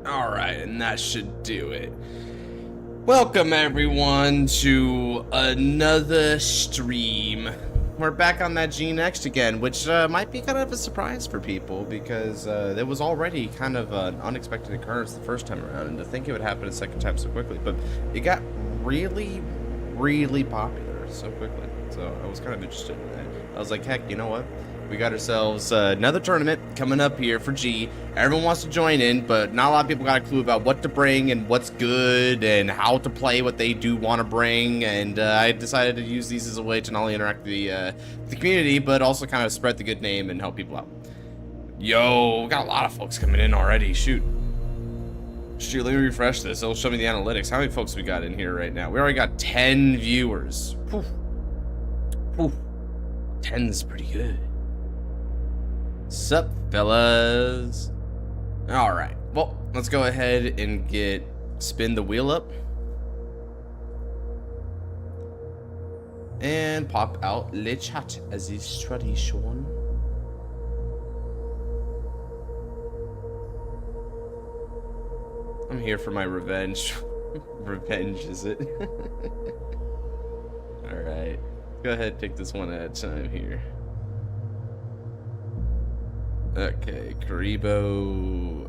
Alright, and that should do it. Welcome everyone to another stream. We're back on that G-Next again, which might be kind of a surprise for people because it was already kind of an unexpected occurrence the first time around, and to think it would happen a second time so quickly, but it got really popular so quickly, so I was kind of interested in that. I was like, heck, you know what? We got ourselves another tournament coming up here for G. Everyone wants to join in, but not a lot of people got a clue about what to bring and what's good and how to play what they do want to bring. And I decided to use these as a way to not only interact with the community, but also kind of spread the good name and help people out. Yo, we got a lot of folks coming in already. Shoot, let me refresh this. It'll show me the analytics. How many folks we got in here right now? We already got 10 viewers. Whew. Whew. 10's pretty good. Sup, fellas? Alright, well, let's go ahead and spin the wheel up. And pop out le chat as is tradition. I'm here for my revenge. Revenge, is it? Alright, go ahead and take this one at a time here. Okay, Karibo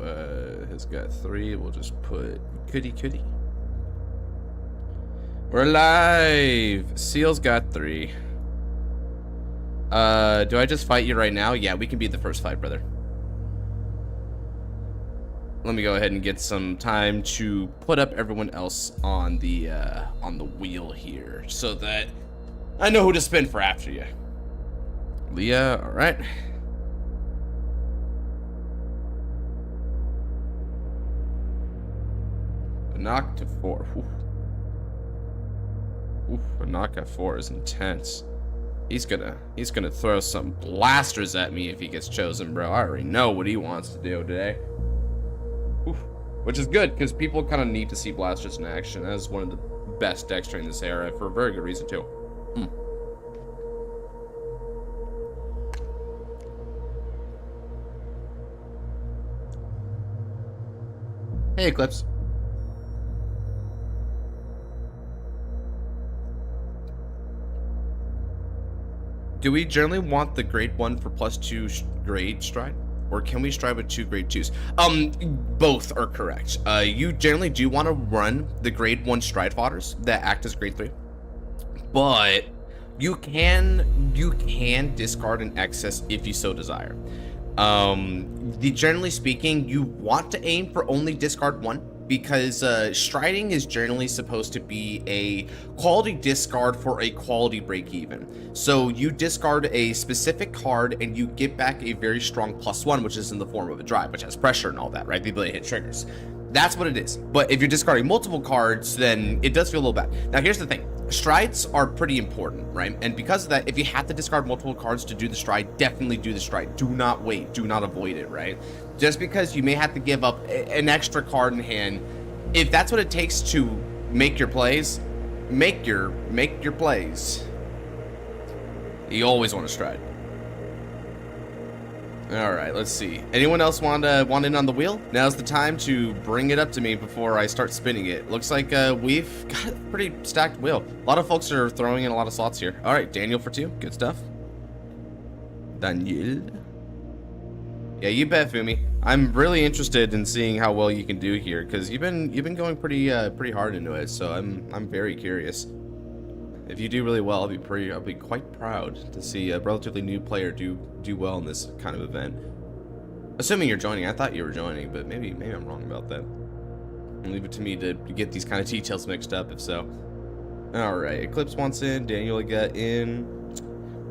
has got 3. We'll just put Goody. We're live! Seal's got 3. Do I just fight you right now? Yeah, we can be the first fight, brother. Let me go ahead and get some time to put up everyone else on the wheel here, so that I know who to spin for after you. Leah, all right. A knock to 4. Oof, a knock at 4 is intense. He's gonna throw some blasters at me if he gets chosen, bro. I already know what he wants to do today. Oof. Which is good, because people kind of need to see blasters in action. That is one of the best decks during this era, for a very good reason, too. Hey, Eclipse. Do we generally want the grade 1 for +2 grade stride? Or can we stride with 2 grade 2s? Both are correct. You generally do want to run the grade 1 stride fodders that act as grade 3. But you can discard an excess if you so desire. Generally speaking, you want to aim for only discard 1. Because striding is generally supposed to be a quality discard for a quality break even. So you discard a specific card and you get back a very strong +1, which is in the form of a drive, which has pressure and all that, right? The ability to hit triggers. That's what it is. But if you're discarding multiple cards, then it does feel a little bad. Now here's the thing. Strides are pretty important, right? And because of that, if you have to discard multiple cards to do the stride, definitely do the stride. Do not wait. Do not avoid it, right? Just because you may have to give up an extra card in hand, if that's what it takes to make your plays, make your plays. You always want to stride. All right, let's see. Anyone else want in on the wheel? Now's the time to bring it up to me before I start spinning it. Looks like we've got a pretty stacked wheel. A lot of folks are throwing in a lot of slots here. All right, Daniel for 2. Good stuff. Daniel. Yeah, you bet, Fumi. I'm really interested in seeing how well you can do here because you've been going pretty hard into it. So I'm very curious. If you do really well, I'll be quite proud to see a relatively new player do well in this kind of event. Assuming you're joining. I thought you were joining, but maybe I'm wrong about that. Leave it to me to get these kind of details mixed up if so. All right, Eclipse wants in. Daniel got in.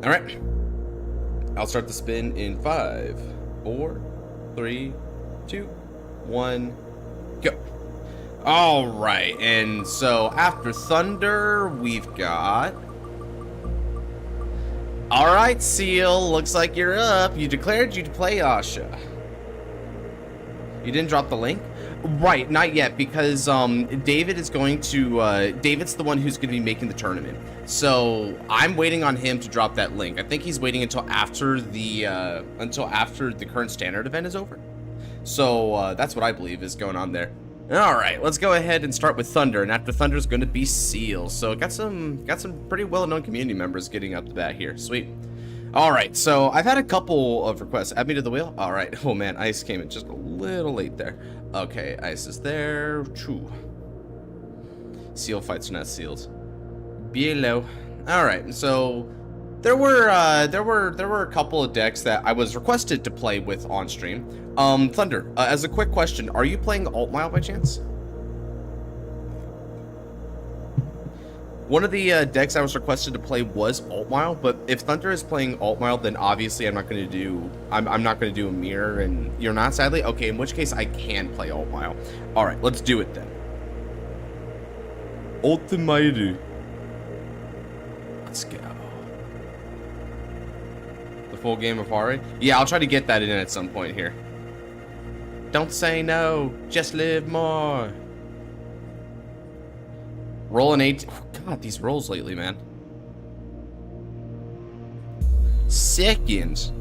All right. I'll start the spin in 5, 4, 3, 2, 1, go. All right, and so after Thunder, we've got... All right, Seal, looks like you're up. You declared you'd play Asha. You didn't drop the link? Right, not yet, because David is going to... David's the one who's going to be making the tournament. So I'm waiting on him to drop that link. I think he's waiting until after the current standard event is over. So that's what I believe is going on there. All right, let's go ahead and start with Thunder, and after Thunder is going to be Seal. So got some pretty well-known community members getting up to bat here. Sweet. All right, so I've had a couple of requests. Add me to the wheel. All right. Oh man, Ice came in just a little late there. Okay, Ice is there. Choo. Seal fights are not sealed. Be low. All right, so there were a couple of decks that I was requested to play with on stream. Thunder, as a quick question, are you playing Altmile by chance? One of the decks I was requested to play was Altmile, but if Thunder is playing Altmile, then obviously I'm not going to do a mirror, and you're not, sadly. Okay, in which case I can play Altmile. All right, let's do it then. Ultimate. Let's go. The full game of Ari? Yeah, I'll try to get that in at some point here. Don't say no, just live more. Roll an 8. Oh, God, these rolls lately, man. Second.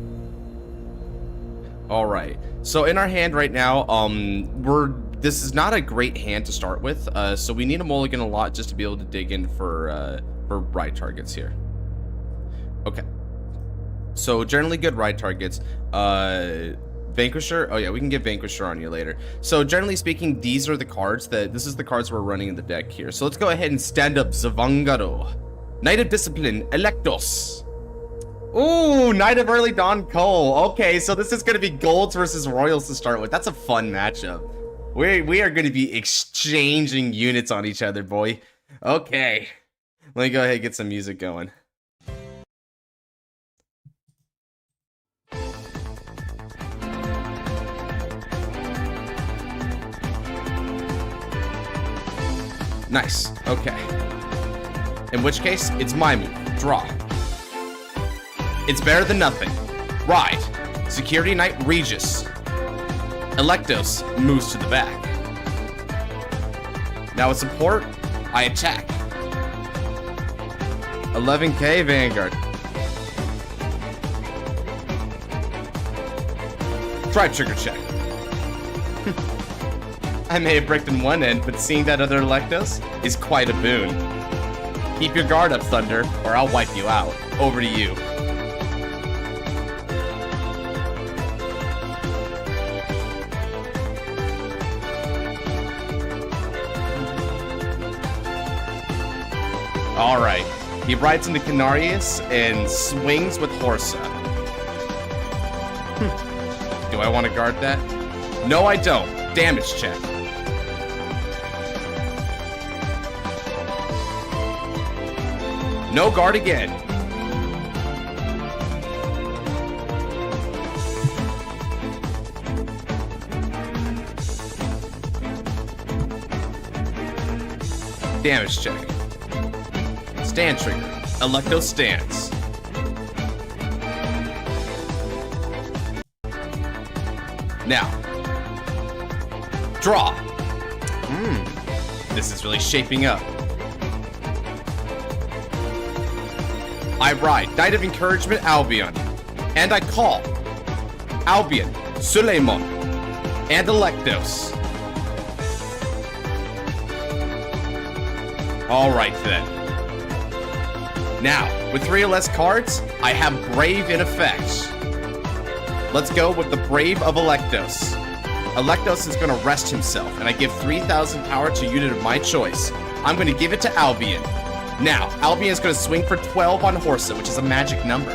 All right. So in our hand right now, this is not a great hand to start with. So we need a mulligan a lot just to be able to dig in for ride targets here. Okay. So generally good ride targets. Vanquisher. Oh yeah, we can get Vanquisher on you later. So generally speaking, this is the cards we're running in the deck here. So let's go ahead and stand up Vanguard. Knight of Discipline, Electos. Ooh, Knight of Early Dawn Cole. Okay, so this is gonna be Golds versus Royals to start with. That's a fun matchup. We are gonna be exchanging units on each other, boy. Okay. Let me go ahead and get some music going. Nice. Okay. In which case, it's my move. Draw. It's better than nothing. Ride. Security Knight Regis. Electos moves to the back. Now with support, I attack. 11k Vanguard. Try trigger check. I may have bricked in one end, but seeing that other Electos is quite a boon. Keep your guard up, Thunder, or I'll wipe you out. Over to you. Alright, he rides into Canarius and swings with Horsa. Do I want to guard that? No, I don't. Damage check. No guard again. Damage check. Stand trigger. Electo stance. Now. Draw. This is really shaping up. I ride Knight of Encouragement Albion. And I call Albion, Suleiman, and Electos. Alright then. Now, with 3 or less cards, I have Brave in effect. Let's go with the Brave of Electos. Electos is going to rest himself, and I give 3,000 power to a unit of my choice. I'm going to give it to Albion. Now, Albion is going to swing for 12 on Horsa, which is a magic number.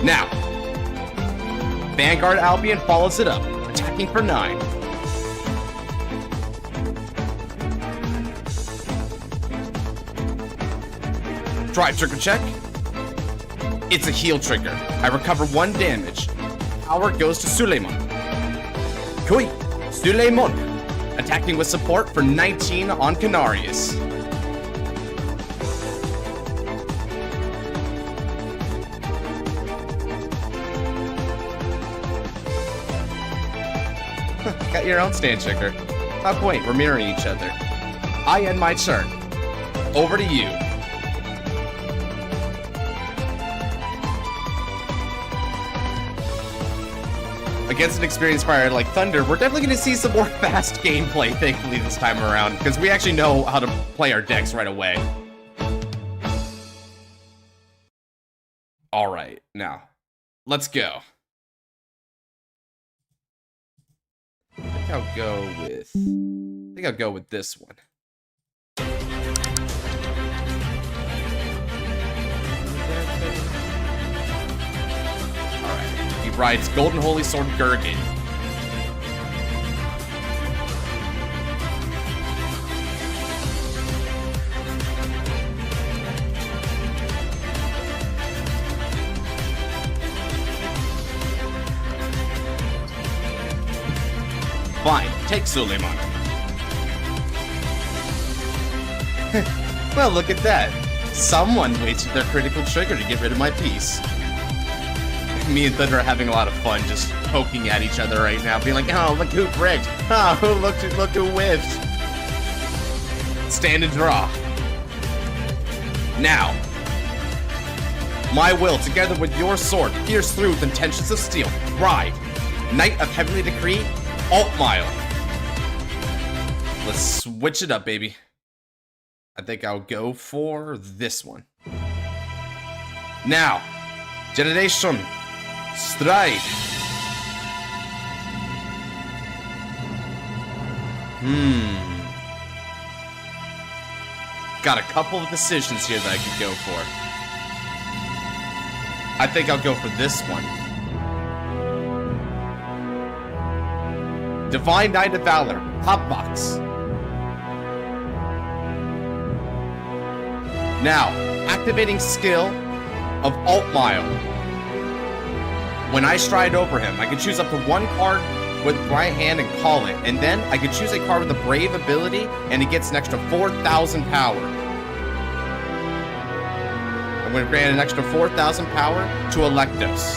Now, Vanguard Albion follows it up, attacking for 9. Drive trigger check. It's a heal trigger. I recover 1 damage. Power goes to Suleiman. Kui, Suleiman, attacking with support for 19 on Canarius. Got your own stand trigger. How quaint, we're mirroring each other. I end my turn. Over to you. against an experienced fighter like Thunder, we're definitely going to see some more fast gameplay, thankfully, this time around, because we actually know how to play our decks right away. Alright, now, let's go. I think I'll go with this one. Alright, he rides Golden Holy Sword Gurgan. Fine, take Suleiman. Well, look at that. Someone wasted their critical trigger to get rid of my piece. Me and Thunder are having a lot of fun just poking at each other right now, being like, oh, look who bricked. Oh, look who whiffed. Stand and draw. Now, my will, together with your sword, pierce through with intentions of steel. Ride. Knight of Heavenly Decree, Alt Mile. Let's switch it up, baby. I think I'll go for this one. Now, Generation Stride. Got a couple of decisions here that I could go for. I think I'll go for this one. Divine Knight of Valor, Hotbox. Now, activating skill of Alt Mile. When I stride over him, I can choose up to one card with my hand and call it, and then I can choose a card with a Brave ability, and it gets an extra 4,000 power. I'm going to grant an extra 4,000 power to Electos.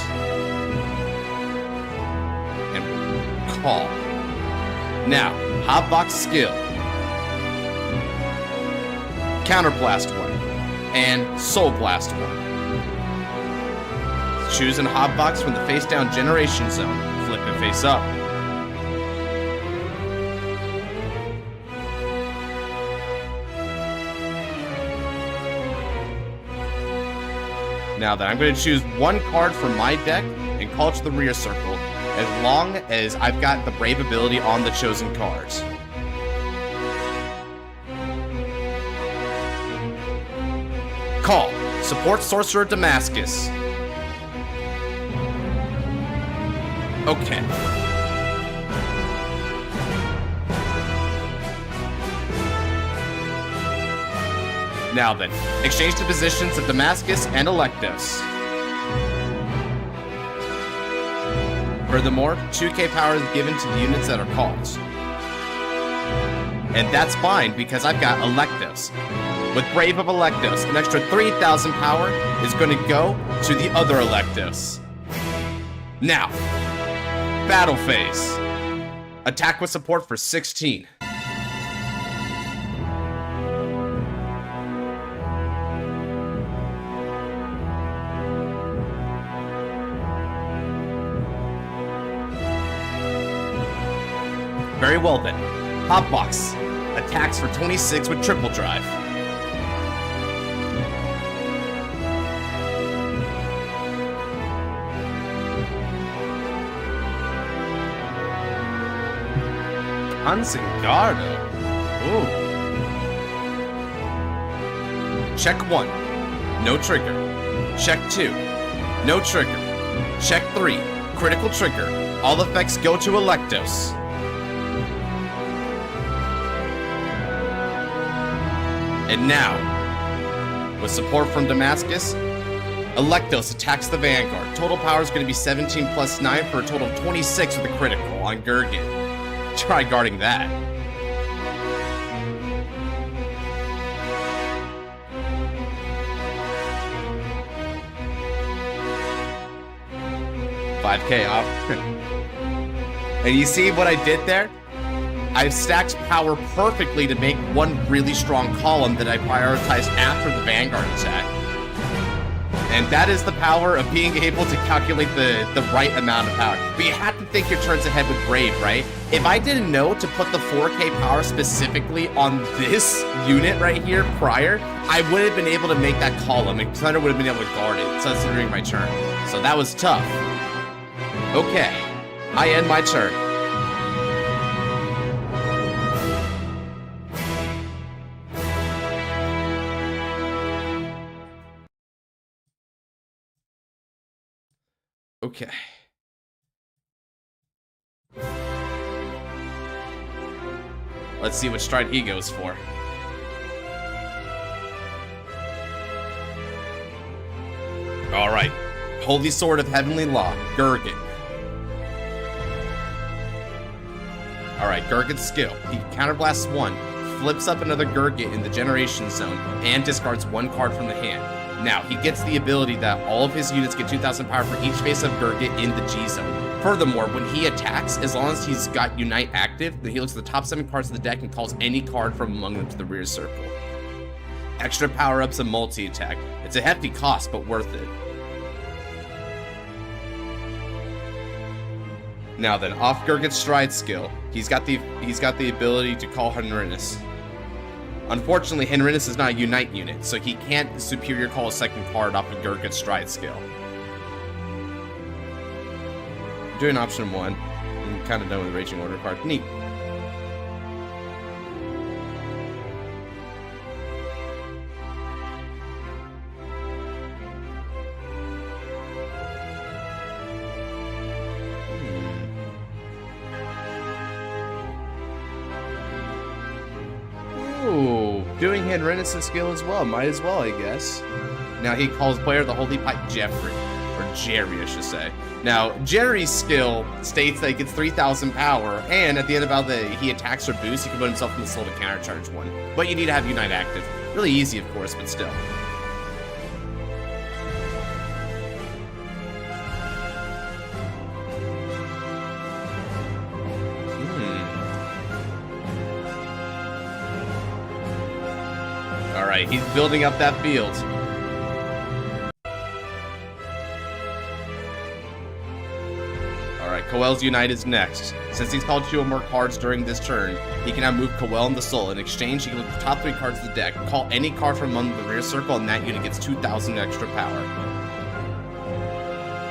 And call. Now, Hotbox skill. Counterblast 1. And Soul Blast 1. Choose an Hotbox from the face down generation zone. Flip it face up. Now then, I'm going to choose one card from my deck and call it to the rear circle, as long as I've got the Brave ability on the chosen cards. Call. Support Sorcerer Damascus. Okay. Now then, exchange the positions of Damascus and Electos. Furthermore, 2k power is given to the units that are called. And that's fine because I've got Electos. With Brave of Electos, an extra 3,000 power is going to go to the other Electos. Now, battle phase. Attack with support for 16. Very well then. Hotbox. Attacks for 26 with triple drive. Vanguard. Ooh. Check 1. No trigger. Check 2. No trigger. Check 3. Critical trigger. All effects go to Electos. And now, with support from Damascus, Electos attacks the Vanguard. Total power is going to be 17 plus 9 for a total of 26 with a critical on Gurgan. Try guarding that. $5K off. And you see what I did there? I've stacked power perfectly to make one really strong column that I prioritized after the Vanguard attack. And that is the power of being able to calculate the right amount of power. But you have to think your turns ahead with Brave, right? If I didn't know to put the 4K power specifically on this unit right here prior, I would have been able to make that column, and Thunder would have been able to guard it, considering my turn. So that was tough. Okay, I end my turn. Okay. Let's see what stride he goes for. Alright. Holy Sword of Heavenly Law, Gurgit. Alright, Gurgit's skill. He counterblasts 1, flips up another Gurgit in the Generation Zone, and discards 1 card from the hand. Now, he gets the ability that all of his units get 2,000 power for each face-up Gurgit in the G-Zone. Furthermore, when he attacks, as long as he's got Unite active, then he looks at the top 7 cards of the deck and calls any card from among them to the rear circle. Extra power-ups and multi-attack. It's a hefty cost, but worth it. Now then, off Gurgit's stride skill, he's got the ability to call Henrinus. Unfortunately, Henrinus is not a Unite unit, so he can't superior call a second card off of Gurgit's stride skill. Doing option 1. I'm kind of done with the Raging Order card. Neat. Ooh, doing Henrinus' skill as well. Might as well, I guess. Now he calls player the Holy Pipe Jeffrey. Or Jerry, I should say. Now, Jerry's skill states that he gets 3,000 power, and at the end of all he attacks or boosts, he can put himself in the soul to countercharge 1. But you need to have Unite active. Really easy, of course, but still. Alright, he's building up that field. Alright, Coel's Unite is next. Since he's called 2 or more cards during this turn, he can now move Coel in the Soul. In exchange, he can look at the top 3 cards of the deck, call any card from among the rear circle, and that unit gets 2,000 extra power.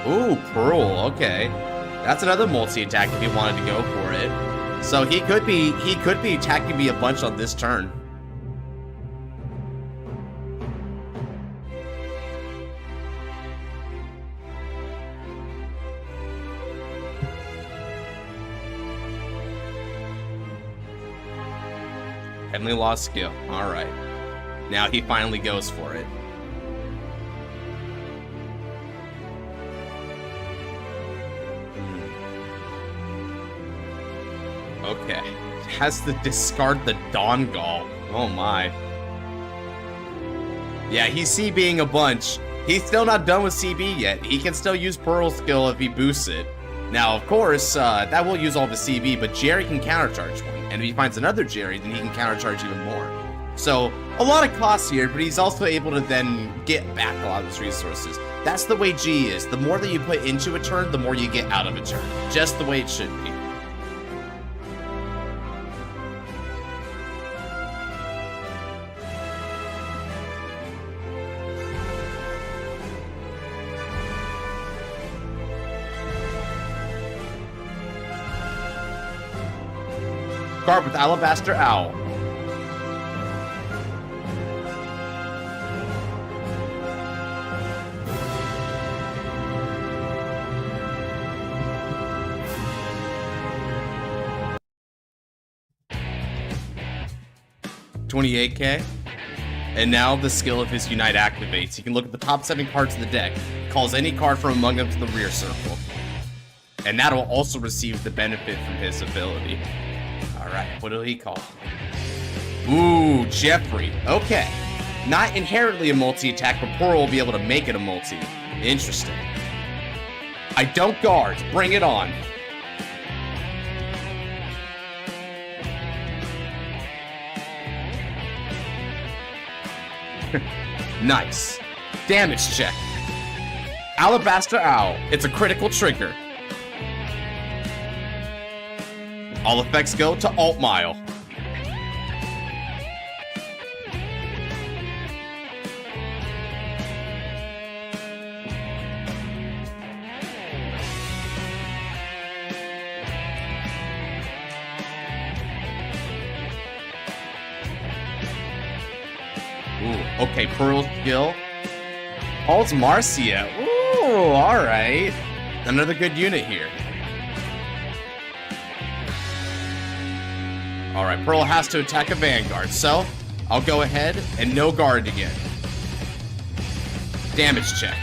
Ooh, Pearl, okay. That's another multi-attack if he wanted to go for it. So he could be attacking me a bunch on this turn. Heavenly Law skill. Alright. Now he finally goes for it. Okay. Has to discard the Dawngal. Oh my. Yeah, he's CBing a bunch. He's still not done with CB yet. He can still use Pearl skill if he boosts it. Now, of course, that will use all of his CB, but Jerry can countercharge 1. And if he finds another Jerry, then he can countercharge even more. So, a lot of costs here, but he's also able to then get back a lot of his resources. That's the way G is. The more that you put into a turn, the more you get out of a turn. Just the way it should be. Card with Alabaster Owl. $28K. And now the skill of his Unite activates. He can look at the top 7 cards of the deck, calls any card from among them to the rear circle. And that will also receive the benefit from his ability. Alright, what will he call? Ooh, Jeffrey. Okay. Not inherently a multi-attack, but Pearl will be able to make it a multi. Interesting. I don't guard. Bring it on. Nice. Damage check. Alabaster Owl. It's a critical trigger. All effects go to Alt Mile. Ooh, okay, Pearl's skill. Paul's Marcia. Ooh, alright. Another good unit here. Alright, Pearl has to attack a Vanguard, so I'll go ahead and no guard again. Damage check.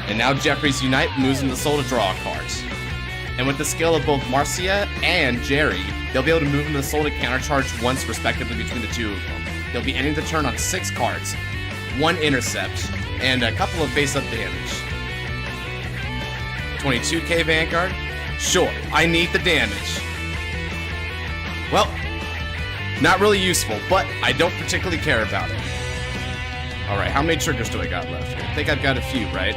And now Jeffrey's Unite moves into the soul to draw a card. And with the skill of both Marcia and Jerry, they'll be able to move into the soul to countercharge once respectively between the two of them. They'll be ending the turn on 6 cards, 1 intercept, and a couple of face-up damage. 22k Vanguard? Sure, I need the damage. Well, not really useful, but I don't particularly care about it. Alright, how many triggers do I got left here? I think I've got a few, right?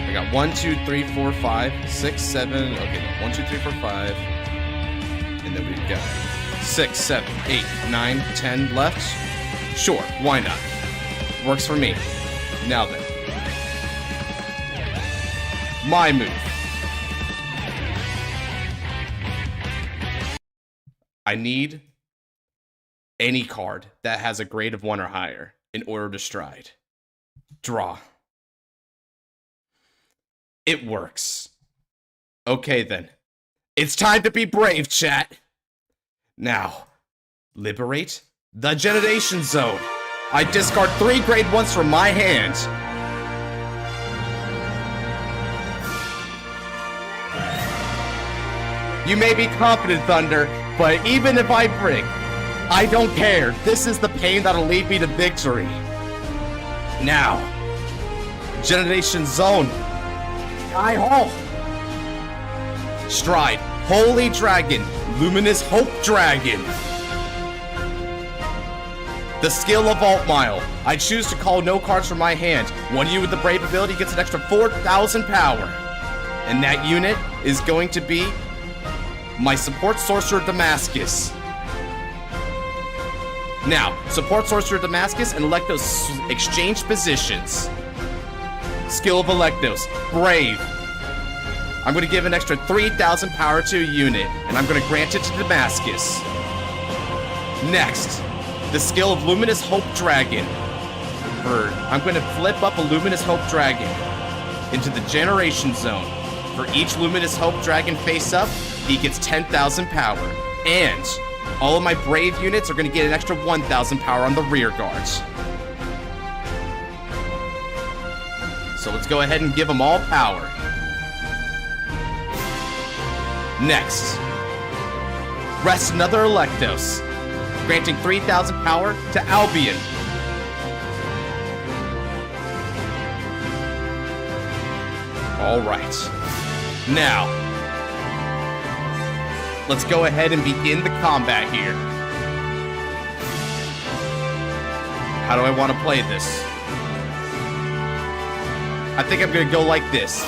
I got 1, 2, 3, 4, 5, 6, 7. Okay, 1, 2, 3, 4, 5. And then we've got 6, 7, 8, 9, 10 left. Sure, why not? Works for me. Now then. My move. I need any card that has a grade of 1 or higher in order to stride. Draw. It works. Okay then. It's time to be brave, chat. Now, liberate the Generation Zone. I discard 3 grade 1s from my hand. You may be confident, Thunder, but even if I break, I don't care. This is the pain that'll lead me to victory. Now, Generation Zone. Hi-ho! Stride, Holy Dragon, Luminous Hope Dragon. The skill of Alt Mile. I choose to call no cards from my hand. One of you with the Brave ability gets an extra 4,000 power. And that unit is going to be my Support Sorcerer Damascus. Now, Support Sorcerer Damascus and Electos exchange positions. Skill of Electos, Brave. I'm going to give an extra 3,000 power to a unit, and I'm going to grant it to Damascus. Next, the skill of Luminous Hope Dragon. I'm going to flip up a Luminous Hope Dragon into the Generation Zone. For each Luminous Hope Dragon face up, he gets 10,000 power. And all of my Brave units are going to get an extra 1,000 power on the rear guards. So let's go ahead and give them all power. Next, rest another Electos, granting 3,000 power to Albion. Alright. Now, let's go ahead and begin the combat here. How do I want to play this? I think I'm gonna go like this.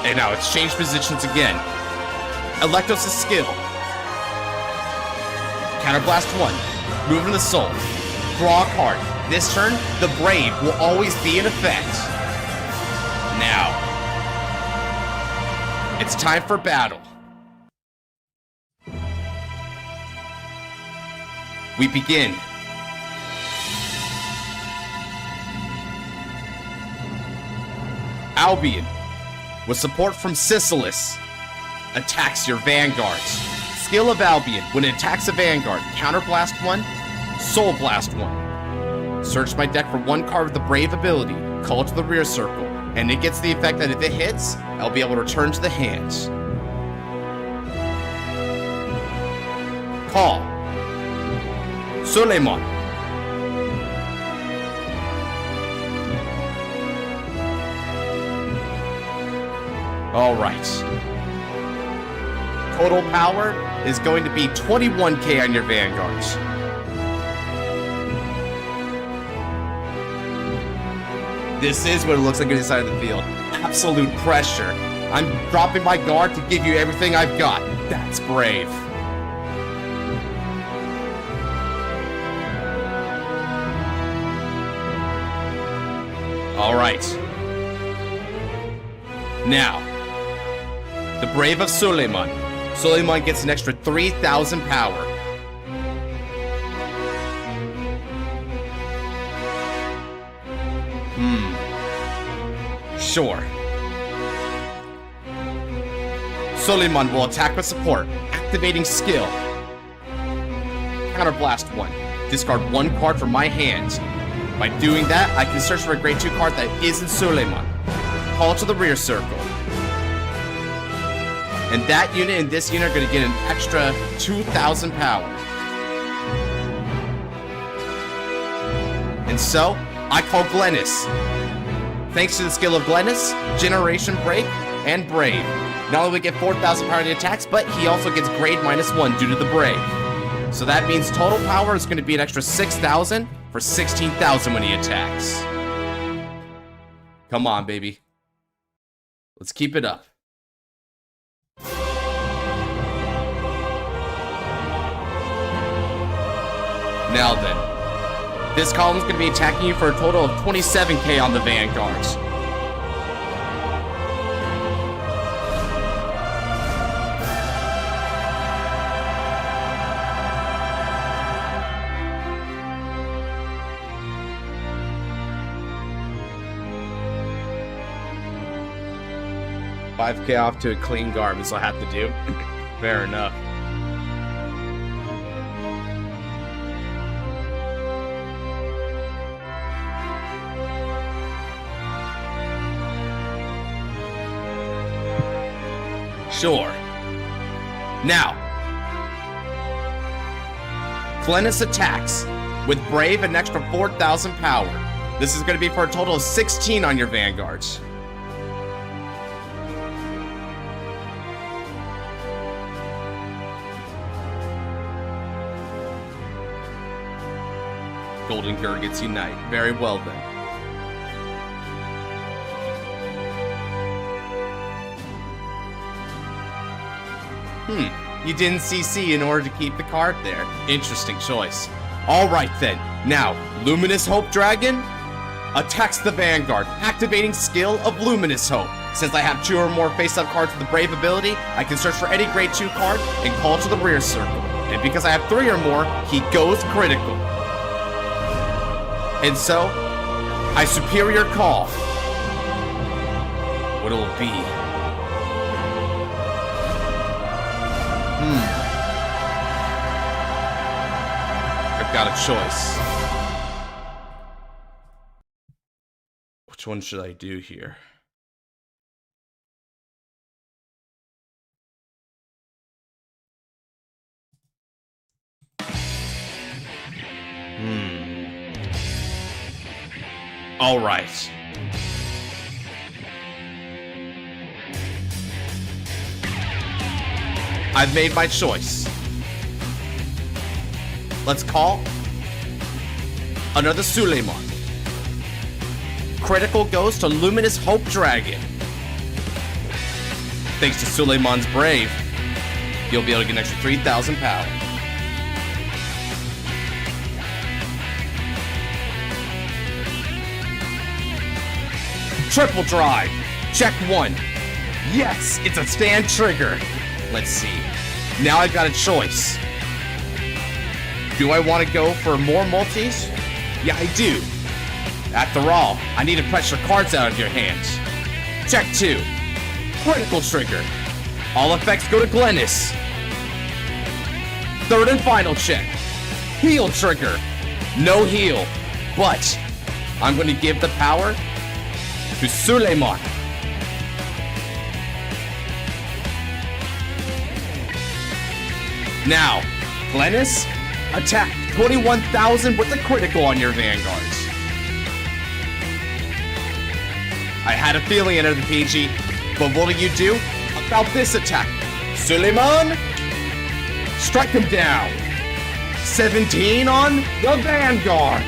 And now it's changed positions again. Electos' skill. Counterblast 1. Move into the soul. Draw a card. This turn, the Brave will always be in effect. Now, it's time for battle. We begin. Albion, with support from Sisylis, attacks your Vanguards. Skill of Albion, when it attacks a Vanguard, Counterblast 1, Soul Blast 1. Search my deck for 1 card with the Brave ability, call it to the rear circle, and it gets the effect that if it hits, I'll be able to return to the hands. Call. Suleiman. Alright. Total power is going to be 21k on your Vanguards. This is what it looks like on the side of the field. Absolute pressure. I'm dropping my guard to give you everything I've got. That's brave. All right. Now, the Brave of Suleiman. Suleiman gets an extra 3,000 power. Sure. Suleiman will attack with support, activating skill. Counterblast 1. Discard 1 card from my hand. By doing that, I can search for a grade 2 card that isn't Suleiman. Call to the rear circle. And that unit and this unit are going to get an extra 2,000 power. And so, I call Glennis. Thanks to the skill of Glennis, Generation Break, and Brave. Not only we get 4,000 power in the attacks, but he also gets grade -1 due to the Brave. So that means total power is going to be an extra 6,000 for 16,000 when he attacks. Come on, baby. Let's keep it up. Now then, this column is going to be attacking you for a total of 27k on the Vanguards. $5k off to a clean garb is what I have to do. Fair enough. Sure. Now, Glennis attacks with Brave and an extra 4,000 power. This is going to be for a total of 16 on your Vanguards. Golden Gurgits unite. Very well then. You didn't CC in order to keep the card there. Interesting choice. Alright then. Now, Luminous Hope Dragon attacks the Vanguard, activating skill of Luminous Hope. Since I have 2 or more face-up cards with the Brave ability, I can search for any grade 2 card and call to the rear circle. And because I have 3 or more, he goes critical. And so, I superior call. What'll it be? I've got a choice. Which one should I do here? All right. I've made my choice. Let's call another Suleiman. Critical goes to Luminous Hope Dragon. Thanks to Suleiman's Brave, you'll be able to get an extra 3,000 power. Triple drive. Check 1. Yes, it's a stand trigger. Let's see. Now I've got a choice. Do I want to go for more multis? Yeah, I do. After all, I need to pressure cards out of your hands. Check 2. Critical trigger. All effects go to Glennis. Third and final check. Heal trigger. No heal. But I'm going to give the power to Suleiman. Now, Glennis, attack 21,000 with a critical on your Vanguards. I had a feeling under the PG, but what do you do about this attack? Suleiman, strike him down. 17 on the Vanguard.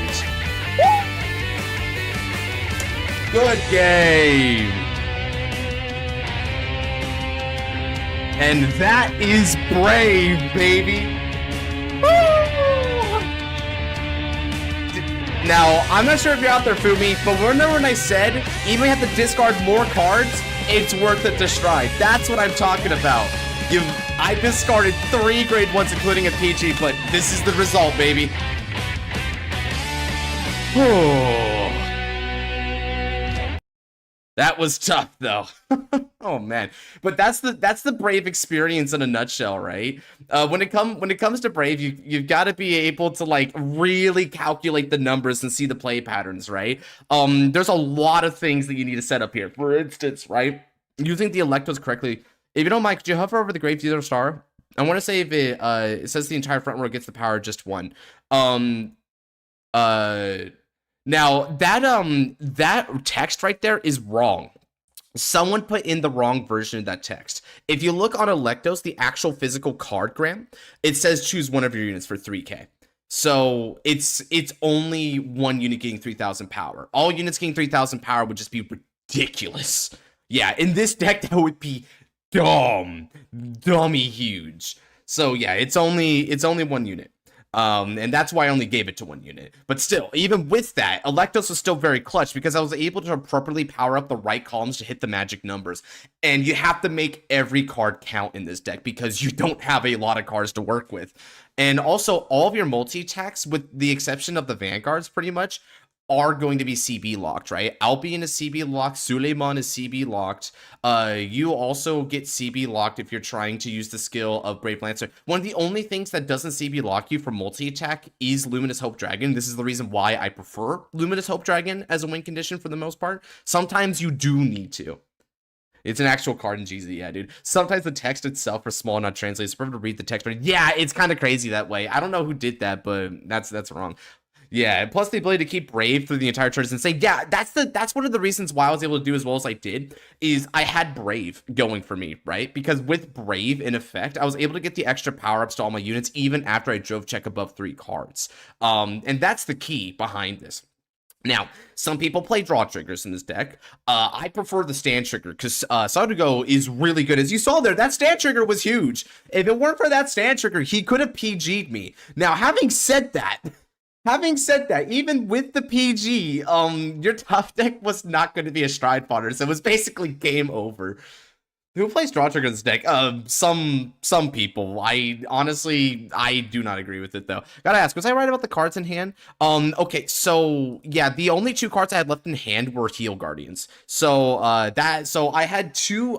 Good game. And that is Brave, baby. Woo! Now, I'm not sure if you're out there, Fumi, but remember when I said, even if you have to discard more cards, it's worth it to stride. That's what I'm talking about. I discarded 3 grade 1s, including a PG, but this is the result, baby. That was tough, though. Oh man, but that's the Brave experience in a nutshell, right? When it comes to Brave, you've got to be able to like really calculate the numbers and see the play patterns, right? There's a lot of things that you need to set up here. For instance, right, using the Electos correctly. If you don't mind, could you hover over the Grave 0 star? I want to say if it says the entire front row gets the power of just 1. Now that text right there is wrong. Someone put in the wrong version of that text. If you look on Electos, the actual physical cardgram, it says choose one of your units for 3k. So it's only one unit getting 3,000 power. All units getting 3,000 power would just be ridiculous. Yeah, in this deck that would be dummy huge. So yeah, it's only one unit. And that's why I only gave it to 1 unit. But still, even with that, Electos was still very clutch because I was able to appropriately power up the right columns to hit the magic numbers. And you have to make every card count in this deck because you don't have a lot of cards to work with. And also, all of your multi-attacks, with the exception of the Vanguards, pretty much, are going to be CB locked, right? Albion is CB locked, Suleiman is CB locked. You also get CB locked if you're trying to use the skill of Brave Lancer. One of the only things that doesn't CB lock you for multi-attack is Luminous Hope Dragon. This is the reason why I prefer Luminous Hope Dragon as a win condition for the most part. Sometimes you do need to. It's an actual card in GZ, yeah, dude. Sometimes the text itself is small and not translated. It's prefer to read the text, but yeah, it's kind of crazy that way. I don't know who did that, but that's wrong. Yeah, and plus the ability to keep Brave through the entire turn and say, yeah, that's one of the reasons why I was able to do as well as I did, is I had Brave going for me, right? Because with Brave in effect, I was able to get the extra power-ups to all my units even after I drove check above 3 cards. And that's the key behind this. Now, some people play draw triggers in this deck. I prefer the stand trigger because Yugioh is really good. As you saw there, that stand trigger was huge. If it weren't for that stand trigger, he could have PG'd me. Now, having said that, even with the PG, your tough deck was not going to be a stride fodder, so it was basically game over. Who plays draw trigger in this deck? Some people. I honestly do not agree with it though. Gotta ask, was I right about the cards in hand? Okay, so yeah, the only 2 cards I had left in hand were Heal Guardians. So I had two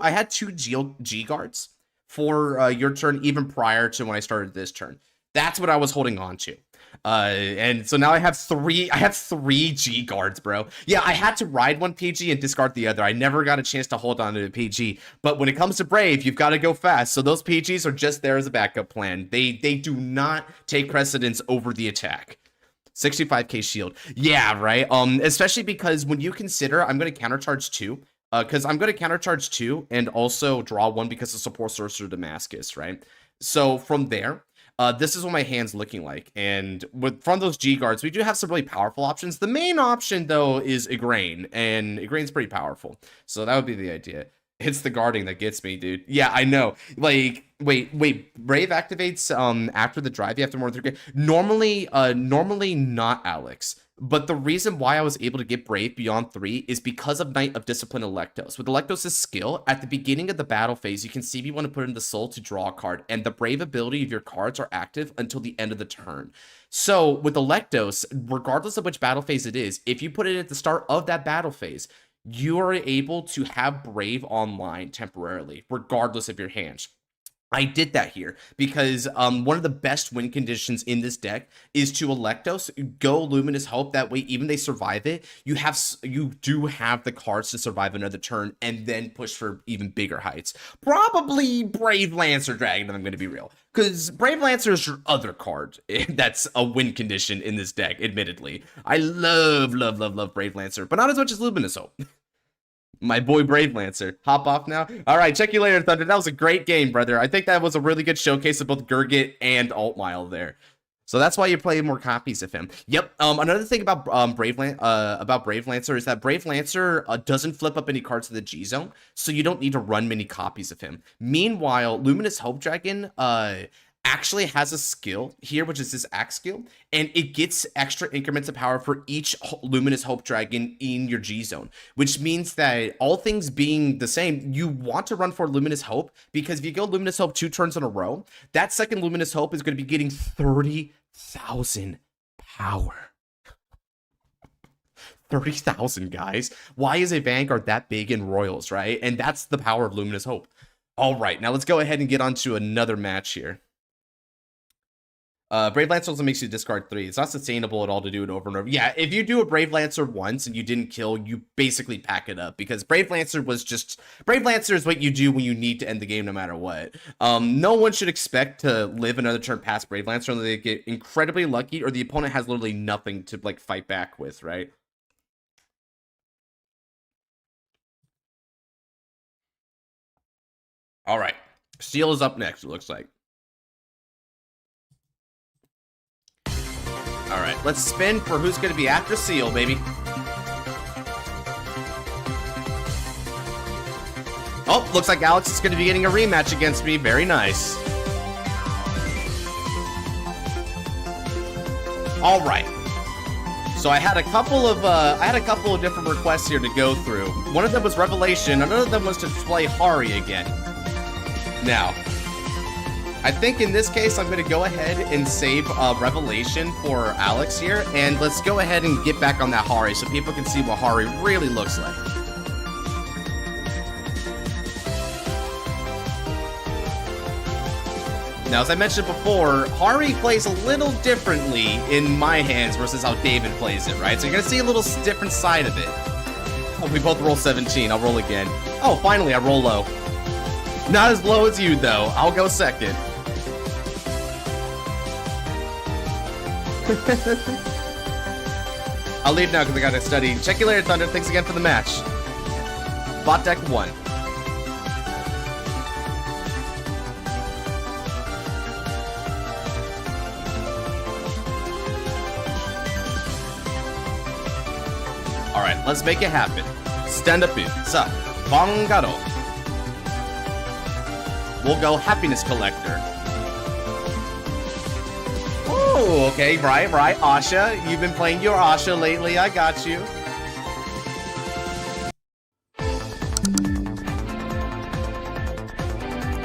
G guards for your turn even prior to when I started this turn. That's what I was holding on to. And so now I have 3 G guards, bro. Yeah, I had to ride 1 PG and discard the other. I never got a chance to hold on to a PG, but when it comes to Brave, you've got to go fast. So those PGs are just there as a backup plan. They do not take precedence over the attack. 65k shield. Yeah, right. Especially because when you consider I'm going to countercharge 2, because I'm going to countercharge 2 and also draw 1 because of support Sorcerer Damascus, right? So from there, this is what my hand's looking like. And from those G guards, we do have some really powerful options. The main option, though, is Igraine, and Igraine's pretty powerful. So that would be the idea. It's the guarding that gets me, dude. Yeah, I know. Like, wait. Brave activates after the drive. You have to more than 3K. Normally not, Alex. But the reason why I was able to get Brave beyond 3 is because of Knight of Discipline Electos. With Electos' skill, at the beginning of the battle phase, you can see if you want to put in the soul to draw a card, and the Brave ability of your cards are active until the end of the turn. So with Electos, regardless of which battle phase it is, if you put it at the start of that battle phase, you are able to have Brave online temporarily, regardless of your hand. I did that here because one of the best win conditions in this deck is to Electos, go Luminous Hope. That way, even they survive it, you do have the cards to survive another turn and then push for even bigger heights. Probably Brave Lancer Dragon, if I'm going to be real. Because Brave Lancer is your other card that's a win condition in this deck, admittedly. I love Brave Lancer, but not as much as Luminous Hope. My boy Brave Lancer. Hop off now? Alright, check you later, Thunder. That was a great game, brother. I think that was a really good showcase of both Gurgit and Altmile there. So that's why you play more copies of him. Yep. Another thing about Brave Lancer is that Brave Lancer doesn't flip up any cards to the G zone, so you don't need to run many copies of him. Meanwhile, Luminous Hope Dragon actually has a skill here, which is this axe skill, and it gets extra increments of power for each Luminous Hope Dragon in your G zone, which means that all things being the same, you want to run for Luminous Hope, because if you go Luminous Hope 2 turns in a row, that second Luminous Hope is going to be getting 30,000 power. 30,000, guys. Why is a Vanguard that big in Royals, right? And that's the power of Luminous Hope. All right, now let's go ahead and get on to another match here. Brave Lancer also makes you discard 3. It's not sustainable at all to do it over and over. Yeah, if you do a Brave Lancer once and you didn't kill, you basically pack it up, because Brave Lancer is what you do when you need to end the game no matter what. No one should expect to live another turn past Brave Lancer unless they get incredibly lucky or the opponent has literally nothing to like fight back with, right? All right, Steel is up next, it looks like. All right, let's spin for who's going to be after Seal, baby. Oh, looks like Alex is going to be getting a rematch against me. Very nice. All right. So I had a couple of different requests here to go through. One of them was Revelation. Another of them was to play Hari again. Now, I think in this case, I'm going to go ahead and save Revelation for Alex here, and let's go ahead and get back on that Hari so people can see what Hari really looks like. Now, as I mentioned before, Hari plays a little differently in my hands versus how David plays it, right? So you're going to see a little different side of it. Oh, we both roll 17. I'll roll again. Oh, finally, I roll low. Not as low as you, though. I'll go second. I'll leave now because I gotta study. Check you later, Thunder. Thanks again for the match. Bot deck 1. Alright, let's make it happen. Stand up in. Sa, Vanguard. We'll go Happiness Collector. Oh, okay, right. Asha, you've been playing your Asha lately. I got you.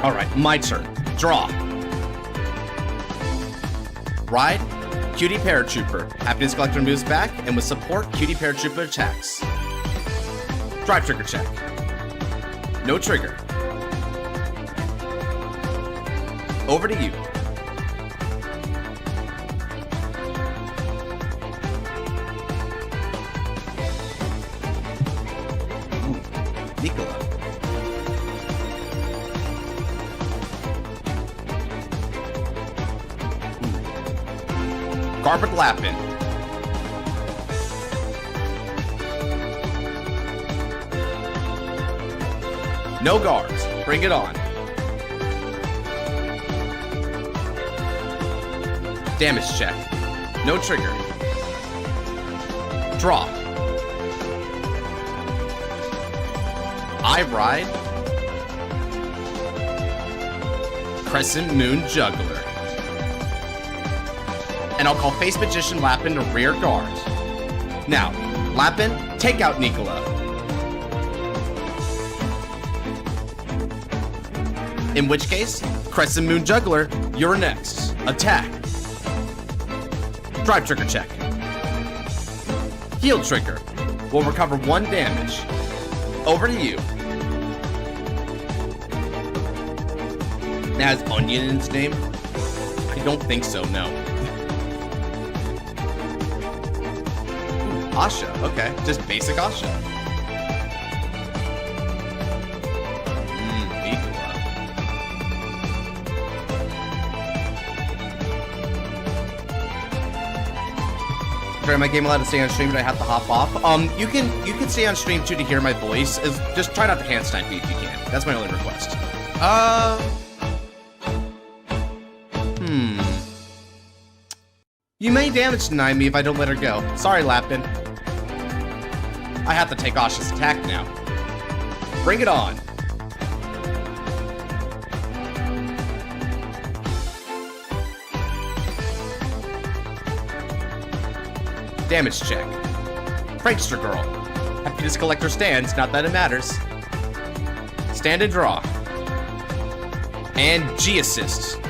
All right, my turn. Draw. Ride. Cutie Paratrooper. Happiness Collector moves back, and with support, Cutie Paratrooper attacks. Drive trigger check. No trigger. Over to you. Nicola. Carpet Lappin. No guards. Bring it on. Damage check. No trigger. Draw. I ride. Crescent Moon Juggler. And I'll call Face Magician Lappin to rear guard. Now, Lappin, take out Nicola. In which case, Crescent Moon Juggler, you're next. Attack. Drive trigger check. Heal trigger. Will recover 1 damage. Over to you. It has Onion in its name? I don't think so, no. Asha, okay. Just basic Asha. Am I game allowed to stay on stream? Do I have to hop off? You can stay on stream too to hear my voice. Just try not to hand snipe me if you can. That's my only request. You may damage deny me if I don't let her go. Sorry, Lapin. I have to take Asha's attack now. Bring it on. Damage check. Prankster Girl. Happiness Collector stands, not that it matters. Stand and draw. And G-Assist.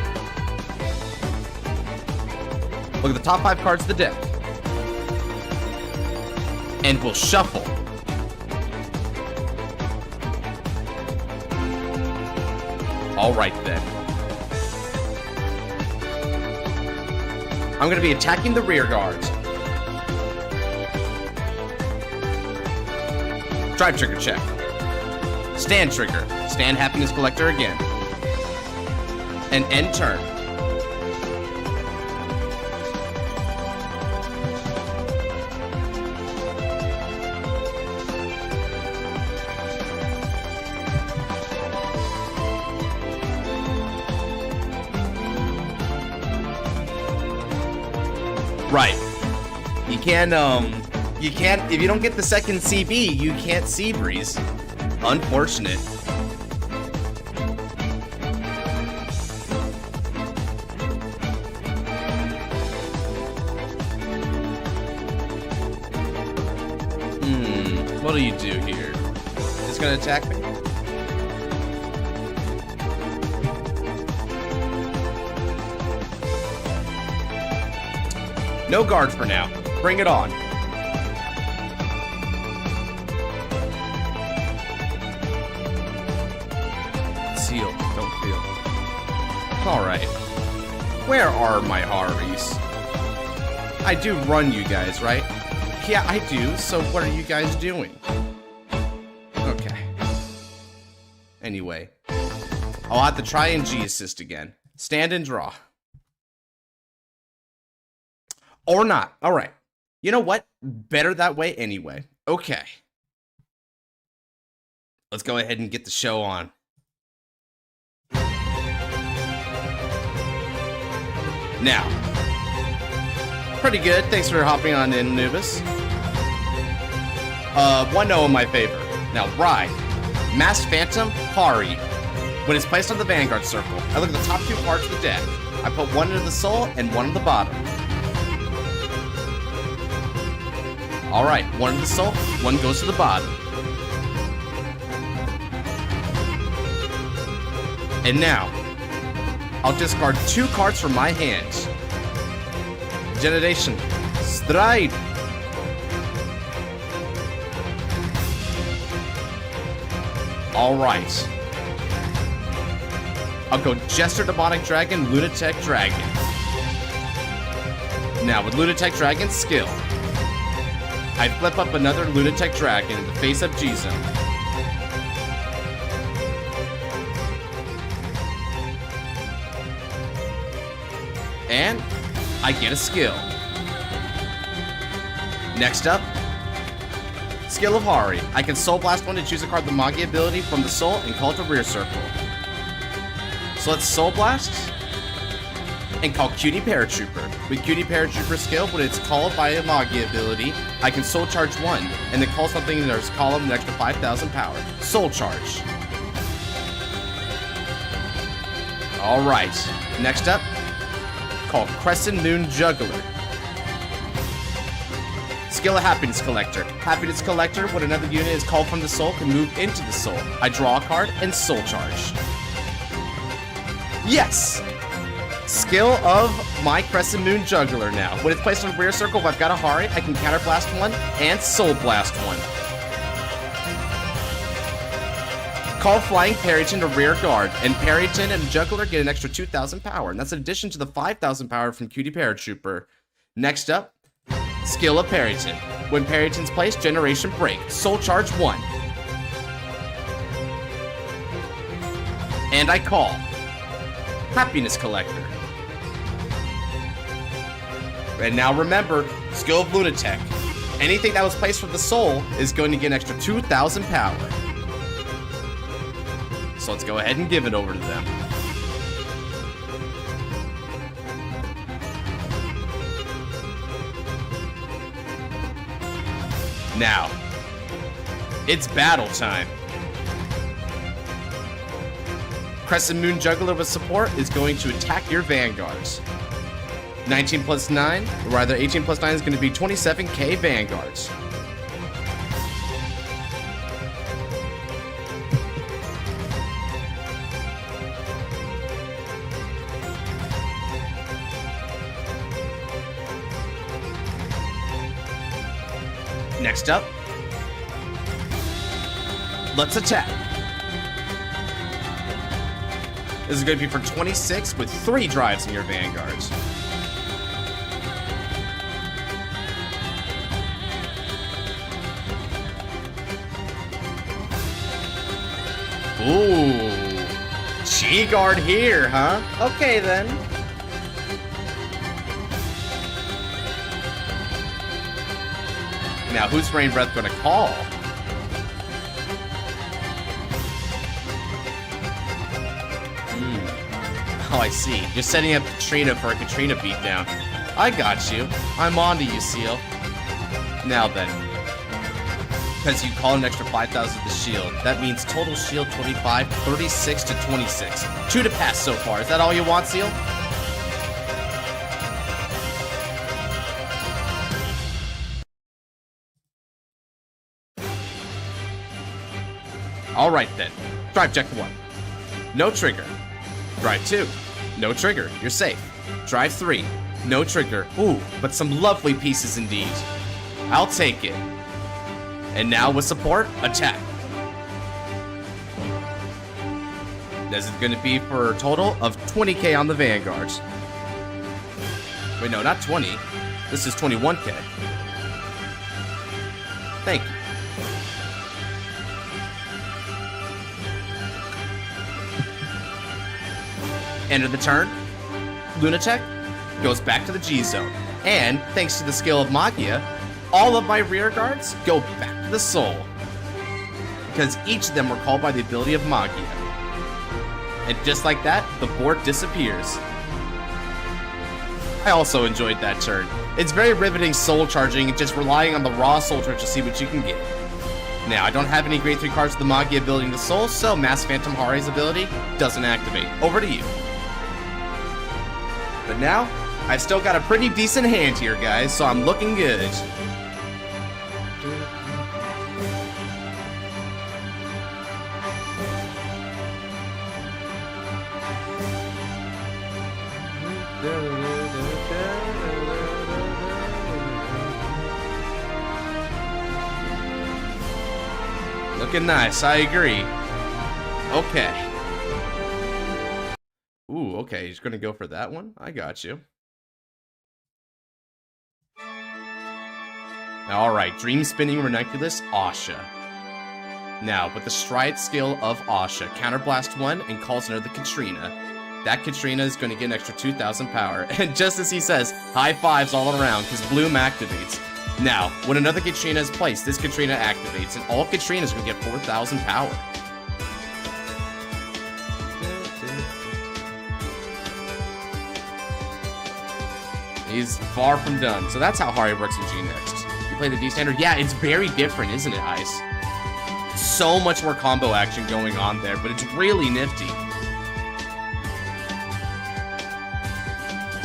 Look at the top 5 cards of the deck. And we'll shuffle. Alright then. I'm gonna be attacking the rear guards. Drive trigger check. Stand trigger. Stand Happiness Collector again. And end turn. Right. You can't, if you don't get the second CB, you can't Sea Breeze. Unfortunate. What do you do here? Just gonna attack me? No guard for now. Bring it on. Seal, don't feel. Alright. Where are my Haris? I do run you guys, right? Yeah, I do, so what are you guys doing? Okay. Anyway. I'll have to try and G-Assist again. Stand and draw. Or not. Alright. You know what? Better that way anyway. Okay. Let's go ahead and get the show on. Now. Pretty good. Thanks for hopping on in, Anubis. 1-0 in my favor. Now, Ride. Masked Phantom, Hari. When it's placed on the Vanguard circle, I look at the top 2 parts of the deck. I put one into the soul and one in the bottom. Alright, one in the soul, one goes to the bottom. And now, I'll discard 2 cards from my hands. Generation. Stride. Alright. I'll go Jester Demonic Dragon, Lunatech Dragon. Now with Lunatech Dragon's skill, I flip up another Lunatech Dragon in the face of G-Zone. And I get a skill. Next up, skill of Hari. I can Soul Blast one to choose a card with the Magi ability from the Soul and call it to rear circle. So let's Soul Blast and call Cutie Paratrooper. With Cutie Paratrooper skill, when it's called by a Magi ability, I can Soul Charge 1 and then call something in there's column an extra 5,000 power. Soul Charge. Alright, next up, call Crescent Moon Juggler. Skill of Happiness Collector. Happiness Collector, when another unit is called from the soul, can move into the soul. I draw a card and Soul Charge. Yes! Skill of my Crescent Moon Juggler now. When it's placed on rear circle, if I've got a Hari, I can Counter Blast one and Soul Blast one. Call Flying Parryton to rear guard, and Parryton and Juggler get an extra 2,000 power, and that's in addition to the 5,000 power from Cutie Paratrooper. Next up, skill of Parryton. When Parryton's placed, Generation Break. Soul Charge 1. And I call Happiness Collector. And now remember, skill of Lunatech. Anything that was placed from the soul is going to get an extra 2,000 power. So let's go ahead and give it over to them. Now, it's battle time. Crescent Moon Juggler with support is going to attack your Vanguards. 19 plus 9, or rather 18 plus 9 is going to be 27k Vanguards. Next up, let's attack. This is going to be for 26 with 3 drives in your Vanguards. Ooh, G-Guard here, huh? Okay then. Now, who's Rain Breath gonna call? Oh, I see. You're setting up Katrina for a Katrina beatdown. I got you. I'm on to you, Seal. Now then. Because you call an extra 5,000 to shield. That means total shield 25, 36 to 26. 2 to pass so far. Is that all you want, Seal? Alright then. Drive check 1. No trigger. Drive 2. No trigger. You're safe. Drive 3. No trigger. Ooh, but some lovely pieces indeed. I'll take it. And now with support, attack. This is going to be for a total of 20k on the Vanguards. Wait, no, not 20. This is 21k. Thank you. End of the turn, Lunatech goes back to the G zone. And thanks to the skill of Magia, all of my rear guards go back to the Soul. Because each of them were called by the ability of Magia. And just like that, the board disappears. I also enjoyed that turn. It's very riveting soul charging and just relying on the raw soul charge to see what you can get. Now, I don't have any grade 3 cards with the Magia ability in the Soul, so Mass Phantom Hari's ability doesn't activate. Over to you. But now, I've still got a pretty decent hand here, guys, so I'm looking good. Looking nice, I agree. Okay. Ooh, okay, he's gonna go for that one? I got you. Alright, Dream Spinning Ranunculus, Asha. Now, with the Stride skill of Asha, Counterblast 1 and calls another Katrina. That Katrina is going to get an extra 2,000 power. And just as he says, high fives all around, because Bloom activates. Now, when another Katrina is placed, this Katrina activates, and all Katrinas are going to get 4,000 power. He's far from done. So that's how Hari works in G next. You play the D standard? Yeah, it's very different, isn't it, Ice? So much more combo action going on there, but it's really nifty.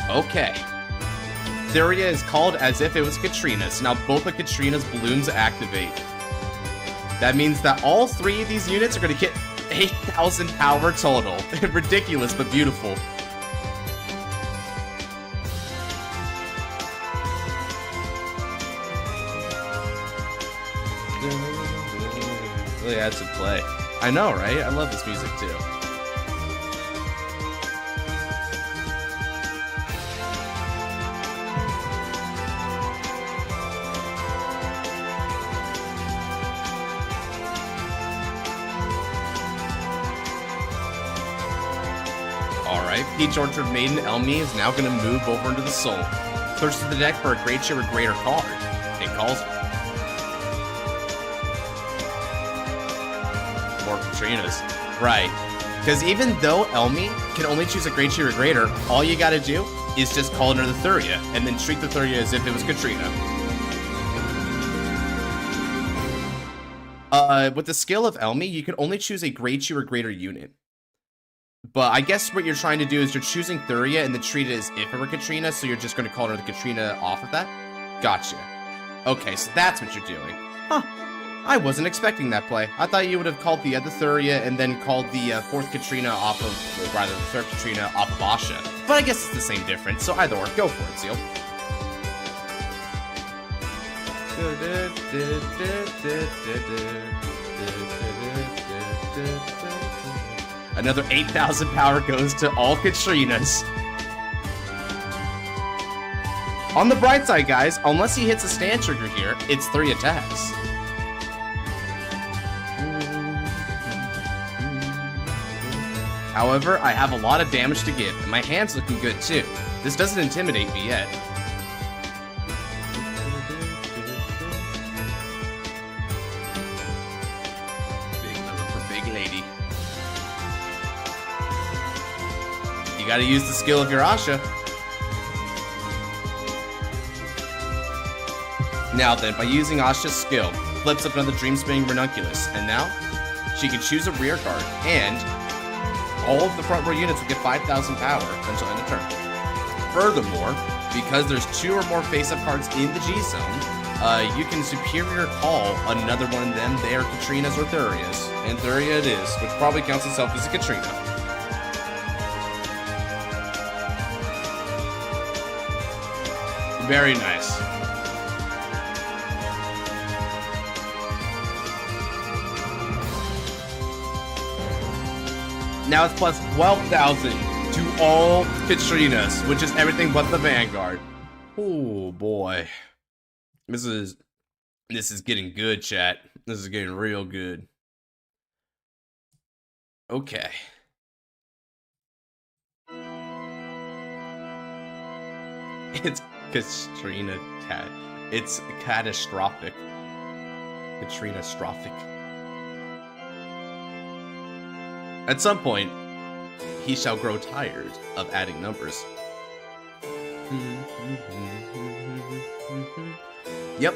Okay. Thuria is called as if it was Katrina, so now both of Katrina's blooms activate. That means that all 3 of these units are going to get 8,000 power total. Ridiculous, but beautiful. Really adds some play. I know, right? I love this music too. Alright, Peach Orchard Maiden Elmi is now going to move over into the Soul. Search to the deck for a Great Share or greater card. It calls it. More Katrinas. Right. Because even though Elmi can only choose a Great Share or greater, all you gotta do is just call another Thuria, and then treat the Thuria as if it was Katrina. With the skill of Elmi, you can only choose a grade 2 or greater unit. But I guess what you're trying to do is you're choosing Thuria and then treat it as if it were Katrina, so you're just going to call her the Katrina off of that? Gotcha. Okay, so that's what you're doing. Huh. I wasn't expecting that play. I thought you would have called the other Thuria and then called the 4th Katrina off of, or rather the 3rd Katrina off of Asha. But I guess it's the same difference, so either or. Go for it, Seal. Another 8,000 power goes to all Katrinas. On the bright side, guys, unless he hits a stand trigger here, it's 3 attacks. However, I have a lot of damage to give, and my hand's looking good too. This doesn't intimidate me yet. Big number for big lady. You gotta use the skill of your Asha. Now then, by using Asha's skill, flips up another Dream Spinning Ranunculus, and now she can choose a rear guard, and all of the front row units will get 5,000 power until end of turn. Furthermore, because there's 2 or more face-up cards in the G-Zone, you can superior call another one of them. They are Katrinas or Thurias, and Thuria it is, which probably counts itself as a Katrina. Very nice. Now it's plus 12,000 to all Katrinas, which is everything but the Vanguard. Oh boy. This is getting good, chat. This is getting real good. Okay. It's Katrina cat. It's catastrophic. Katrina-strophic. At some point, he shall grow tired of adding numbers. Yep.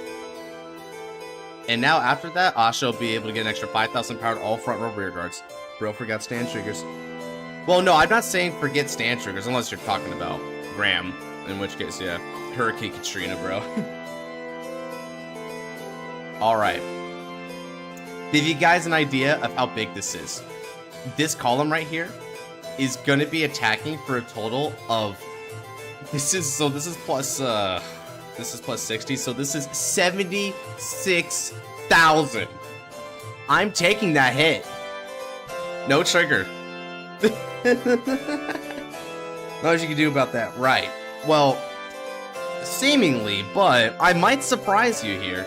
And now after that, Asha will be able to get an extra 5,000 power to all front row rear guards. Bro, forgot stand triggers. Well, no, I'm not saying forget stand triggers, unless you're talking about Graham. In which case, yeah. Hurricane Katrina, bro. Alright. Give you guys an idea of how big this is. This column right here is going to be attacking for a total of... This is plus 60, so this is 76,000. I'm taking that hit. No trigger. Not much you can do about that. Right. Well, seemingly, but I might surprise you here.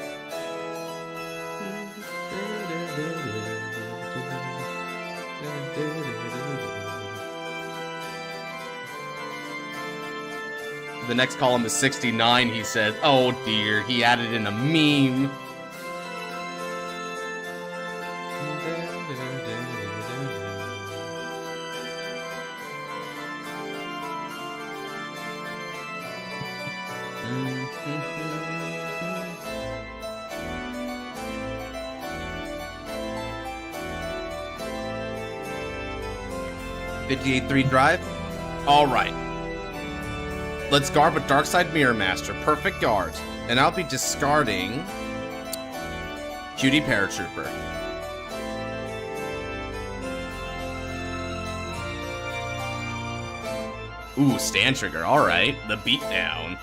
The next column is 69, he says. Oh dear, he added in a meme. $58.3 drive. All right. Let's guard with Darkside Mirror Master. Perfect guard. And I'll be discarding Cutie Paratrooper. Ooh, stand trigger. Alright. The beatdown.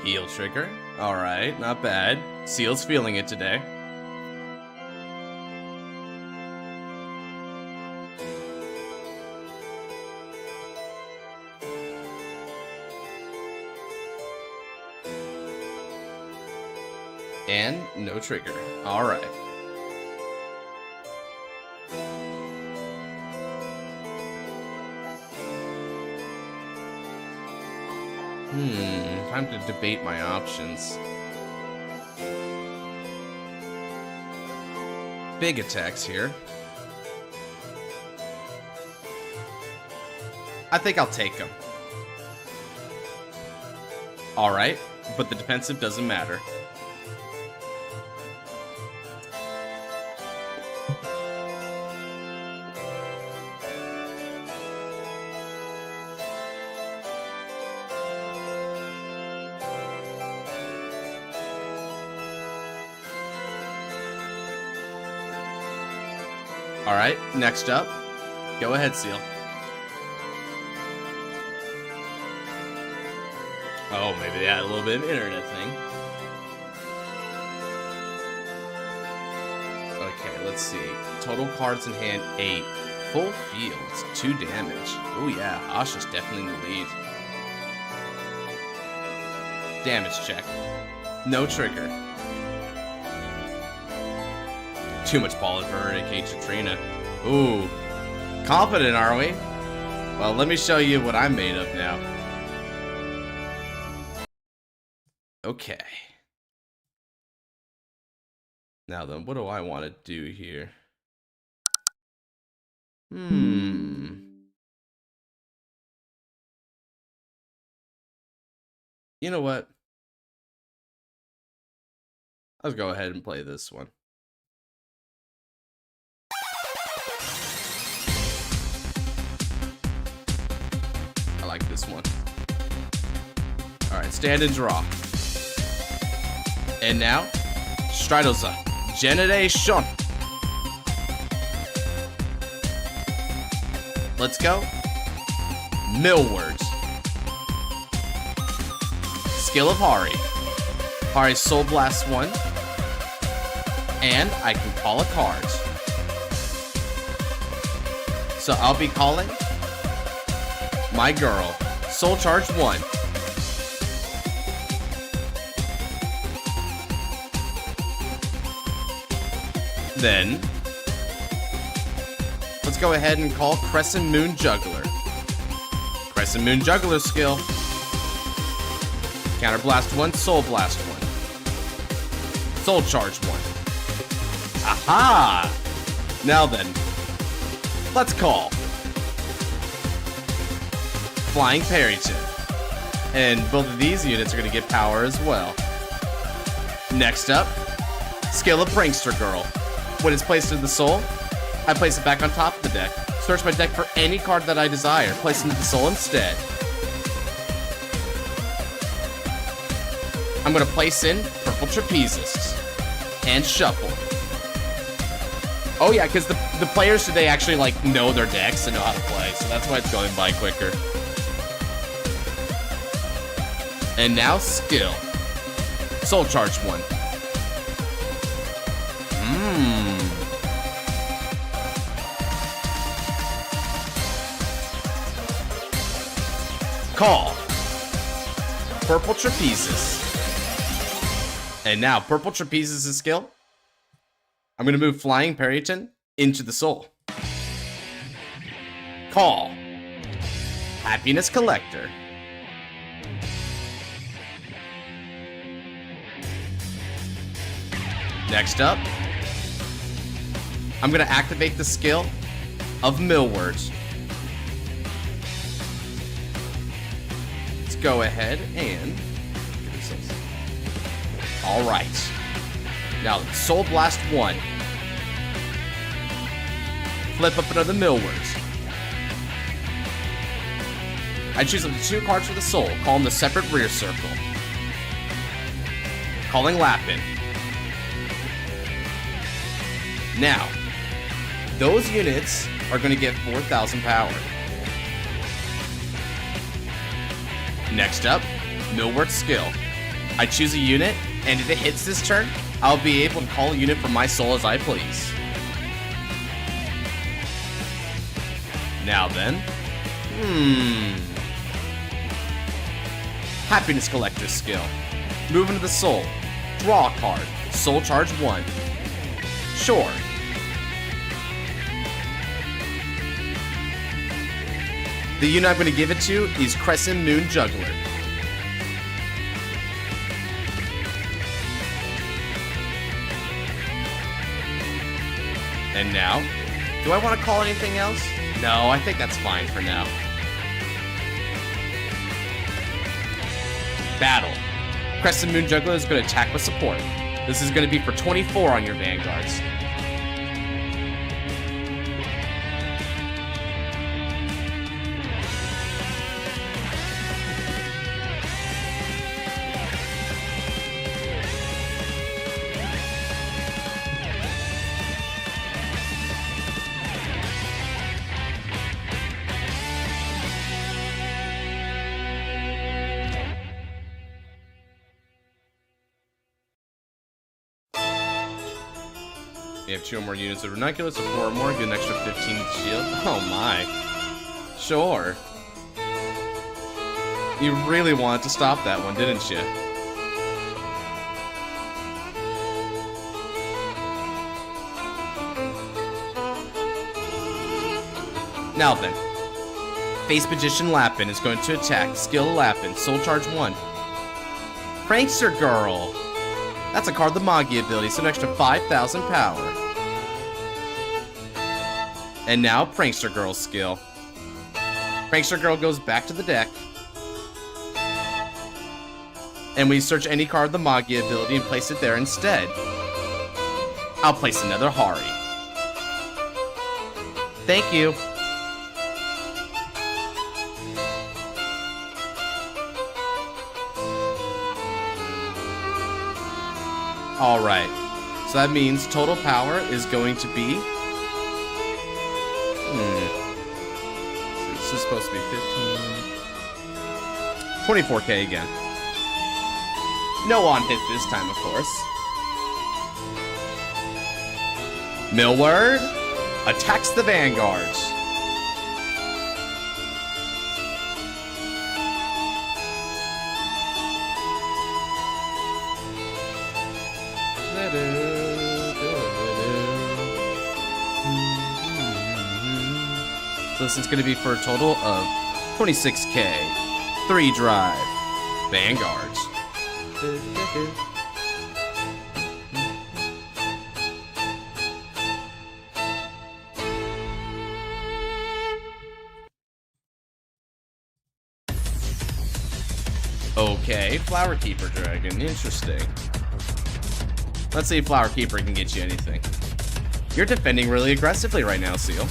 Heal trigger. Alright, not bad. Seal's feeling it today. And no trigger. Alright. Time to debate my options. Big attacks here. I think I'll take him. Alright, but the defensive doesn't matter. Alright, next up. Go ahead, Seal. Oh, maybe they had a little bit of internet thing. Okay, let's see. Total cards in hand, 8. Full fields, 2 damage. Oh yeah, Asha's definitely in the lead. Damage check. No trigger. Too much pollen for her to cage Trina. Ooh. Confident, are we? Well, let me show you what I'm made of now. Okay. Now then, what do I want to do here? You know what? Let's go ahead and play this one. I like this one. Alright, stand and draw. And now, Stridoza, Generation. Let's go. Millward. Skill of Hari. Hari Soul Blast 1. And I can call a card. So I'll be calling my girl, Soul Charge 1. Then, let's go ahead and call Crescent Moon Juggler. Crescent Moon Juggler skill. Counter Blast 1, Soul Blast 1. Soul Charge 1. Aha! Now then, let's call Flying Parryton. And both of these units are going to get power as well. Next up, Skill of Prankster Girl. When it's placed into the soul, I place it back on top of the deck. Search my deck for any card that I desire. Place it into the soul instead. I'm going to place in Purple Trapezist. And shuffle. Oh yeah, because the players today actually like know their decks and know how to play. So that's why it's going by quicker. And now skill. Soul Charge 1. Call Purple Trapezist. And now Purple Trapezist' skill. I'm going to move Flying Parryton into the soul. Call Happiness Collector. Next up, I'm going to activate the skill of Millward. Let's go ahead and... Alright. Now, Soul Blast 1. Flip up another Millward. I choose up to 2 cards for the soul. Call them the separate rear circle. Calling Lapin. Now, those units are going to get 4,000 power. Next up, Millward skill. I choose a unit, and if it hits this turn, I'll be able to call a unit from my soul as I please. Now then, Happiness Collector skill. Move into the soul. Draw a card. Soul Charge 1. Sure. The unit I'm going to give it to is Crescent Moon Juggler. And now, do I want to call anything else? No, I think that's fine for now. Battle. Crescent Moon Juggler is going to attack with support. This is going to be for 24 on your Vanguards. You have 2 or more units of Ranunculus, or 4 or more, get an extra 15 shield. Oh my. Sure. You really wanted to stop that one, didn't you? Now then. Face Magician Lapin is going to attack. Skill Lapin. Soul Charge 1. Prankster Girl. That's a card with the Magi ability, so an extra 5,000 power. And now, Prankster Girl's skill. Prankster Girl goes back to the deck. And we search any card with the Magi ability and place it there instead. I'll place another Hari. Thank you. Alright, so that means total power is going to be... This is supposed to be 15... 24k again. No on hit this time, of course. Millward attacks the Vanguards. So this is going to be for a total of 26k. 3 drive. Vanguards. Okay, Flower Keeper Dragon. Interesting. Let's see if Flower Keeper can get you anything. You're defending really aggressively right now, Seal.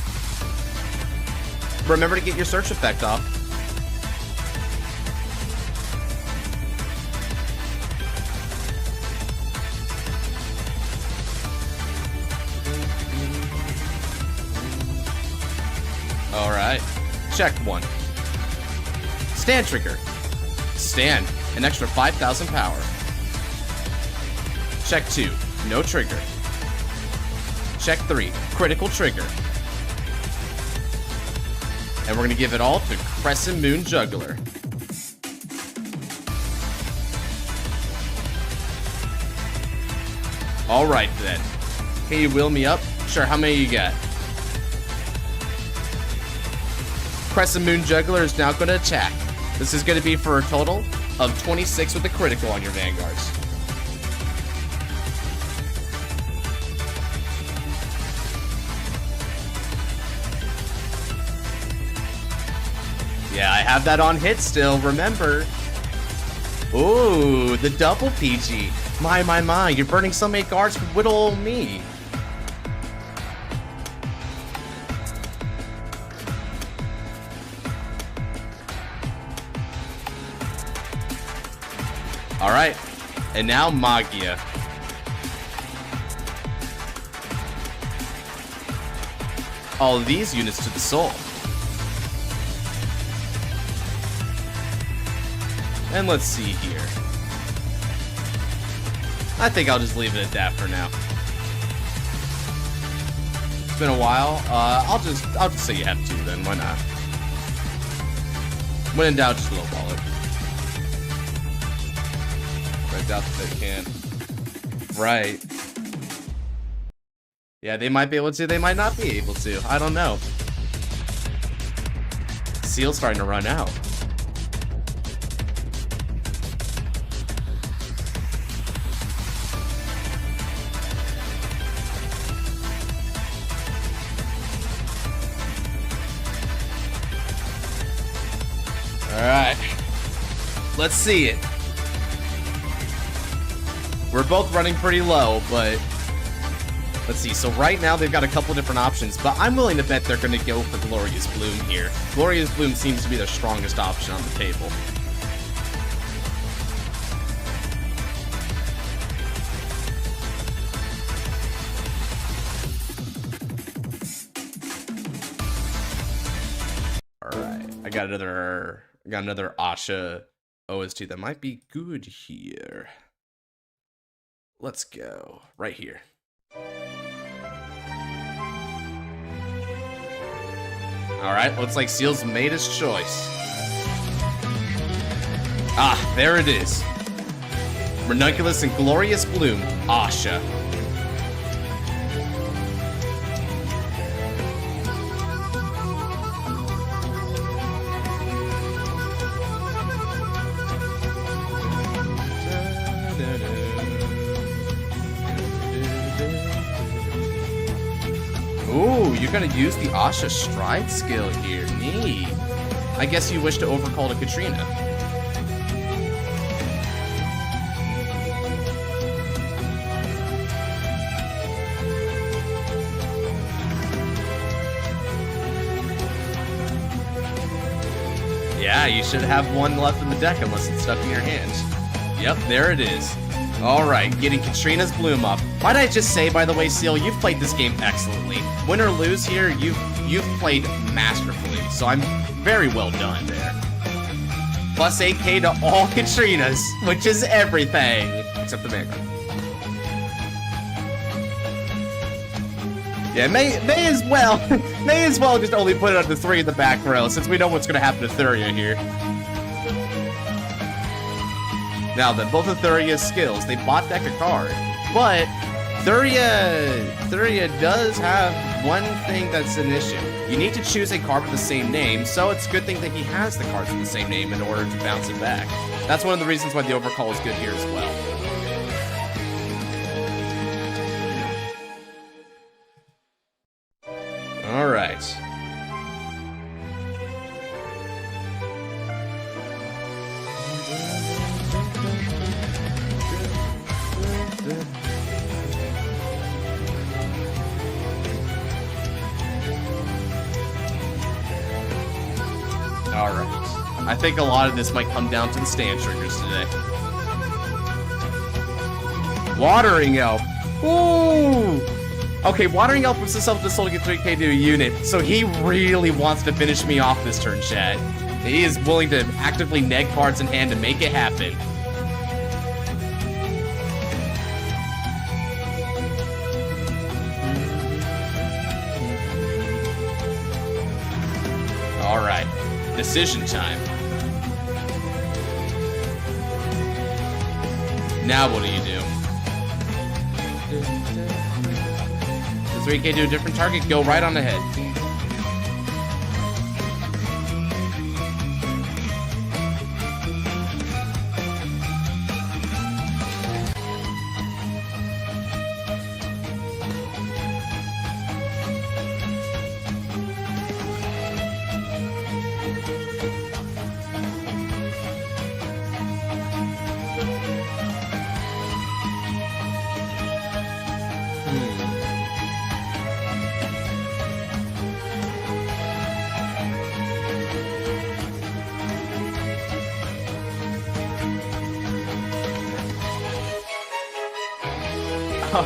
Remember to get your search effect off. Alright. Check 1. Stand trigger. Stand. An extra 5,000 power. Check 2. No trigger. Check 3. Critical trigger. And we're going to give it all to Crescent Moon Juggler. Alright then. Can you wheel me up? Sure, how many you got? Crescent Moon Juggler is now going to attack. This is going to be for a total of 26 with a critical on your Vanguards. Yeah, I have that on hit still, remember. Ooh, the double PG. My, you're burning so many cards for little old me. Alright, and now Magia. All of these units to the soul. And let's see here. I think I'll just leave it at that for now. It's been a while. I'll just say you have 2 then. Why not? When in doubt, just lowball it. I doubt that they can. Right. Yeah, they might be able to. They might not be able to. I don't know. Seal's starting to run out. Alright. Let's see it. We're both running pretty low, but let's see. So right now they've got a couple different options, but I'm willing to bet they're going to go for Glorious Bloom here. Glorious Bloom seems to be their strongest option on the table. I got another Asha OST that might be good here. Let's go right here. All right, looks like Seal's made his choice. Ah, there it is. Ranunculus and Glorious Bloom, Asha. Ooh, you're gonna use the Asha Stride skill here. Neat. I guess you wish to overcall to Katrina. Yeah, you should have one left in the deck unless it's stuck in your hands. Yep, there it is. Alright, getting Katrina's Bloom up. Might I just say, by the way, Seal, you've played this game excellently. Win or lose here, you've played masterfully, so I'm very well done there. Plus 8k to all Katrinas, which is everything. Except the Vanguard. Yeah, may as well just only put it on the 3 in the back row, since we know what's going to happen to Thuria here. Now then, both of Thuria's skills, they bot deck a card, but Thuria does have one thing that's an issue. You need to choose a card with the same name, so it's a good thing that he has the cards with the same name in order to bounce it back. That's one of the reasons why the overcall is good here as well. All right. Alright. I think a lot of this might come down to the stand triggers today. Watering Elf. Ooh! Okay, Watering Elf puts himself to soul to get 3k to a unit, so he really wants to finish me off this turn, chat. He is willing to actively neg cards in hand to make it happen. Alright. Decision time. Now what do you do? Does 3k do a different target? Go right on ahead.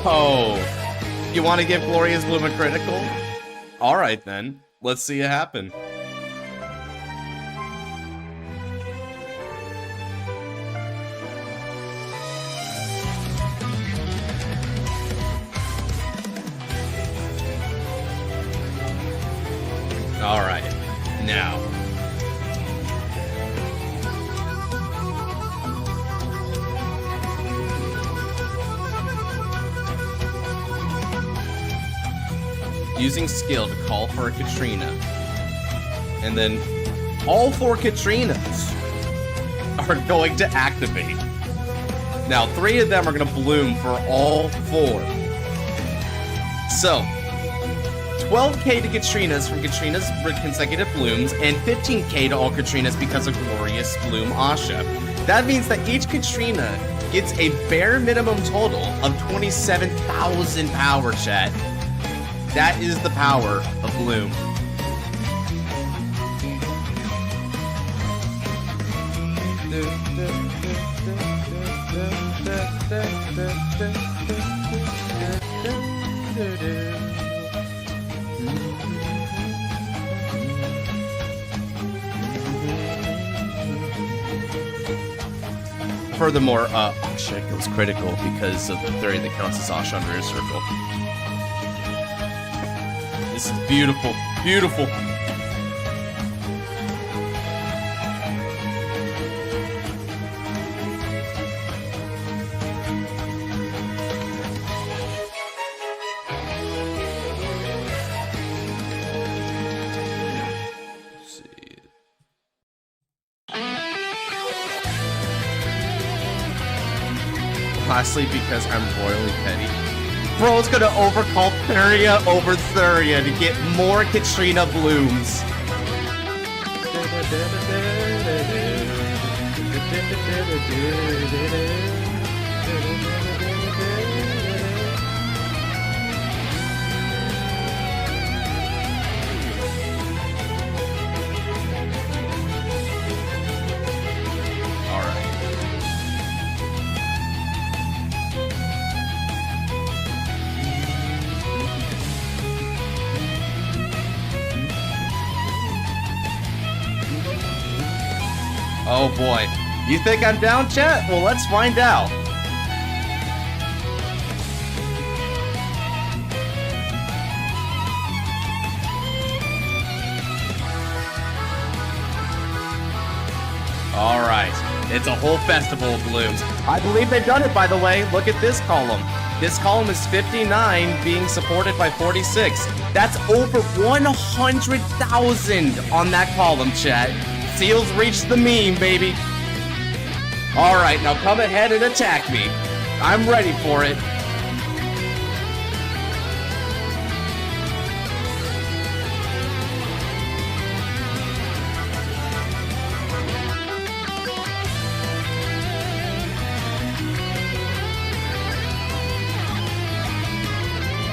Oh, you want to give Glorious Bloom a critical? Alright then, let's see it happen. Alright, now. Using skill to call for a Katrina. And then all 4 Katrinas are going to activate. Now, 3 of them are going to bloom for all 4. So, 12k to Katrinas from Katrina's consecutive blooms, and 15k to all Katrinas because of Glorious Bloom Asha. That means that each Katrina gets a bare minimum total of 27,000 power, chat. That is the power of Bloom. Furthermore, Aksha goes critical because of the 30 that counts as Asha on rear circle. This is beautiful, beautiful. Lastly, because I'm royally petty. Bro's gonna overcall Thuria over Thuria to get more Katrina Blooms. Oh boy. You think I'm down, chat? Well, let's find out. Alright. It's a whole festival of blooms. I believe they've done it, by the way. Look at this column. This column is 59 being supported by 46. That's over 100,000 on that column, chat. Seals reached the meme, baby. Alright, now come ahead and attack me. I'm ready for it.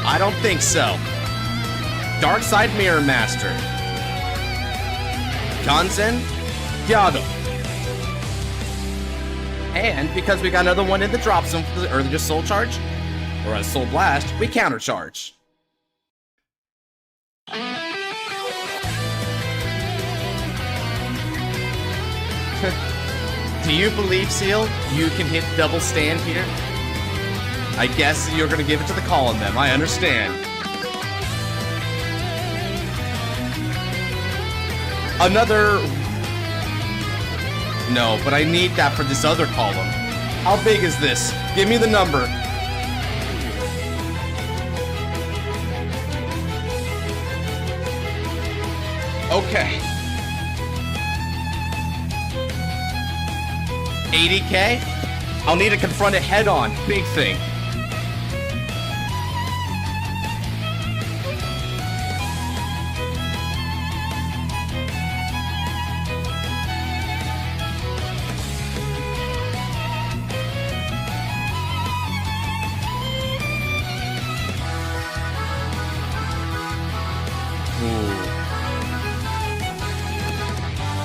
I don't think so. Dark Side Mirror Master. Kanzen, Yugioh. And because we got another one in the drop zone for the earlier soul charge, or a soul blast, we countercharge. Do you believe, Seal, you can hit double stand here? I guess you're gonna give it to the column then, I understand. Another... No, but I need that for this other column. How big is this? Give me the number. Okay. 80K? I'll need to confront it head on. Big thing.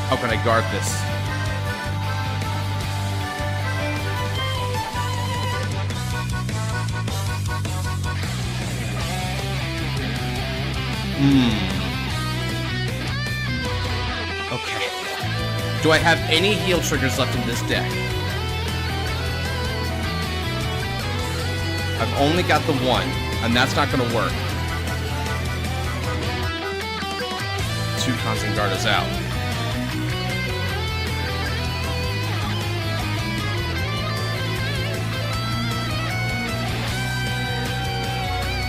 How can I guard this? Okay. Do I have any heal triggers left in this deck? I've only got the one, and that's not gonna work. Two constant guard is out.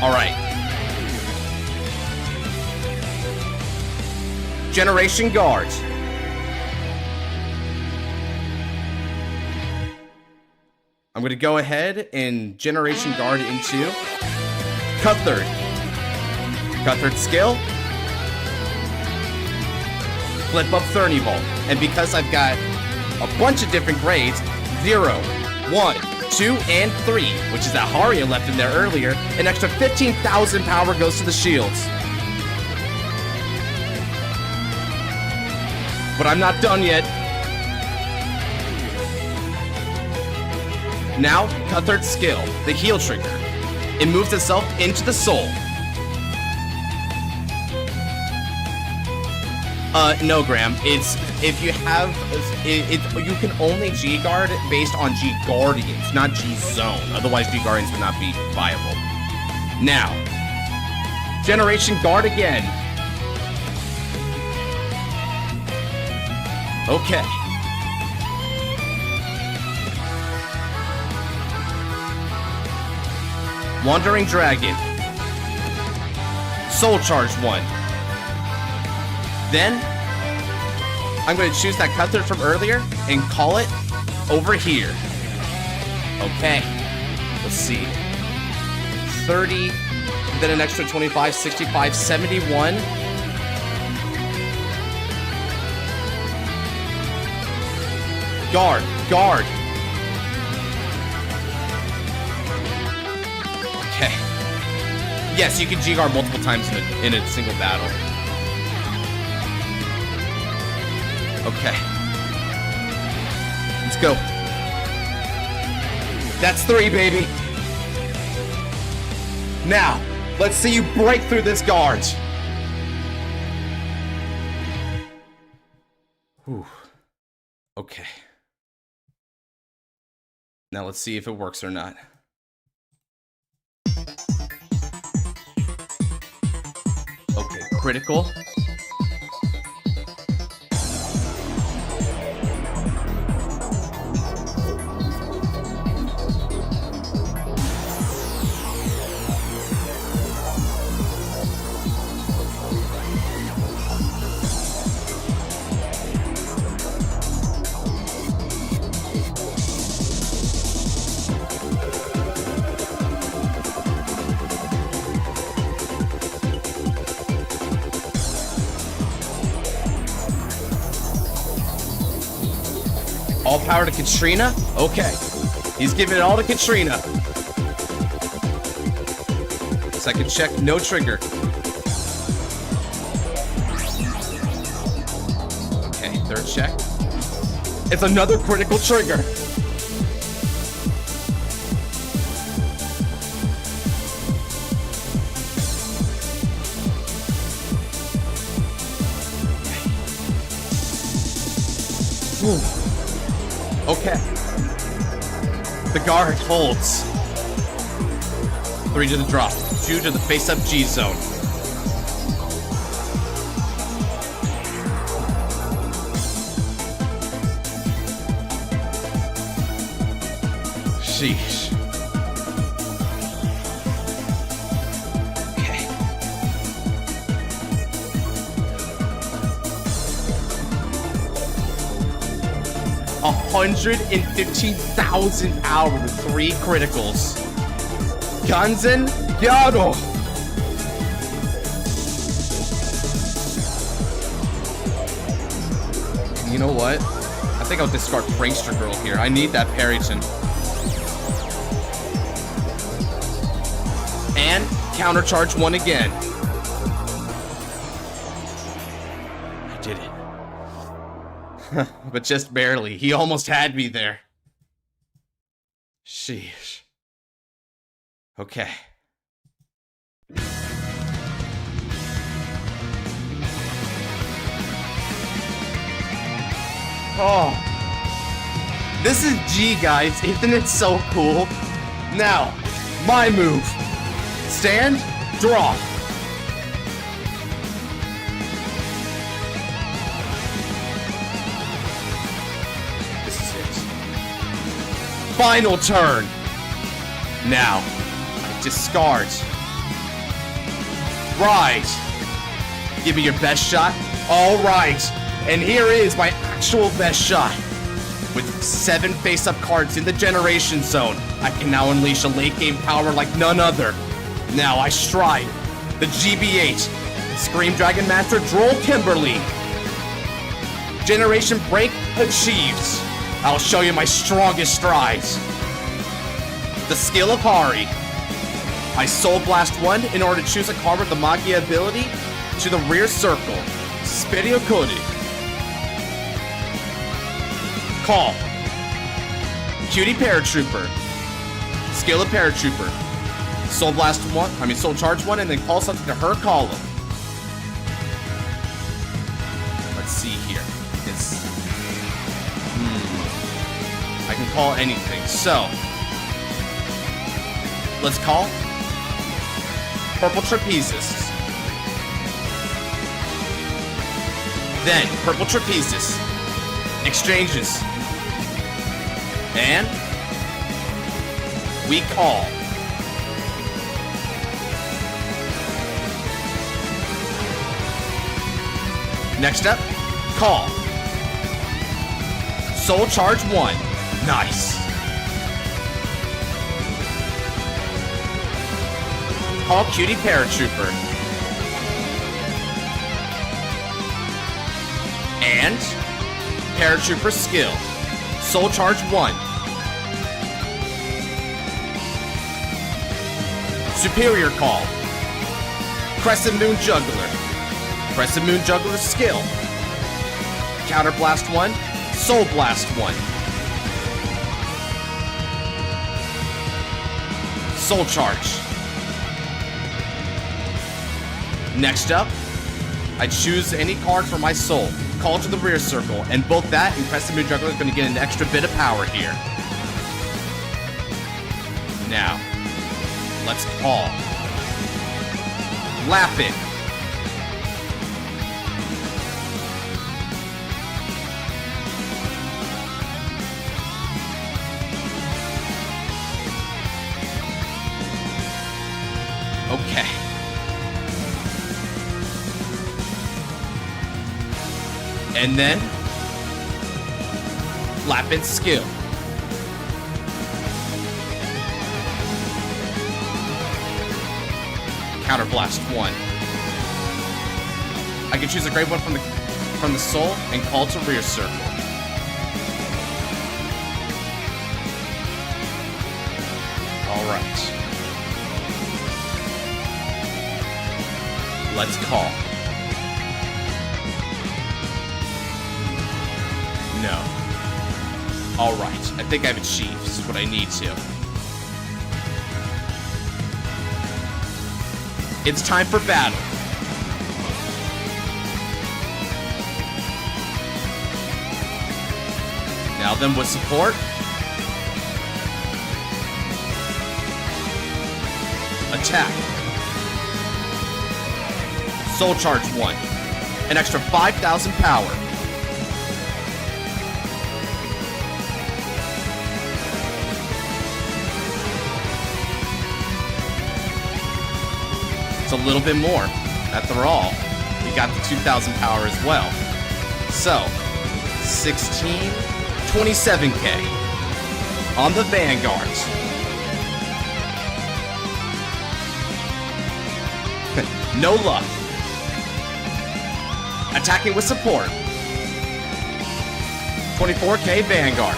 All right. Generation guards. I'm going to go ahead and Generation Guard into Cutthird. Cutthird skill. Flip up Thurny Bolt. And because I've got a bunch of different grades, 0, 1, 2, and 3, which is that Haria left in there earlier. An extra 15,000 power goes to the shields. But I'm not done yet. Now, Cutthroat's skill, the heal trigger. It moves itself into the soul. No, Graham. It's if you have you can only G-Guard based on G-Guardians, not G-Zone. Otherwise, G-Guardians would not be viable. Now, Generation Guard again. Okay. Wandering Dragon. Soul Charge 1. Then, I'm going to choose that Cutthroat from earlier and call it over here. Okay. Let's see. 30, then an extra 25, 65, 71. Guard, guard. Okay. Yes, you can G-Guard multiple times in a single battle. Okay. Let's go. That's 3, baby. Now, let's see you break through this guard. Whew. Okay. Now let's see if it works or not. Okay, critical. All power to Katrina? Okay. He's giving it all to Katrina. Second check, no trigger. Okay, third check. It's another critical trigger. Ooh. Okay. The guard holds. 3 to the drop. 2 to the face-up G-zone. Sheesh. Okay. 115,000 power with 3 criticals. Vanguard. You know what? I think I'll discard Prankster Girl here. I need that Parryton. And countercharge 1 again. I did it. But just barely. He almost had me there. Sheesh. Okay. Oh. This is G, guys. Isn't it so cool? Now, my move. Stand, draw. Final turn. Now, discard. Right. Give me your best shot. All right. And here is my actual best shot. With 7 face-up cards in the generation zone, I can now unleash a late-game power like none other. Now I stride the GB8. Scream Dragon Master Droll Kimberly. Generation break achieved. I'll show you my strongest strides. The skill of Hari. I Soul Blast 1 in order to choose a card with the Magia ability to the rear circle. Spedio Kodi. Call. Cutie Paratrooper. Skill of Paratrooper. Soul Blast 1, Soul Charge 1, and then call something to her column. Let's see here. I can call anything. So, let's call Purple Trapezist. Then, Purple Trapezist exchanges. And we call next up, call Soul Charge 1. Nice. Call Cutie Paratrooper. And Paratrooper skill. Soul Charge 1. Superior call. Crescent Moon Juggler. Crescent Moon Juggler skill. Counter Blast 1. Soul Blast 1. Soul Charge. Next up, I choose any card for my soul. Call to the rear circle, and both that and Crescent Moon Juggler is going to get an extra bit of power here. Now, let's call Lappin. Okay. And then Lappin's skill. Counter Blast 1. I can choose a great one from the soul and call to rear circle. Alright. Let's call. No. Alright, I think I've achieved what I need to. It's time for battle. Now then with support. Attack. Soul Charge 1. An extra 5,000 power. It's a little bit more. After all, we got the 2,000 power as well. So, 16, 27k on the Vanguard. No luck. Attacking with support. 24k Vanguard.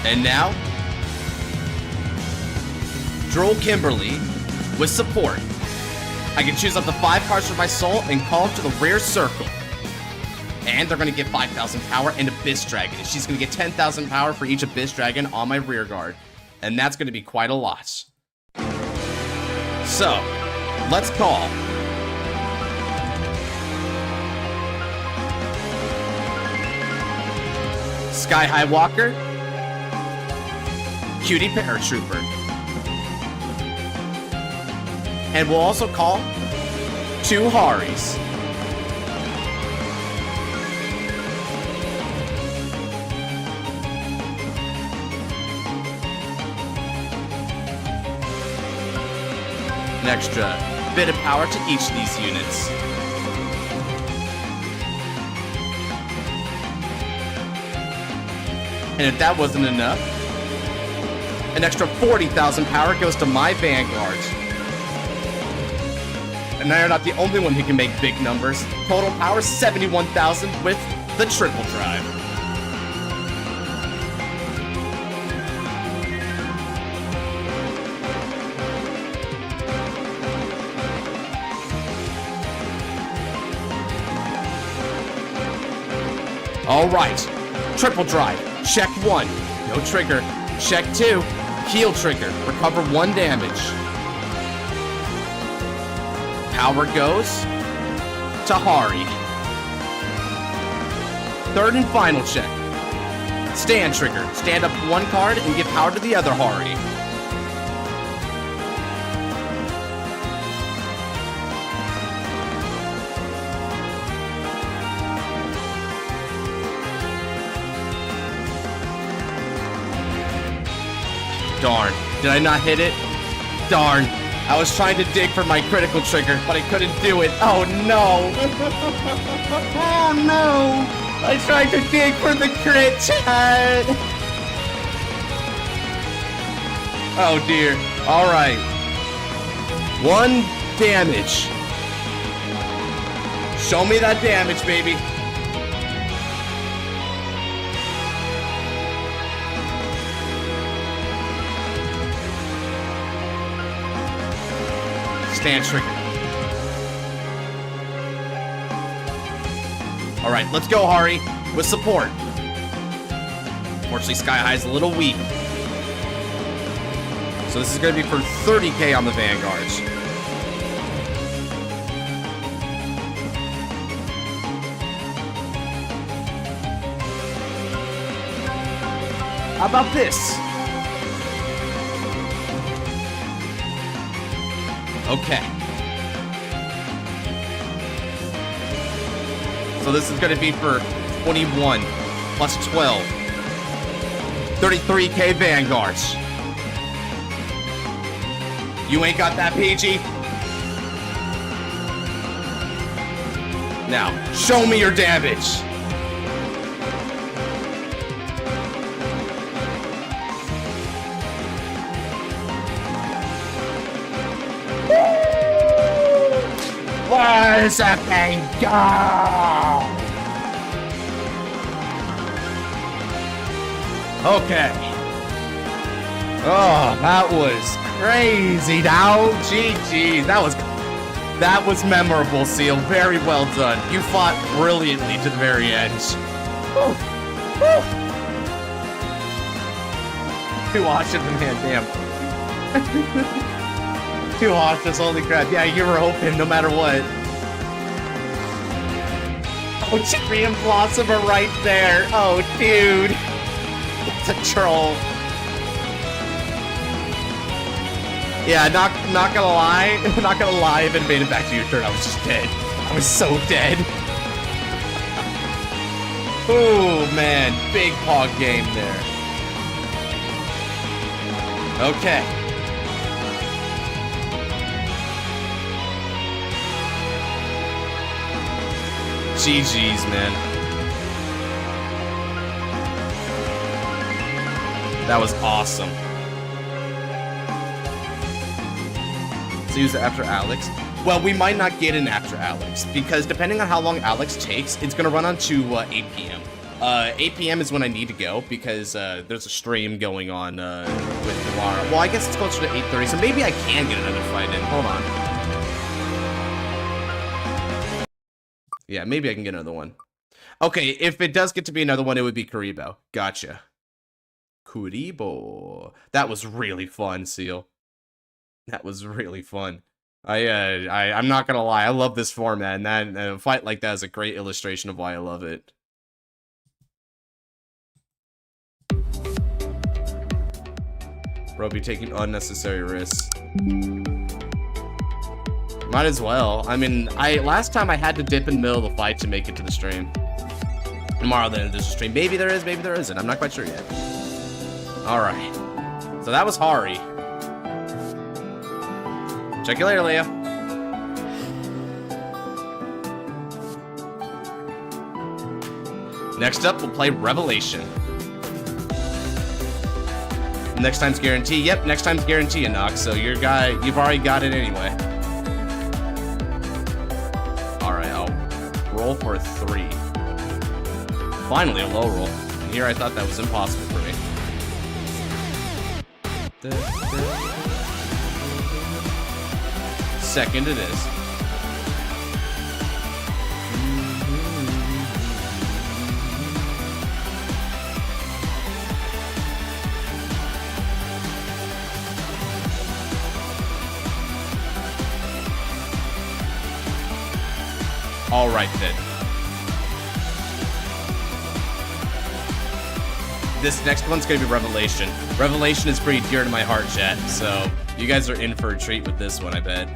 And now, Droll Kimberly with support. I can choose up to 5 cards for my soul and call to the rear circle. And they're going to get 5,000 power and Abyss Dragon. And she's going to get 10,000 power for each Abyss Dragon on my rear guard. And that's going to be quite a lot. So, let's call Sky High Walker, Cutie Paratrooper. And we'll also call 2 Haris. An extra bit of power to each of these units. And if that wasn't enough, An extra 40,000 power goes to my Vanguard. And now you're not the only one who can make big numbers. Total power 71,000 with the triple drive. All right, triple drive, check 1, no trigger, check 2, heal trigger, recover 1 damage. Power goes to Hari. Third and final check. Stand trigger, stand up 1 card and give power to the other Hari. Darn, did I not hit it? Darn, I was trying to dig for my critical trigger, but I couldn't do it. Oh no! Oh no! I tried to dig for the crit, chat! Oh dear. Alright. 1 damage. Show me that damage, baby. Stand trigger. Alright, let's go, Hari. With support. Unfortunately, Sky High's a little weak. So this is going to be for 30k on the Vanguards. How about this? Okay. So this is going to be for 21 plus 12. 33k Vanguards. You ain't got that, PG? Now, show me your damage. Where's that thing go? Okay. Oh, that was crazy. Now, GG. That was memorable, Seal. Very well done. You fought brilliantly to the very end. Woo. Woo. Too awesome, man. Damn. 2 Hawks, holy crap. Yeah, you were hoping no matter what. Oh, Cherry and Blossom are right there. Oh, dude. It's a troll. Yeah, not gonna lie. Not gonna lie, if it made it back to your turn, I was just dead. I was so dead. Oh, man. Big hog game there. Okay. GG's, man. That was awesome. So use it after Alex. Well, we might not get an after Alex, because depending on how long Alex takes, it's gonna run on to 8 p.m. 8 p.m. is when I need to go, because there's a stream going on with tomorrow. Well, I guess it's closer to 8:30, so maybe I can get another fight in. Hold on. Yeah, maybe I can get another one. Okay, if it does get to be another one, it would be Kuribo. Gotcha. Kuribo. That was really fun, Seal. That was really fun. I'm not gonna lie, I love this format, and that a fight like that is a great illustration of why I love it. Bro, be taking unnecessary risks. Might as well. I mean, last time I had to dip in the middle of the fight to make it to the stream. Tomorrow then there's a stream. Maybe there is, maybe there isn't. I'm not quite sure yet. Alright. So that was Hari. Check you later, Leah. Next up, we'll play Revelation. Next time's guarantee. Yep, next time's guarantee, Enoch. So you've already got it anyway. Alright, I'll roll for a 3. Finally, a low roll. And here I thought that was impossible for me. Second it is. All right, then. This next one's gonna be Revelation. Revelation is pretty dear to my heart, chat, so you guys are in for a treat with this one, I bet.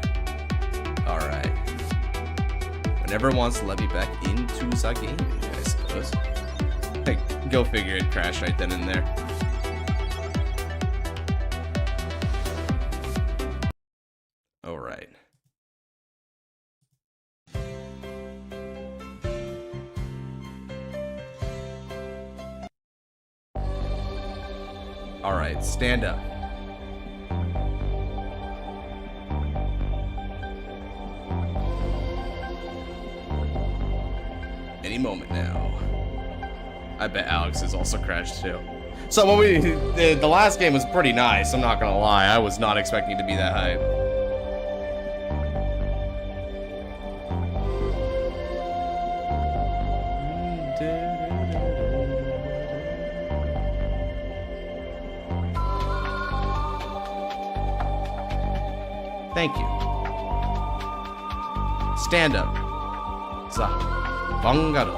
All right. Whenever it wants to let me back into the game, I suppose. Hey, go figure it crashed right then and there. All right. All right, stand up. Any moment now. I bet Alex has also crashed too. So when the last game was pretty nice, I'm not gonna lie. I was not expecting to be that hype. Thank you. Stand up. Vanguard.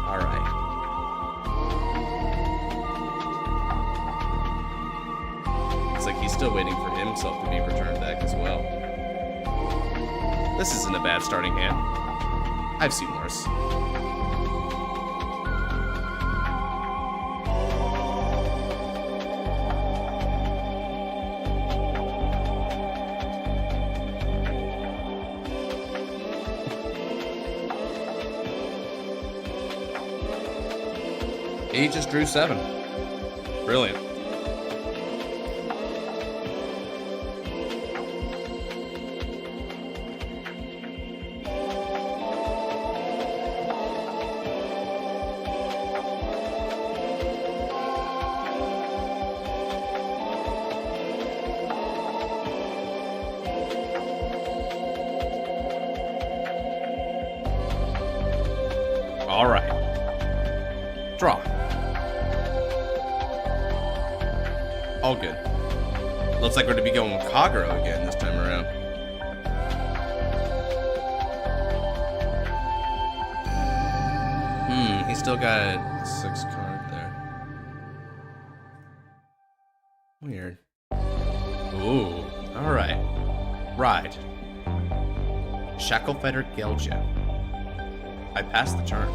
Alright. Looks like he's still waiting for himself to be returned back as well. This isn't a bad starting hand. I've seen worse. He just drew 7. Brilliant. All right. Draw. All good. Looks like we're going to be going with Kagero again this time around. He's still got 6 card there. Weird. Ooh, alright. Ride. Shadowverse Yugioh. I passed the turn.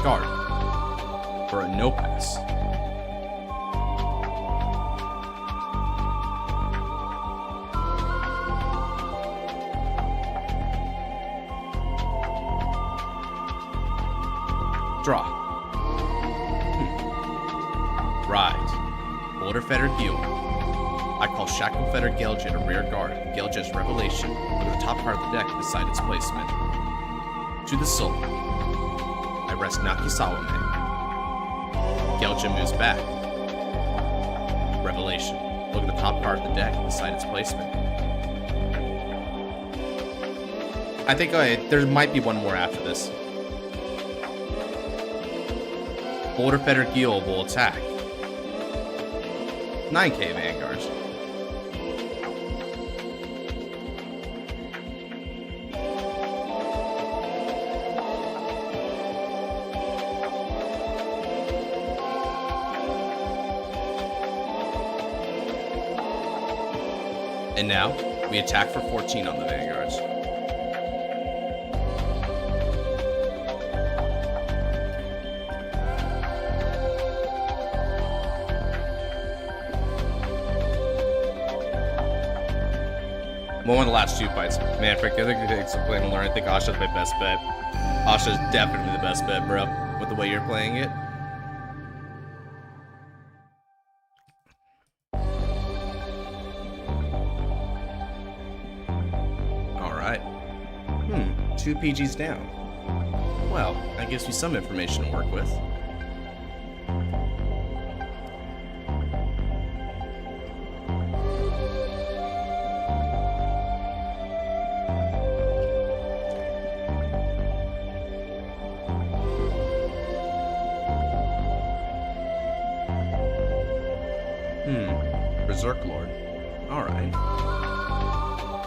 Guard for a no pass. Draw. Ride. Overdress Yugioh. I call Shadowverse Yugioh a rear guard. Yugioh's Revelation. Look at the top part of the deck beside its placement. To the soul. I rest Nakisawame. Yugioh moves back. Revelation. Look at the top part of the deck beside its placement. I think there might be one more after this. Overdress Yugioh will attack. 9k Vanguard. And now, we attack for 14 on the Vanguards. One of the last 2 fights. Man, frick, I think it's a plan to learn. I think Asha's my best bet. Asha's definitely the best bet, bro, with the way you're playing it. Alright. 2 PGs down. Well, that gives me some information to work with. Berserk Lord. Alright.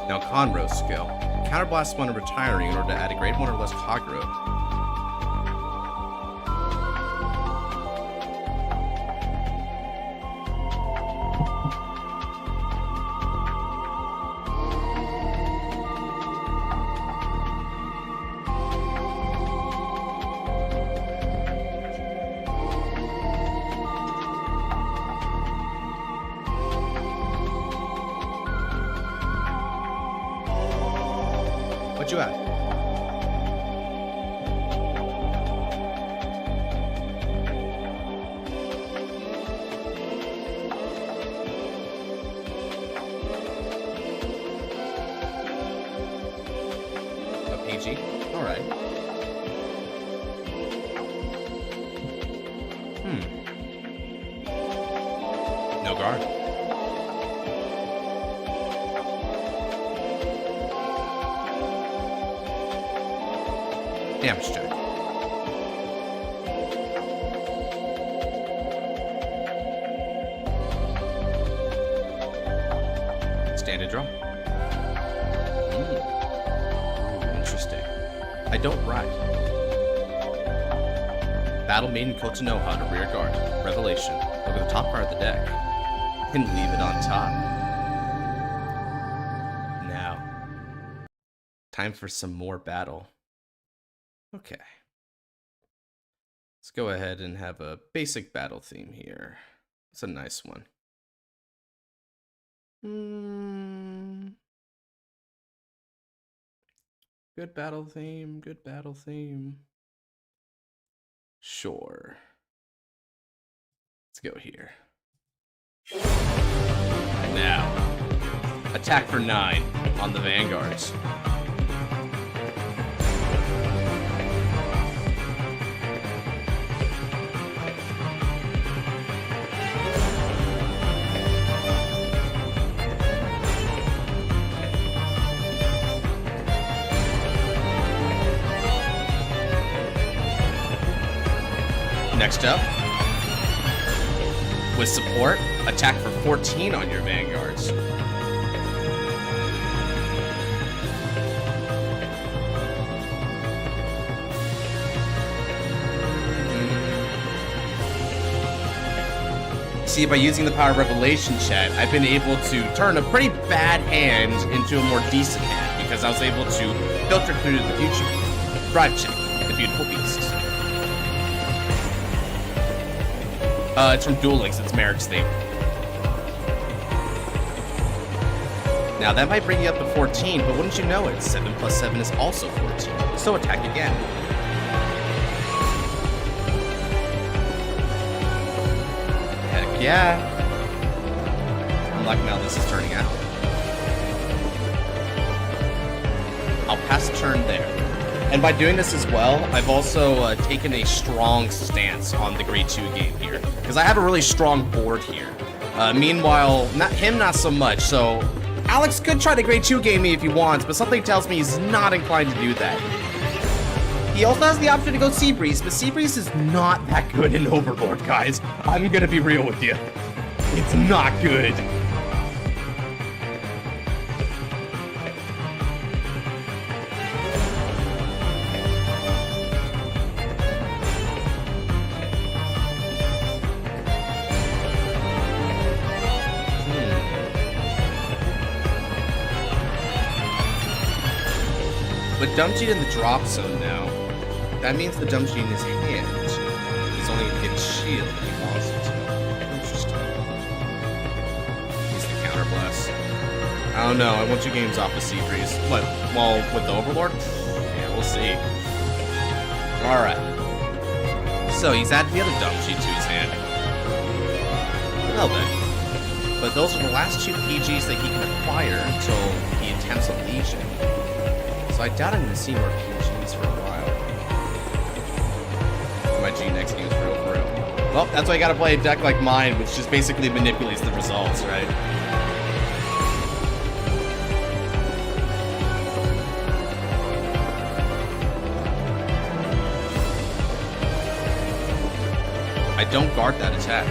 Now Conroe's skill. Counterblast one retiring in order to add a grade 1 or less Kagura. What you at? A PG? Alright. No guard. Damage check. Standard draw. Ooh, interesting. I don't ride. Battle Maiden Kotonoha to rear guard. Revelation. Look at the top card of the deck. And leave it on top. Now. Time for some more battle. Okay. Let's go ahead and have a basic battle theme here. It's a nice one. Good battle theme, good battle theme. Sure. Let's go here. Now, attack for 9 on the Vanguards. Next up, with support, attack for 14 on your Vanguards. See, by using the power of Revelation, chat, I've been able to turn a pretty bad hand into a more decent hand because I was able to filter through to the future. Drive check, the beautiful beast. It's from Duel Links, it's Marriage Theme. Now, that might bring you up to 14, but wouldn't you know it, 7 plus 7 is also 14. So attack again. Heck yeah. I'm liking how this is turning out. I'll pass turn there. And by doing this as well, I've also taken a strong stance on the grade 2 game here. Because I have a really strong board here. Meanwhile, not so much. So, Alex could try to grade 2 game me if he wants, but something tells me he's not inclined to do that. He also has the option to go Seabreeze, but Seabreeze is not that good in Overlord, guys. I'm gonna be real with you. It's not good. Dumjin in the drop zone now. That means the Dumjin in his hand is only going to get shield if he wants it to. Interesting. He's the counterblast. I don't know. I want 2 games off of Sea Breeze. What? Well, with the Overlord? Yeah, we'll see. Alright. So he's added the other Dumjin to his hand. Well then. But those are the last 2 PGs that he can acquire until he attempts a Legion. So I doubt I'm going to see more PGs for a while. My G next game's real for real. Well, that's why you gotta play a deck like mine, which just basically manipulates the results, right? I don't guard that attack.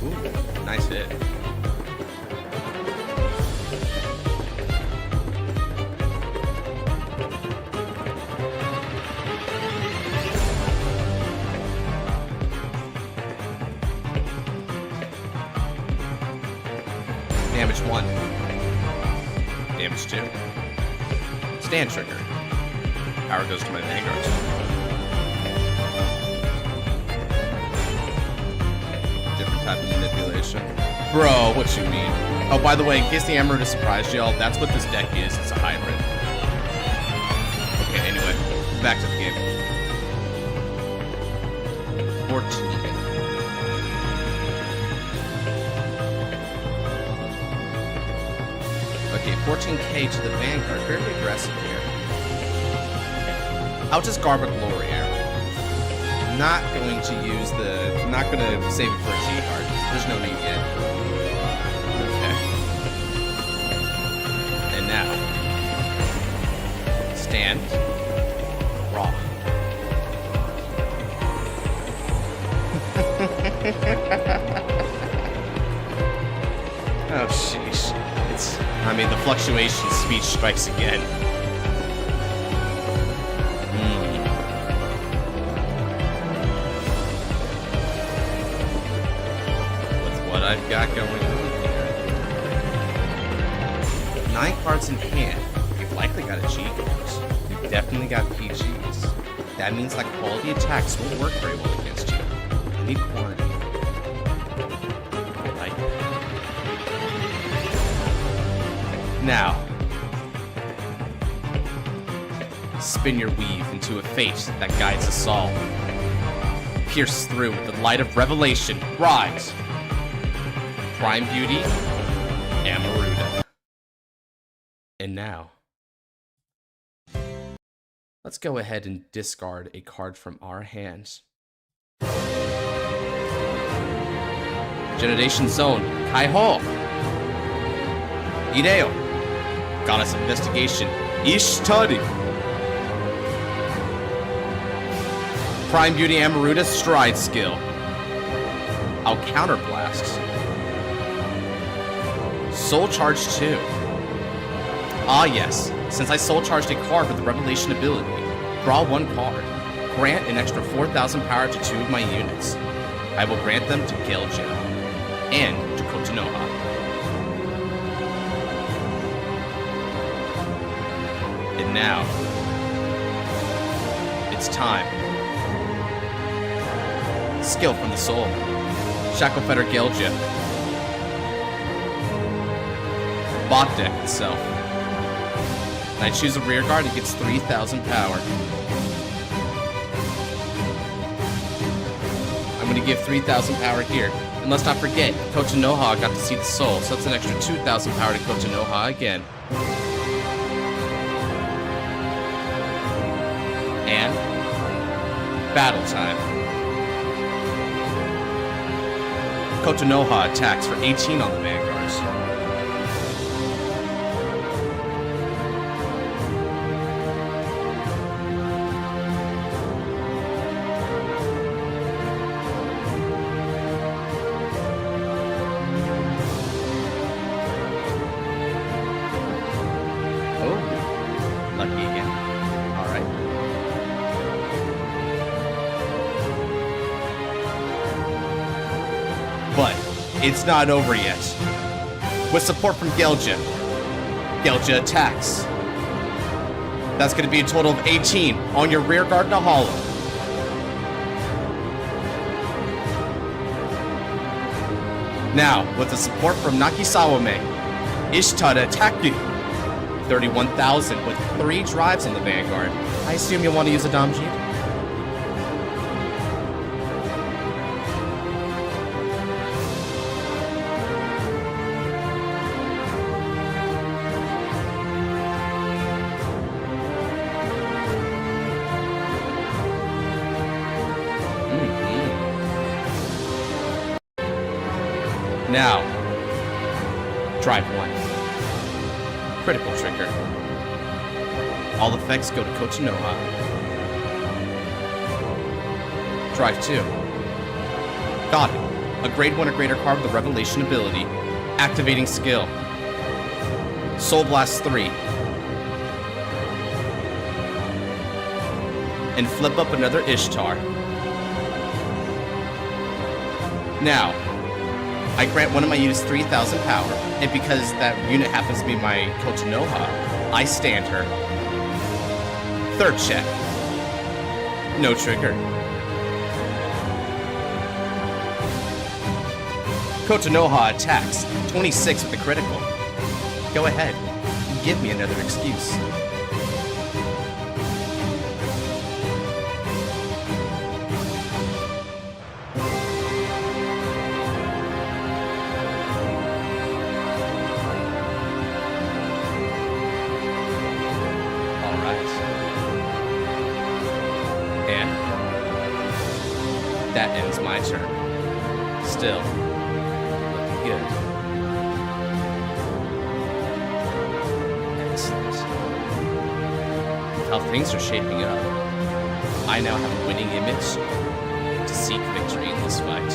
Ooh, nice hit. Damage 1. Damage 2. Stand trigger. Power goes to my Vanguard. Different type of manipulation. Bro, what you mean? Oh, by the way, in case the Emerald has surprised y'all, that's what this deck is. It's a hybrid. Okay, anyway. Back to the game. 14. Okay, 14k to the Vanguard. Very aggressive here. I'll just Garba Glory Arrow. Not going to use the... Not going to save it for a G card. There's no need yet. Okay. And now. Stand. Raw. Oh, sheesh. I mean, the fluctuation speech strikes again. With what I've got going on here. 9 cards in hand. You've likely got a G card. You've definitely got PGs. That means that quality attacks won't work very well against you. You need quantity. Now, spin your weave into a fate that guides us all. Pierce through with the light of revelation. Rise! Prime Beauty, Amaruta. And now, let's go ahead and discard a card from our hands. Generation Zone, Kaiho! Hideo! Goddess of Investigation, Ishtari. Prime Beauty Amaruta, Stride Skill. I'll Counterblast. Soul Charge 2. Ah yes, since I Soul Charged a card with the Revelation ability, draw 1 card. Grant an extra 4,000 power to 2 of my units. I will grant them to Yugioh and to Kotonoha. And now, it's time. Skill from the soul. Shackle Fetter Yugioh. Bot deck itself. And I choose a rear guard, it gets 3,000 power. I'm going to give 3,000 power here. And let's not forget, Kotonoha got to see the soul, so that's an extra 2,000 power to Kotonoha again. And battle time. Kotonoha attacks for 18 on the Vanguards. Oh, lucky again. All right. But it's not over yet. with support from Yugioh. Yugioh attacks. That's going to be a total of 18 on your rear guard to hollow. Now, with the support from Nakisawame, Ishita to attack you. 31,000 with 3 drives on the Vanguard. I assume you'll want to use a Damji? Now, drive 1. Critical trigger. All effects go to Kochinoha. Drive 2. Got it. A grade 1 or greater card with the Revelation ability. Activating skill. Soul Blast 3. And flip up another Ishtar. Now, I grant one of my units 3,000 power, and because that unit happens to be my Kochinoha, I stand her. 3rd check. No trigger. Kochinoha attacks, 26 with the critical. Go ahead, give me another excuse. That ends my turn. Still, looking good. Excellent. How things are shaping up, I now have a winning image to seek victory in this fight.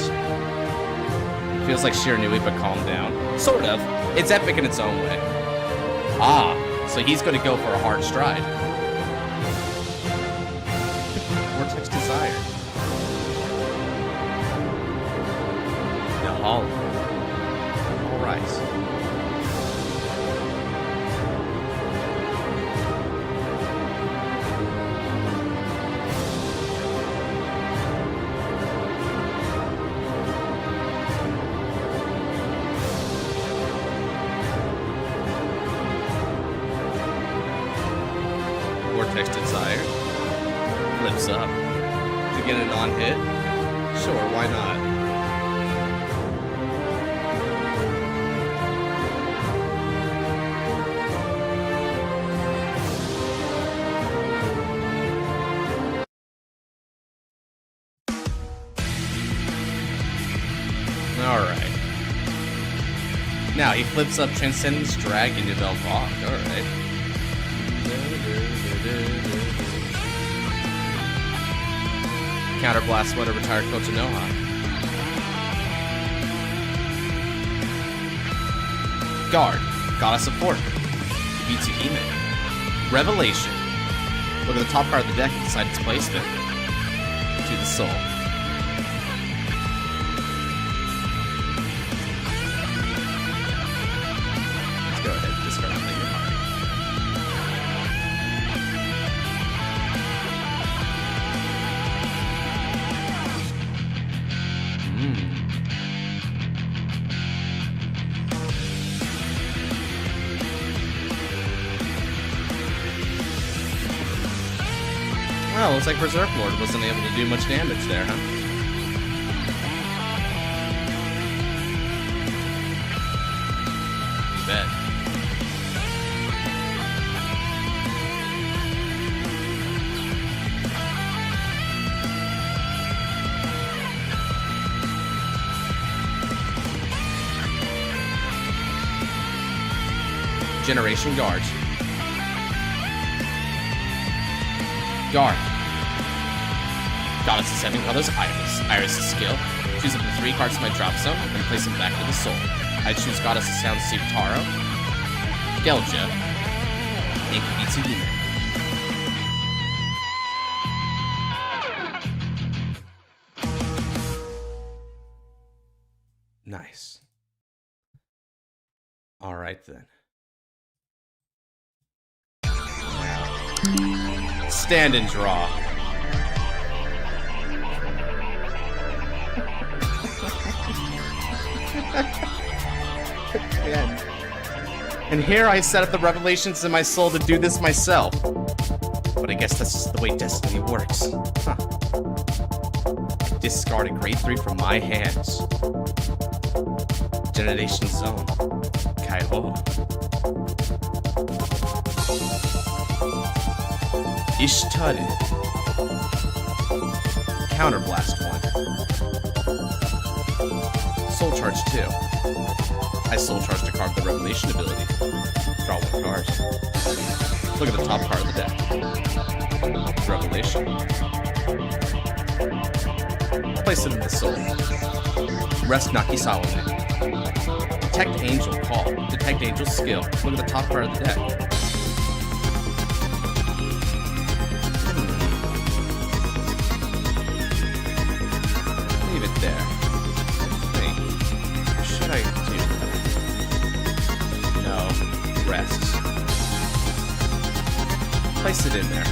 Feels like Shiranui, but calm down. Sort of. It's epic in its own way. Ah, so he's going to go for a hard stride. Vortex Desire. All right. Vortex Desire. Flips up. To get a non-hit? Sure, why not? Alright. Now he flips up Transcendence Dragon to Vel'Void. Alright. Counterblast one to retire Kochinoha. Guard. Goddess Support. Beats Yugioh. Revelation. Look at the top card of the deck and decide its placement. To the soul. Go ahead, discard one later. Well, looks like Berserk Lord wasn't able to do much damage there, huh? You bet. Generation Guard. Guard. Goddess of 7 colors, Iris. Iris' skill. Choose up to 3 cards from my drop zone and place them back to the soul. I choose Goddess of Sound Sleep Taro, Yugioh, and Kibitsuhime. Nice. Alright then. Now, stand and draw. And here I set up the revelations in my soul to do this myself. But I guess that's just the way destiny works. Huh. Discard a grade 3 from my hands. Generation Zone. Kaiho. Ishtari. Counterblast 1. Soul Charge 2. I Soul Charge to card the Revelation ability. Draw 1 card. Look at the top card of the deck. Revelation. Place it in the soul. Rest Nakisawa. Detect Angel call. Detect Angel skill. Look at the top card of the deck. Leave it there. What should I do? No. Rest. Place it in there.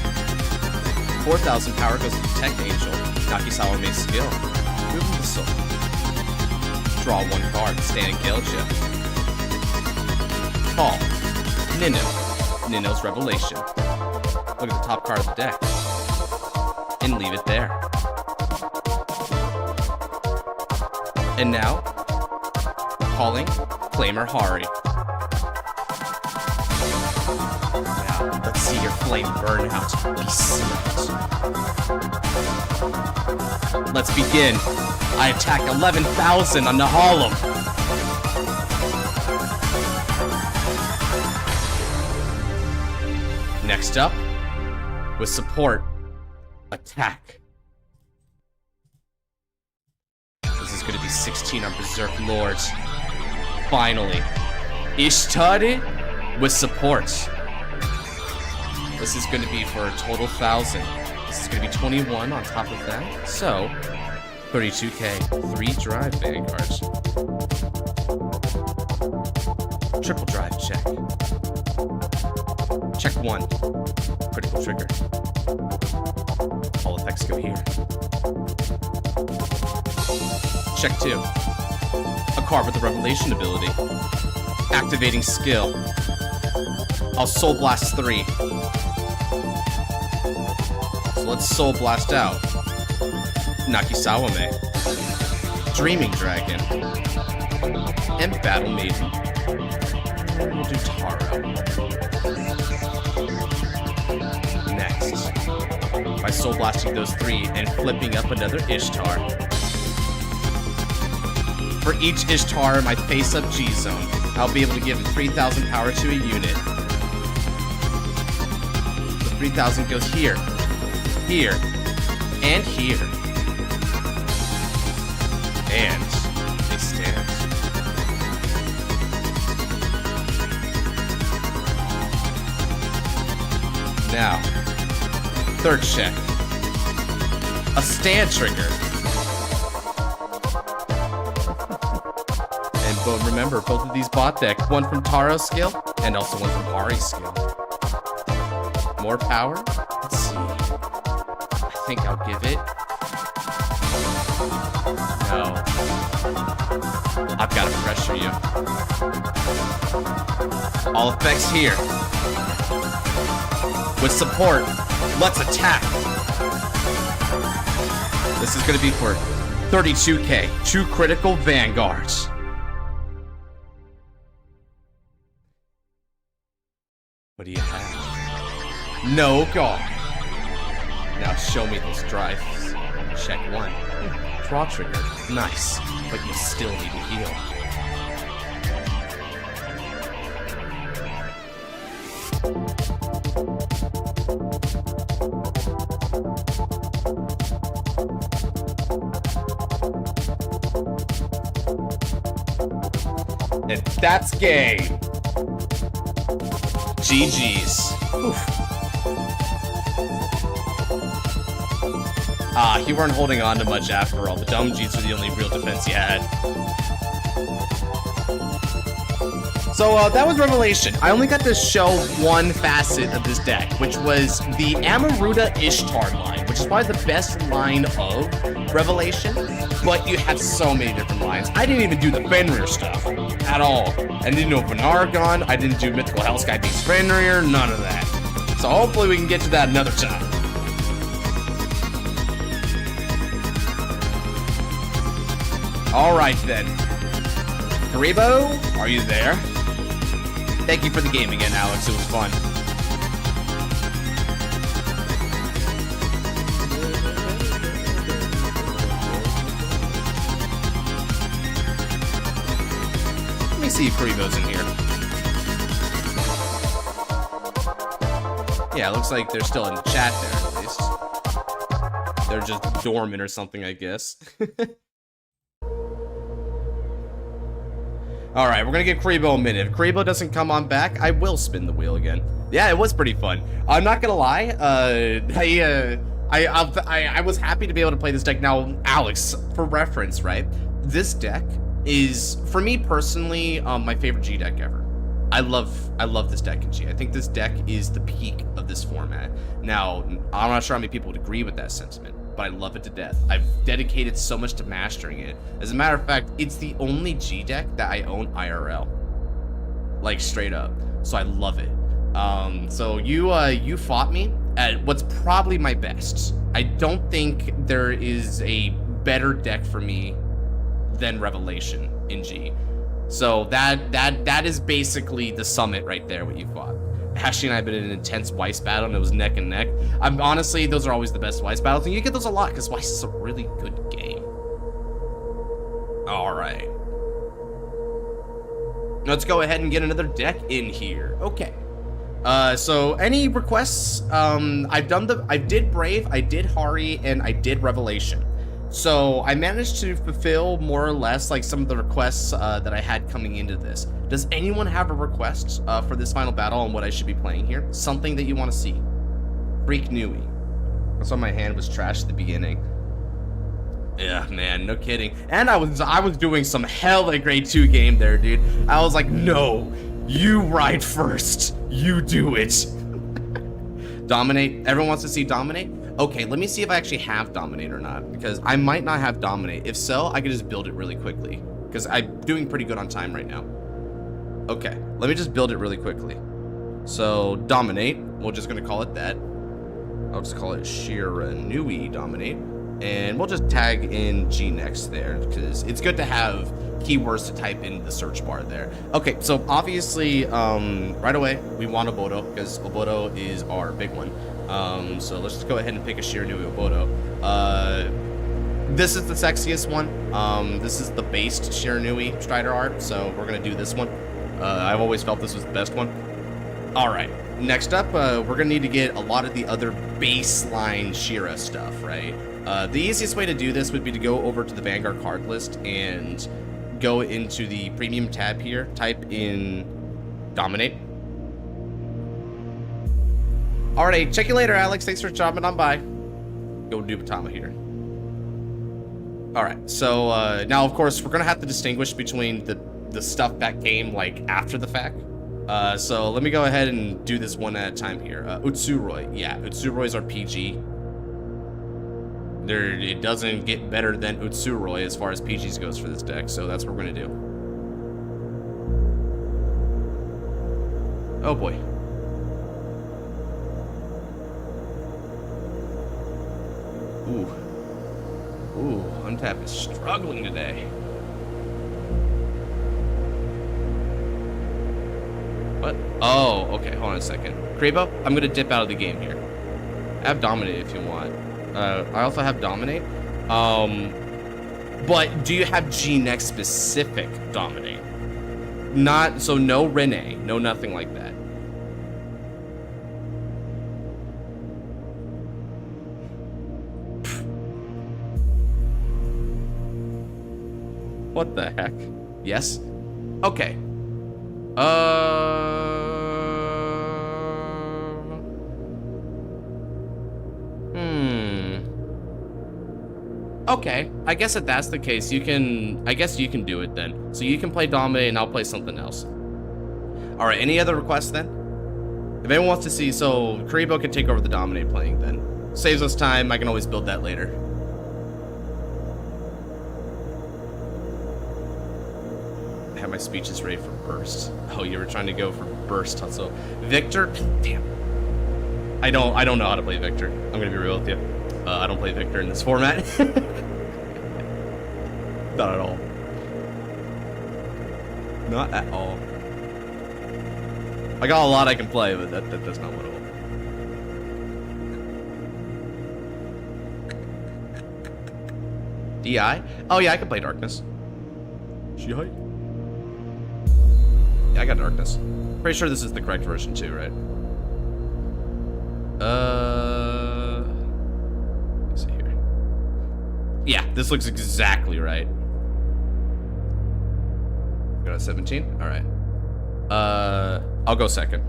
4,000 power goes to Detect Angel. Nakisawa makes skill. Move in the soul. Draw 1 card. Stand and Gilja. Call. Nino. Nino's Revelation. Look at the top card of the deck. And leave it there. And now, calling Flamer Hari. Now, let's see your flame burn out. Be sealed. Let's begin. I attack 11,000 on the Harlem. Next up, with support, attack. This is going to be 16 on Berserk Lords. Finally, Ishtari with support. This is going to be for a total 1,000. This is going to be 21 on top of that. So, 32k, 3 drive Vanguards. Triple drive check. Check 1. Critical trigger. All effects go here. Check 2. A card with the Revelation ability. Activating skill. I'll Soul Blast 3. So let's Soul Blast out. Nakisawame. Dreaming Dragon. And Battle Maiden. We'll do Taro. Next, by Soul Blasting those 3 and flipping up another Ishtar. For each Ishtar in my face-up G-Zone, I'll be able to give 3,000 power to a unit. The 3,000 goes here, here, and here. And they stand. Now, third check. A stand trigger. And but remember, both of these bot deck, one from Taro's skill, and also one from Hari's skill. More power? Let's see. I think I'll give it. No. I've got to pressure you. All effects here. With support, let's attack. This is going to be for 32k, 2 critical Vanguards. What do you have? No guard. Now show me those drives. Check 1. Draw trigger. Nice, but you still need to heal. And that's game. GG's. Oof. You weren't holding on to much after all. The dumb G's were the only real defense you had. So that was Revelation. I only got to show one facet of this deck, which was the Amaruta Ishtar line, which is probably the best line of Revelation, but you have so many different lines. I didn't even do the Fenrir stuff at all. I didn't know Vanguard, I didn't do Mythical Hellsky Beast Fenrir, none of that. So hopefully we can get to that another time. All right then. Karibo, are you there? Thank you for the game again, Alex. It was fun. Let me see if Karibo's in here. Yeah, it looks like they're still in the chat there, at least. They're just dormant or something, I guess. Alright, we're gonna give Karibo a minute. If Karibo doesn't come on back, I will spin the wheel again. Yeah, it was pretty fun. I'm not gonna lie, I was happy to be able to play this deck. Now, Alex, for reference, right? This deck is, for me personally, my favorite G deck ever. I love this deck in G. I think this deck is the peak of this format. Now, I'm not sure how many people would agree with that sentiment, but I love it to death. I've dedicated so much to mastering it. As a matter of fact, it's the only G deck that I own IRL. Like, straight up. So I love it. So you fought me at what's probably my best. I don't think there is a better deck for me than Revelation in G. So that is basically the summit right there, what you fought. Ashley and I have been in an intense Weiss battle, and it was neck and neck. Honestly, those are always the best Weiss battles, and you get those a lot, because Weiss is a really good game. Alright. Let's go ahead and get another deck in here. Okay. So any requests? I did Brave, I did Hari, and I did Revelation. So I managed to fulfill more or less like some of the requests that I had coming into this. Does anyone have a request for this final battle on what I should be playing here? Something that you want to see? Freak Nui. That's why my hand was trash at the beginning. Yeah, man, no kidding. And I was doing some hella grade 2 game there, dude. I was like, no, you ride first. You do it. Dominate. Everyone wants to see Dominate? Okay, let me see if I actually have Dominate or not, because I might not have Dominate. If so, I could just build it really quickly, because I'm doing pretty good on time right now. Okay, let me just build it really quickly. So, Dominate, we're just going to call it that. I'll just call it Shiranui Dominate, and we'll just tag in G next there, because it's good to have keywords to type in the search bar there. Okay, so obviously, right away, we want Obodo, because Obodo is our big one. So let's just go ahead and pick a Shiranui Obodo. This is the sexiest one. This is the based Shiranui Strider art, so we're gonna do this one. I've always felt this was the best one. Alright, next up, we're gonna need to get a lot of the other baseline Shira stuff, right? The easiest way to do this would be to go over to the Vanguard card list and go into the premium tab here, type in Dominate. Alright, check you later, Alex. Thanks for dropping on by. Go do Batama here. Alright, so now of course we're gonna have to distinguish between the stuff that came like after the fact. So let me go ahead and do this one at a time here. Utsuroi. Yeah, Utsuroi's our PG. It doesn't get better than Utsuroi as far as PGs goes for this deck, so that's what we're gonna do. Oh boy. Ooh, Untap is struggling today. What? Oh, okay, hold on a second. Karibo, I'm gonna dip out of the game here. I have Dominate if you want. I also have Dominate. But do you have G-Next specific Dominate? Not, so no Rene, no nothing like that. What the heck? Yes? Okay. Okay, I guess if that's the case, I guess you can do it then. So you can play Dominate and I'll play something else. Alright, any other requests then? If anyone wants to see, so Karibo can take over the Dominate playing then. Saves us time, I can always build that later. I have my speeches ready for Burst. Oh, you were trying to go for Burst, Tutso. Victor? Damn. I don't know how to play Victor. I'm gonna be real with you. I don't play Victor in this format. Not at all. Not at all. I got a lot I can play, but that's not what I want. DI? Oh yeah, I can play Darkness. Yeah, I got Darkness. Pretty sure this is the correct version too, right? Let's see here. Yeah, this looks exactly right. Got a 17? Alright. I'll go second.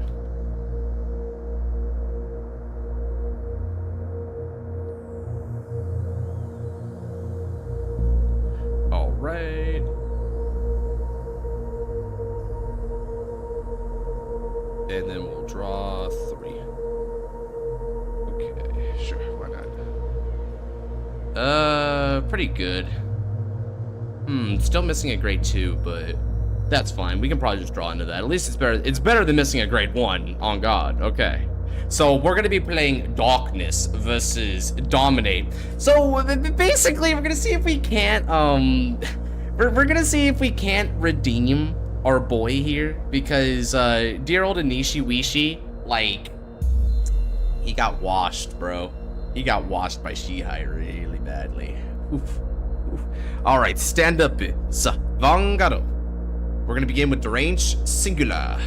Alright. And then we'll draw 3. Okay, sure, why not? Pretty good. Still missing a grade 2, but that's fine. We can probably just draw into that. At least it's better. It's better than missing a grade 1, on God. Okay. So we're gonna be playing Darkness versus Dominate. So basically, we're gonna see if we can't we're gonna see if we can't redeem our boy here, because dear old Anishi Wishi, like, he got washed, bro. He got washed by Shihai really badly. Oof. All right, stand up, Vanguard. We're gonna begin with Deranged Singular.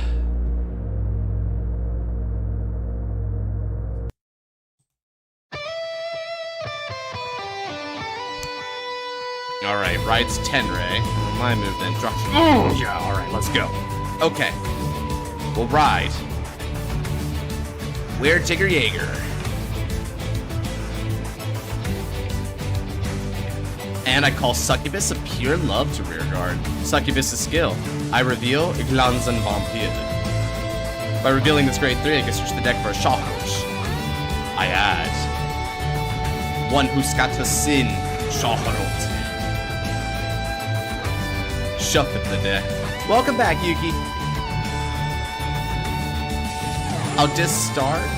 All right, rides Tenrei. My move then. Drop. Yeah. All right, let's go. Okay, we'll ride. We're Tigger Jaeger. And I call Succubus a pure love to rearguard. Succubus's skill. I reveal Glanzen Vampire. By revealing this grade 3, I can search the deck for a Shahrosh. I add one who scatters sin, Shahrot. Shuffle the deck. Welcome back, Yuki. I'll discard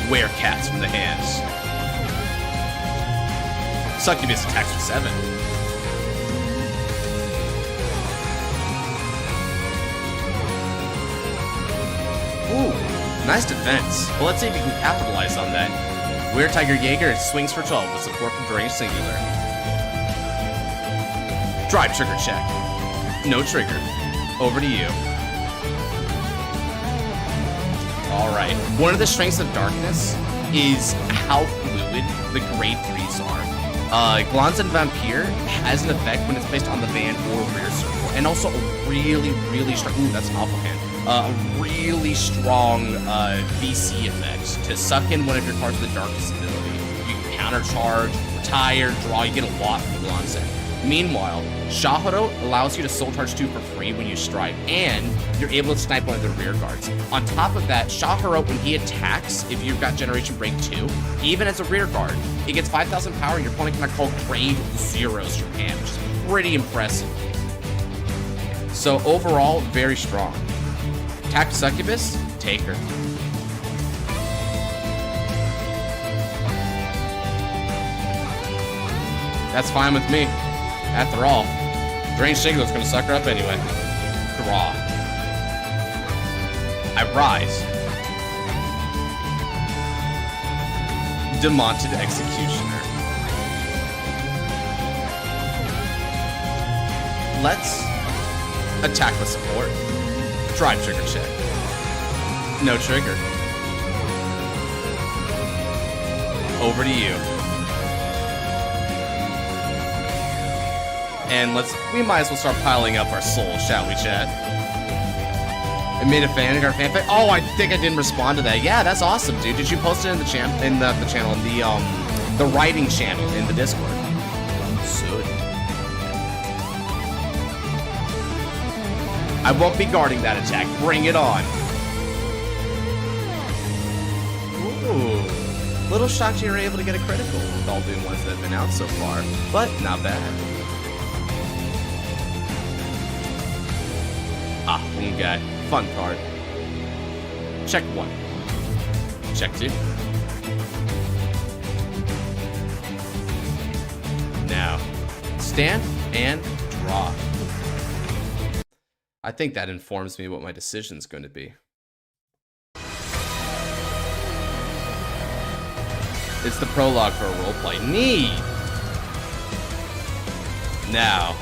Werecats from the hands. Succubus attacks for 7. Ooh, nice defense. Well, let's see if we can capitalize on that. Weird Tiger Jaeger swings for 12 with support from Deranged Singular. Drive trigger check. No trigger. Over to you. Alright. One of the strengths of Darkness is how fluid the grade 3s are. Glanzen Vampire has an effect when it's placed on the van or rear circle, and also a really, really strong, ooh, that's an awful hand, a really strong VC effect to suck in one of your cards with the Darkness ability. You can countercharge, retire, draw, you get a lot from Glanzen. Meanwhile, Shahoro allows you to soul charge 2 for free when you strike, and you're able to snipe one of the rear guards. On top of that, Shahoro, when he attacks, if you've got Generation Break 2, even as a rear guard, it gets 5,000 power, and your opponent cannot call grade 0s from hand, which is pretty impressive. So overall, very strong. Attack Succubus, take her. That's fine with me. After all, Deranged Singular's gonna suck her up anyway. Draw. I rise. Demonted Executioner. Let's attack with support. Drive trigger check. No trigger. Over to you. And we might as well start piling up our souls, shall we, chat? I made a Vanguard fanfic. Oh, I think I didn't respond to that. Yeah, that's awesome, dude. Did you post it in the channel, in the writing channel in the Discord? So, I won't be guarding that attack. Bring it on. Ooh. Little shocked you were able to get a critical with all the ones that have been out so far, but not bad. Ah, one guy. Fun card. Check 1. Check 2. Now, stand and draw. I think that informs me what my decision's going to be. It's the prologue for a roleplay. Neat! Now,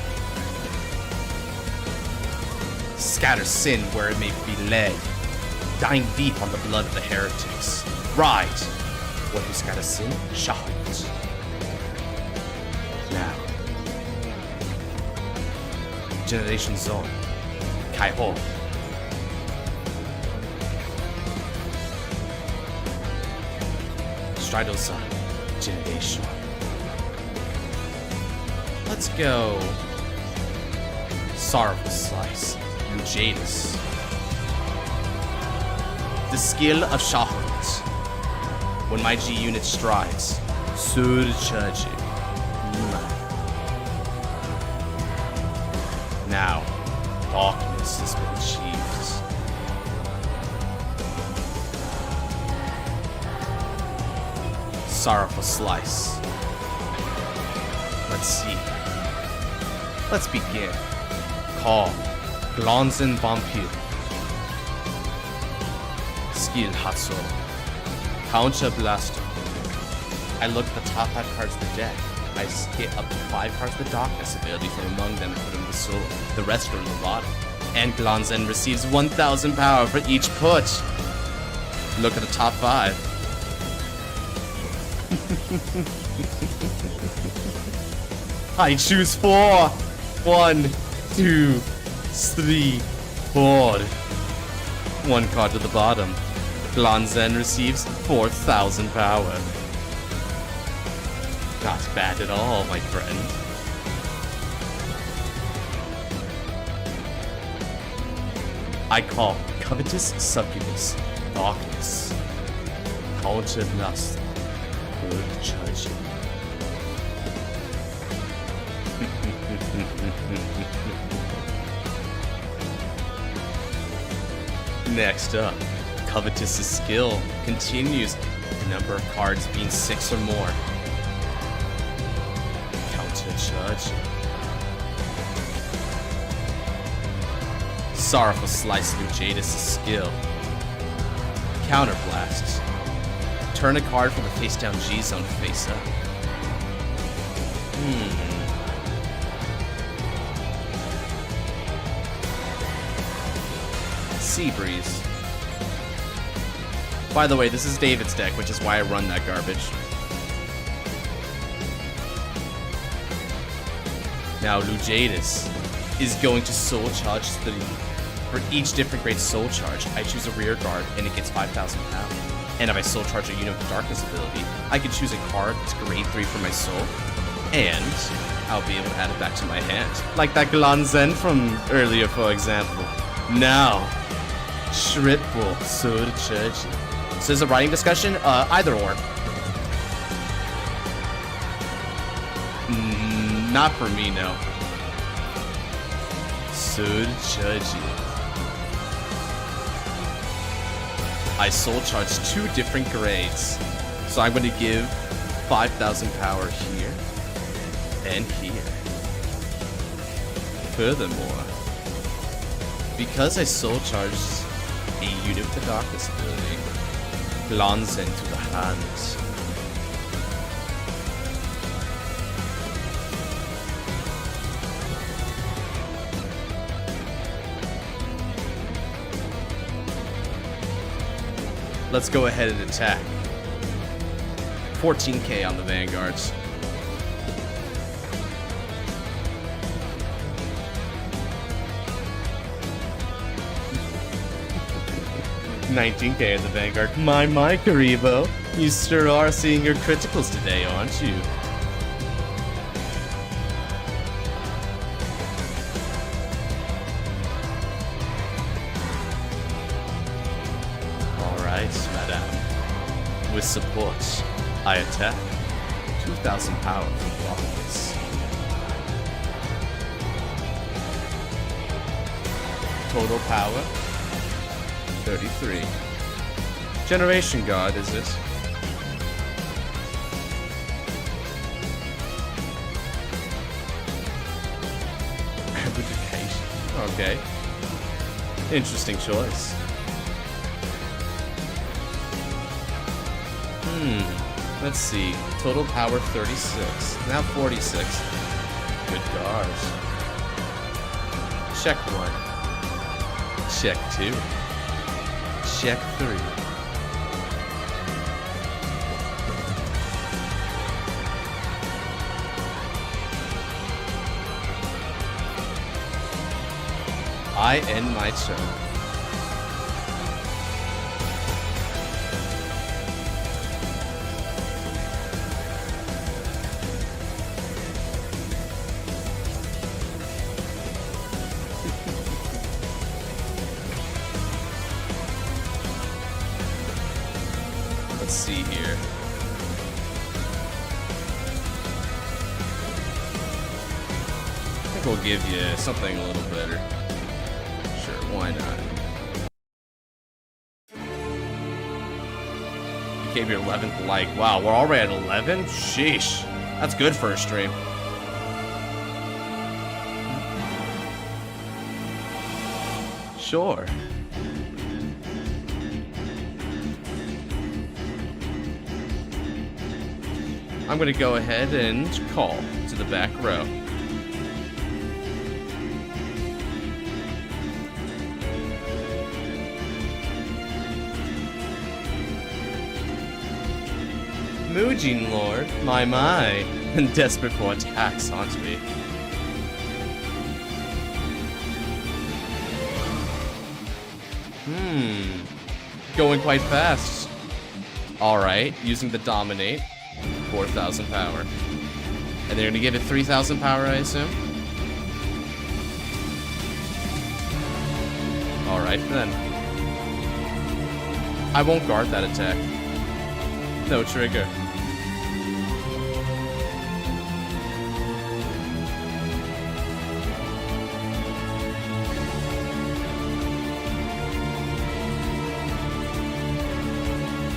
scatter sin where it may be led, dying deep on the blood of the heretics. Right! What who scatter sin? Shahut. Now, Generation Zone. Kaiho. Strido-san. Generation. Let's go. Sorrowful Slice. Jadis. The skill of Shahut. When my G unit strides. Surcharging. Now, darkness has been achieved. Sorrowful Slice. Let's see. Let's begin. Call. Glanzen Vampire. Skill Hatso. Counter Blaster. I look at the top 5 cards of the deck. I get up to 5 cards of the Darkness ability from among them and put them in the soul. The rest are in the bottom. And Glanzen receives 1,000 power for each put. Look at the top 5. I choose 4. 1, 2, 3, 4. 1 card to the bottom. Glanzen receives 4,000 power. Not bad at all, my friend. I call Covetous Succubus Darkness. Counter Lust. Good judging. Next up, Covetous' skill continues with the number of cards being 6 or more. Counter-charge. Sorrowful Slice through Jadis' skill. Counterblast. Turn a card from the face-down G-zone to face up. Sea Breeze. By the way, this is David's deck, which is why I run that garbage. Now, Lujadis is going to Soul Charge 3. For each different grade Soul Charge, I choose a rear guard, and it gets 5,000 power. And if I Soul Charge a unit with Darkness ability, I can choose a card that's grade 3 for my soul, and I'll be able to add it back to my hand. Like that Glanzen from earlier, for example. Now, Triple Soul Charge. So is a writing discussion? Either or. Not for me, no. Soul Charge. I Soul Charge 2 different grades. So I'm going to give 5,000 power here and here. Furthermore, because I Soul Charged a unit with the Darkness ability, Glanzen to the hands. Let's go ahead and attack. 14k on the Vanguards. $19k in the Vanguard. My, Karibo. You sure are seeing your criticals today, aren't you? right, madame. With support, I attack. 2,000 power for blockers. Total power, 33. Generation God, is it? Abdication. Okay. Interesting choice. Let's see. Total power 36. Now 46. Good guards. Check 1. Check 2. Check 3. I end my turn. Let's see here. I think we'll give you something a little better. Sure, why not? Became your 11th like. Wow, we're already at 11? Sheesh. That's good for a stream. Sure. I'm gonna go ahead and call to the back row. Moojin Lord, my, desperate for attacks onto me. Going quite fast. Alright, using the Dominate. 4,000 power. And they're gonna give it 3,000 power, I assume? Alright then. I won't guard that attack. No trigger.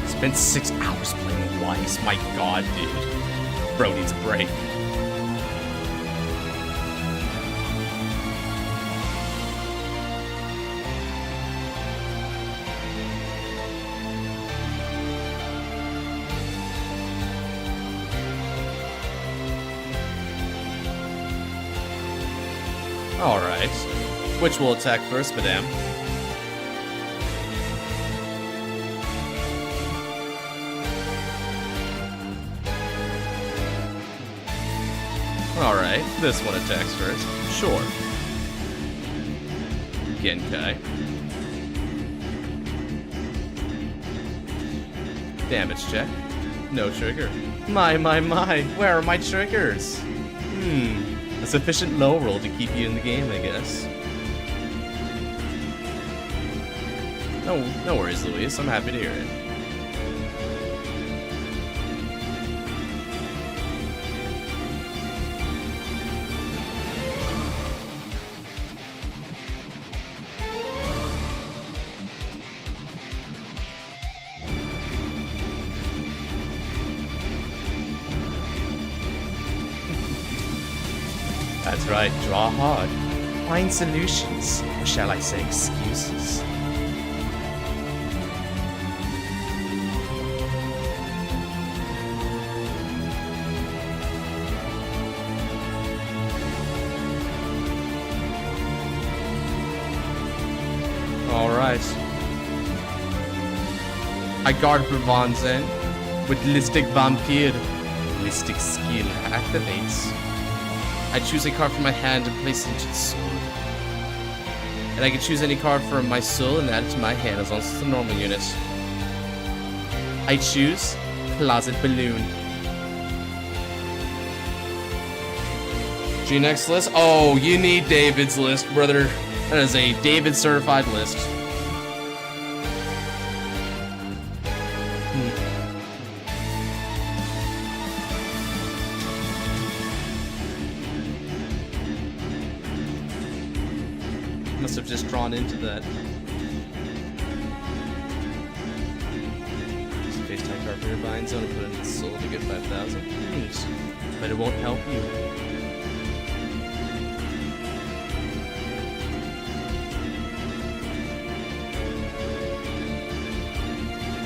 Spent 6 hours playing Weiss. My god, dude. Bro needs a break. Alright. Which will attack first, madame? Alright, this one attacks first. Sure. Genkai. Damage check. No trigger. My, where are my triggers? A sufficient low roll to keep you in the game, I guess. No worries, Luis. I'm happy to hear it. That's right, draw hard. Find solutions, or shall I say excuses. Alright. I guard Bravanzen with Listic Vampire. Listic skill activates. I choose a card from my hand and place it into the sword. And I can choose any card from my soul and add it to my hand as long as it's a normal unit. I choose Closet Balloon. G-Next list? Oh, you need David's list, brother. That is a David certified list. have just drawn into that. Face tag card for your bind zone and put it in the soul to get 5,000. Thanks. But it won't help you.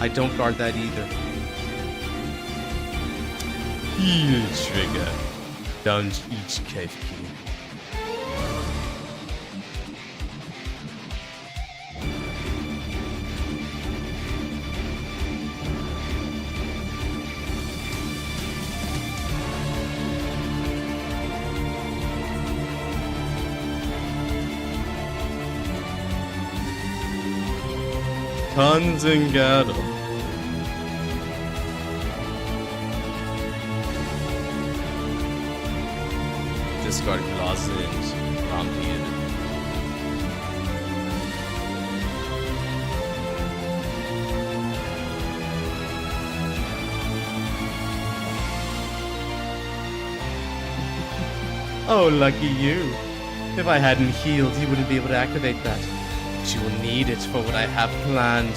I don't guard that either. Heal trigger. Down each cave key. Vanguard. Discard Closet, Rampier. Oh, lucky you. If I hadn't healed, you wouldn't be able to activate that. But you will need it for what I have planned.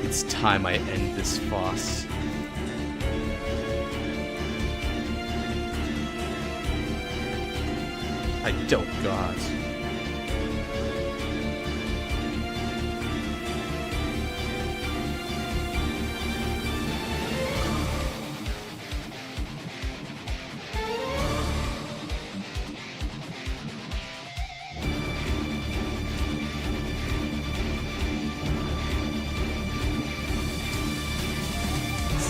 It's time I end this farce. I don't God.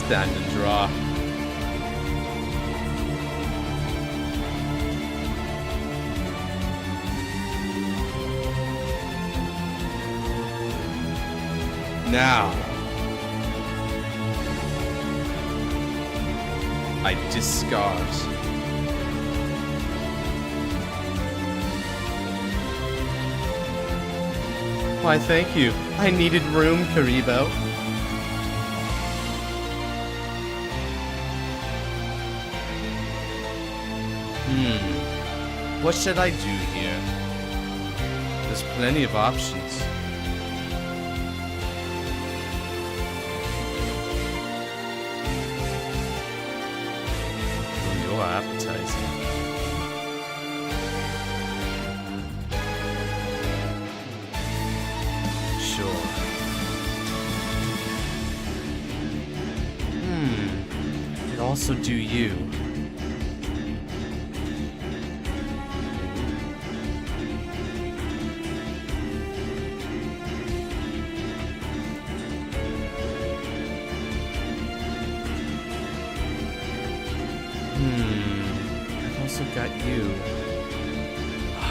Stand and draw. Now, I discard. Why, thank you. I needed room, Karibo. What should I do here? There's plenty of options. Oh, you're appetizing. Sure. Could also do you. I've also got you.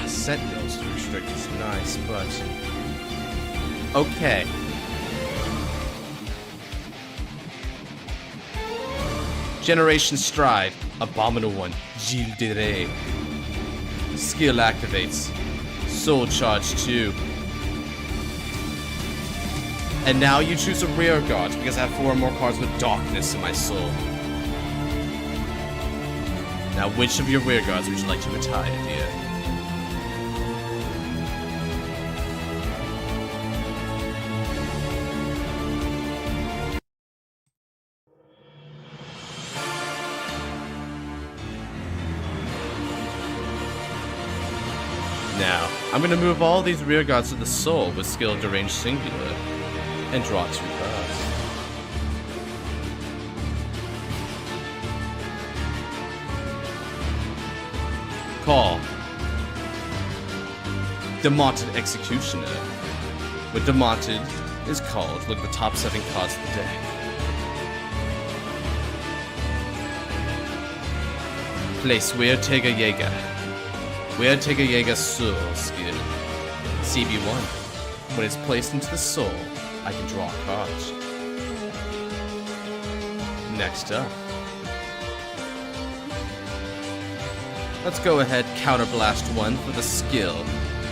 Sentinels to restrict is nice, but... Okay. Generation Stride. Abominable One. Gilles de Rey. Skill activates. Soul Charge 2. And now you choose a rear guard because I have 4 more cards with darkness in my soul. Now, which of your rear guards would you like to retire, dear? Now, I'm going to move all these rear guards to the soul with skill Deranged Singular and draw 2 cards. Call. Demonted Executioner. When Demonted is called, look at the top 7 cards of the deck. Place Weirtega Jäger. Weirtega Jäger's Soul skill. CB1. When it's placed into the soul, I can draw cards. Next up. Let's go ahead, counterblast 1 for the skill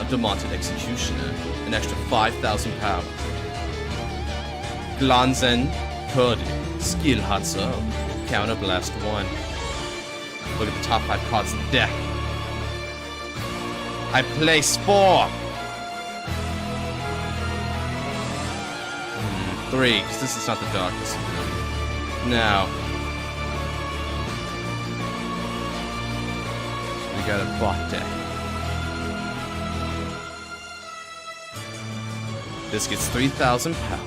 of Demonted Executioner, an extra 5,000 power. Glanzen Cody, skill Hatso, counterblast 1. Look at the top 5 cards in the deck. I play Spore! 3, because this is not the darkest. Now, we got a bot deck. This gets 3,000 power.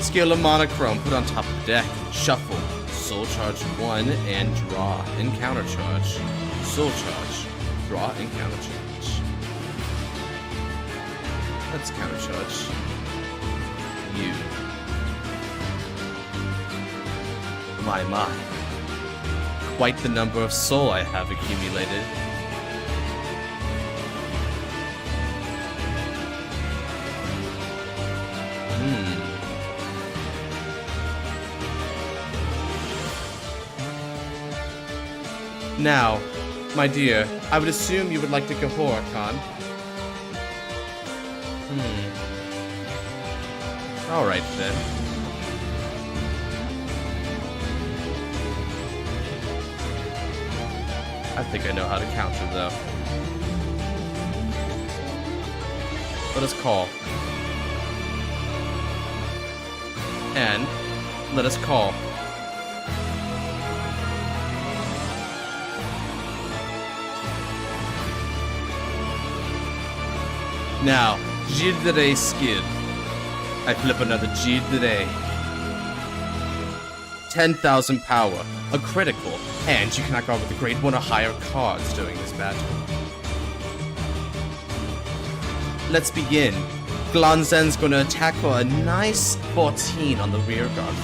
Skill of Monochrome, put on top of the deck. Shuffle, Soul Charge 1, and draw and counter charge. Soul Charge, draw and counter charge. Let's counter charge you. My. Quite the number of soul I have accumulated. Now, my dear, I would assume you would like to Kahora-Khan. Alright then. I think I know how to counter though. Let us call. And let us call. Now, Jildere skill. I flip another Jildere. 10,000 power, a critical, and you cannot go with the grade 1 or higher cards during this battle. Let's begin. Glanzen's gonna attack for a nice 14 on the rear guard.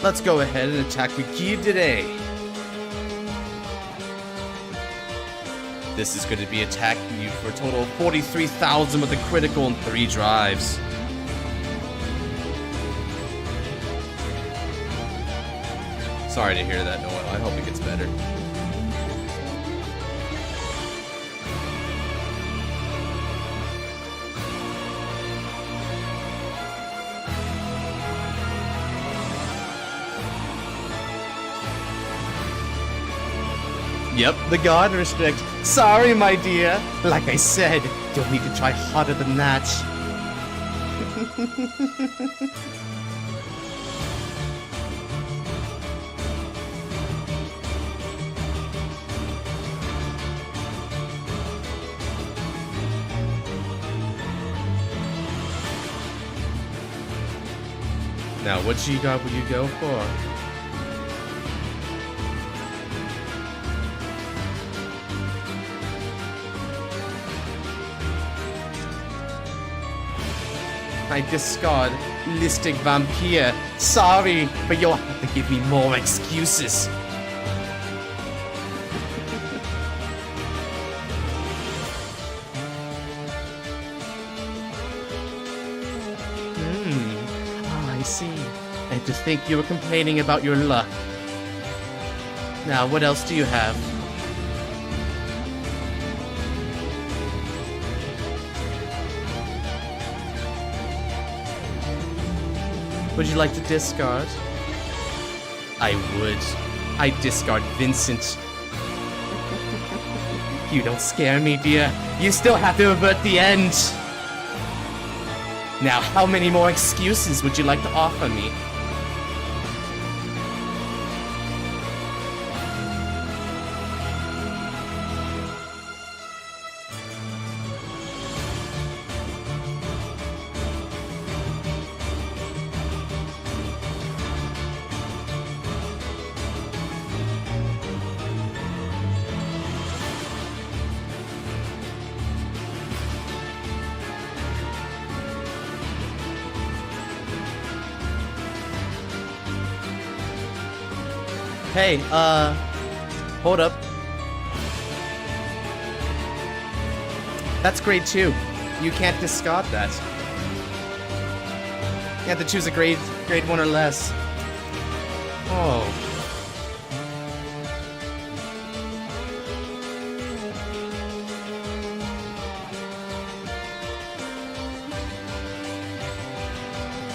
Let's go ahead and attack with Jildere. This is going to be attacking you for a total of 43,000 with a critical and 3 drives. Sorry to hear that, Noel. I hope it gets better. Yep, the guard restrict. Sorry, my dear. Like I said, you'll need to try harder than that. Now, what G-Guard will you go for? I discard Listic Vampire. Sorry, but you'll have to give me more excuses. Oh, I see. And to think you were complaining about your luck. Now, what else do you have? Would you like to discard? I would. I discard Vincent. You don't scare me, dear. You still have to avert the end. Now, how many more excuses would you like to offer me? Hey, hold up. That's grade 2. You can't discard that. You have to choose a grade 1 or less. Oh.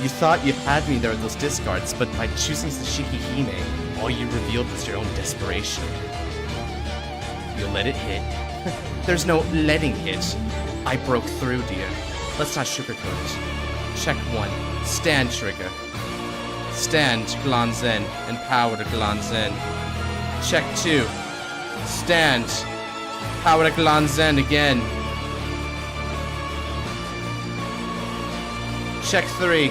You thought you had me there with those discards, but by choosing Sashiki Hime, all you revealed was your own desperation. You let it hit. There's no letting hit. I broke through, dear. Let's not sugarcoat it. Check 1. Stand trigger. Stand Glanzen and power to Glanzen. Check 2. Stand. Power to Glanzen again. Check 3.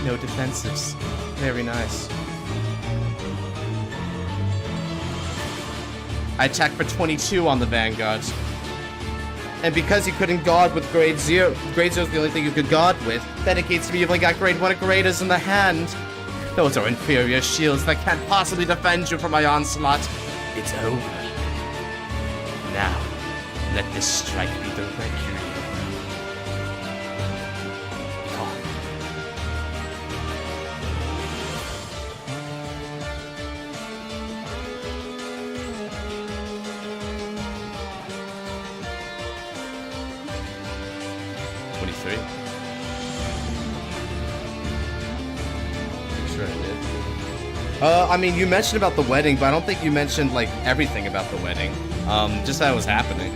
No defensives. Very nice. I attacked for 22 on the Vanguard. And because you couldn't guard with grade 0 is the only thing you could guard with, that indicates to me you've only got grade 1 or greaters in the hand. Those are inferior shields that can't possibly defend you from my onslaught. It's over. Now, let this strike be the requiem. I mean, you mentioned about the wedding, but I don't think you mentioned, like, everything about the wedding. Just that it was happening.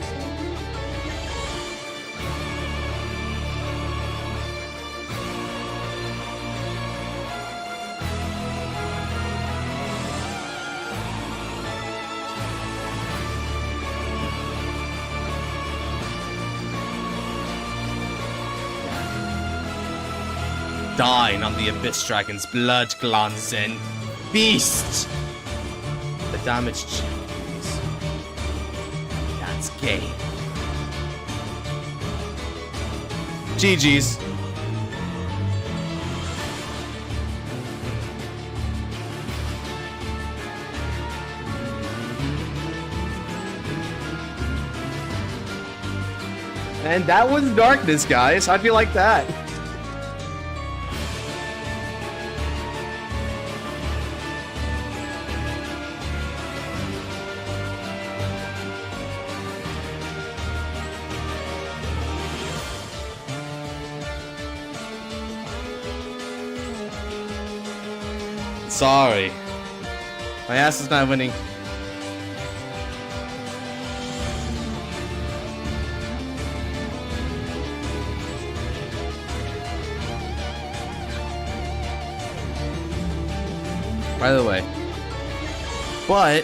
Dine on the Abyss Dragon's blood, Glanzen. Beast! The damage check, please. That's game. GG's. And that was darkness, guys. How'd you like that? Sorry. My ass is not winning. By the way. But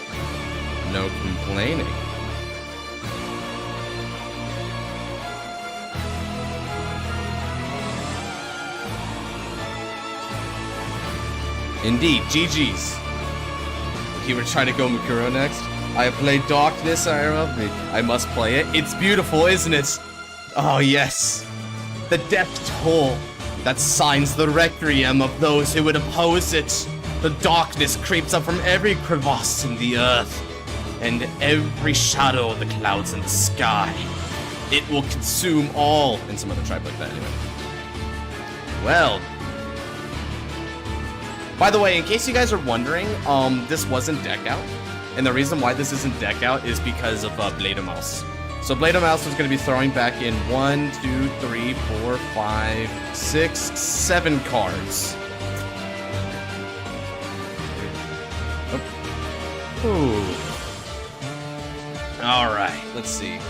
no complaining. Indeed, GG's. If you were trying to go Mikuro next, I played Darkness, I must play it. It's beautiful, isn't it? Oh yes. The death toll that signs the requiem of those who would oppose it. The darkness creeps up from every crevasse in the earth, and every shadow of the clouds in the sky. It will consume all, and some other tribe like that anyway. Well. By the way, in case you guys are wondering, this wasn't deck out. And the reason why this isn't deck out is because of Blade of Mouse. So Blade of Mouse is going to be throwing back in 1, 2, 3, 4, 5, 6, 7 cards. Ooh. Alright, let's see.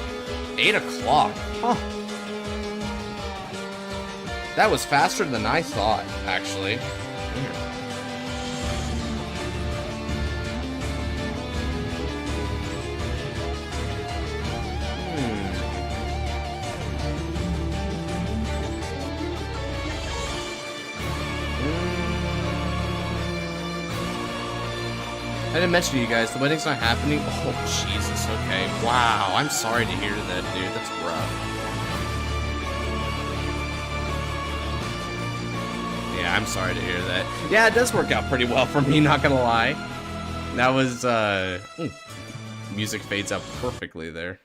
8 o'clock. Huh. That was faster than I thought, actually. I didn't mention to you guys, the wedding's not happening. Oh, Jesus, okay. Wow, I'm sorry to hear that, dude. That's rough. Yeah, I'm sorry to hear that. Yeah, it does work out pretty well for me, not gonna lie. That was, ooh, music fades out perfectly there.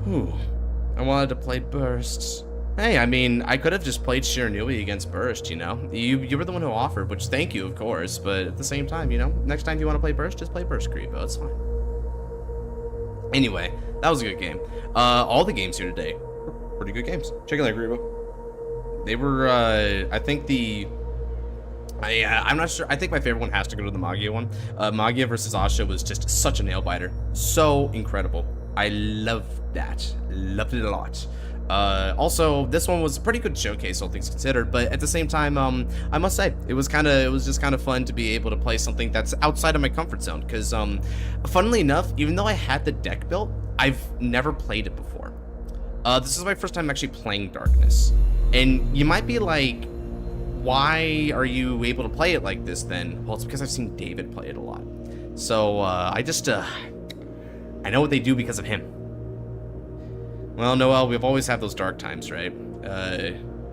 Whew. I wanted to play Burst. Hey, I mean, I could have just played Shiranui against Burst, you know? You were the one who offered, which thank you, of course, but at the same time, you know, next time you want to play Burst, just play Burst Creepo, it's fine. Anyway, that was a good game. All the games here today were pretty good games. Check it out, Creepo. They were, I think I'm not sure. I think my favorite one has to go to the Magia one. Magia versus Asha was just such a nail-biter. So incredible. I loved that. Loved it a lot. Also, this one was a pretty good showcase, all things considered, but at the same time, I must say, it was just kind of fun to be able to play something that's outside of my comfort zone, because, funnily enough, even though I had the deck built, I've never played it before. This is my first time actually playing Darkness, and you might be like, why are you able to play it like this then? Well, it's because I've seen David play it a lot. So, I know what they do because of him. Well, Noel, we've always had those dark times, right?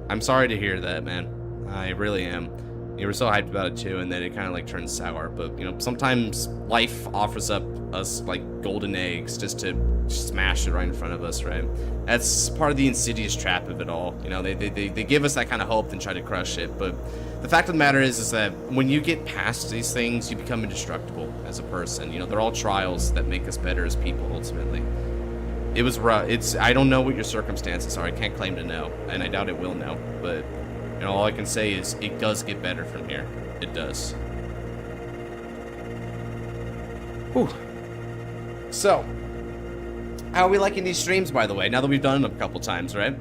I'm sorry to hear that, man. I really am. You were so hyped about it too, and then it kind of like turned sour. But, you know, sometimes life offers up us like golden eggs just to smash it right in front of us, right? That's part of the insidious trap of it all. You know, they give us that kind of hope and try to crush it. But the fact of the matter is that when you get past these things, you become indestructible as a person. You know, they're all trials that make us better as people, ultimately. It was rough. I don't know what your circumstances are. I can't claim to know, and I doubt it will know. But, you know, all I can say is it does get better from here. It does. Whew. So, how are we liking these streams, by the way? Now that we've done them a couple times, right?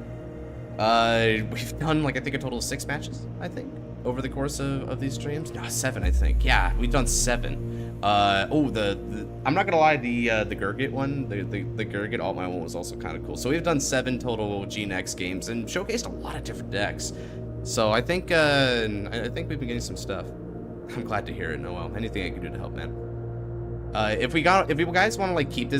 We've done, like, I think a total of 6 matches, I think, over the course of these streams. No, 7, I think. Yeah, we've done 7. I'm not gonna lie, the Gurgit one, the Gurgit Alt Mine one was also kind of cool. So we've done 7 total GNX games and showcased a lot of different decks. So I think we've been getting some stuff. I'm glad to hear it, Noel. Anything I can do to help, man. If you guys want to like keep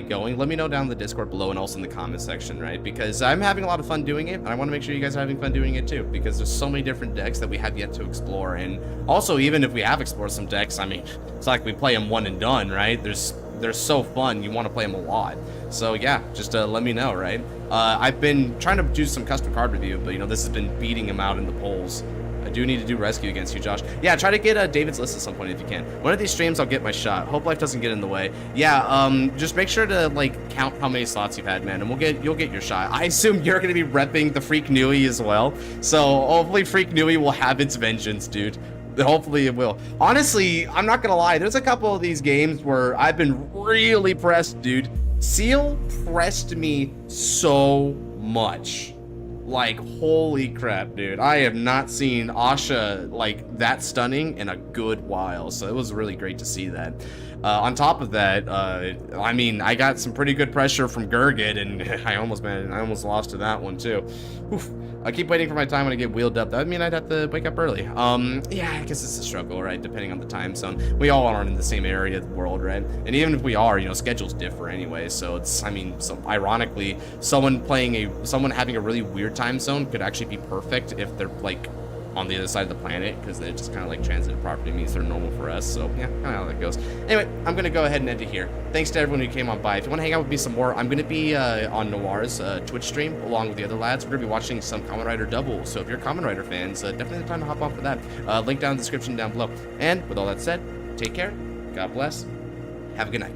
going, let me know down in the Discord below and also in the comment section, right? Because I'm having a lot of fun doing it, and I want to make sure you guys are having fun doing it too, because there's so many different decks that we have yet to explore. And also, even if we have explored some decks, I mean, it's like we play them one and done, right? They're so fun, you want to play them a lot. So yeah, just let me know, right? I've been trying to do some custom card review, but you know, this has been beating him out in the polls. I do need to do rescue against you, Josh. Yeah, try to get David's list at some point if you can. One of these streams, I'll get my shot. Hope life doesn't get in the way. Yeah, just make sure to like count how many slots you've had, man, and you'll get your shot. I assume you're gonna be repping the Freak Nui as well, so hopefully Freak Nui will have its vengeance, dude. Hopefully it will. Honestly, I'm not gonna lie. There's a couple of these games where I've been really pressed, dude. Seal pressed me so much. Like, holy crap, dude. I have not seen Asha, like, that stunning in a good while. So it was really great to see that. On top of that, I mean, I got some pretty good pressure from Gurgit, and I almost lost to that one, too. Oof. I keep waiting for my time when I get wheeled up. That would mean I'd have to wake up early. Yeah, I guess it's a struggle, right? Depending on the time zone. We all aren't in the same area of the world, right? And even if we are, you know, schedules differ anyway. So it's, I mean, so ironically, someone having a really weird time zone could actually be perfect if they're like on the other side of the planet, because they just kind of like transit property means they're normal for us. So yeah, kind of how that goes. Anyway, I'm gonna go ahead and end it here. Thanks to everyone who came on by. If you want to hang out with me some more, I'm gonna be on Noir's Twitch stream along with the other lads. We're gonna be watching some Kamen Rider Double. So if you're Kamen Rider fans, definitely the time to hop on for that. Link down in the description down below. And with all that said, take care. God bless. Have a good night.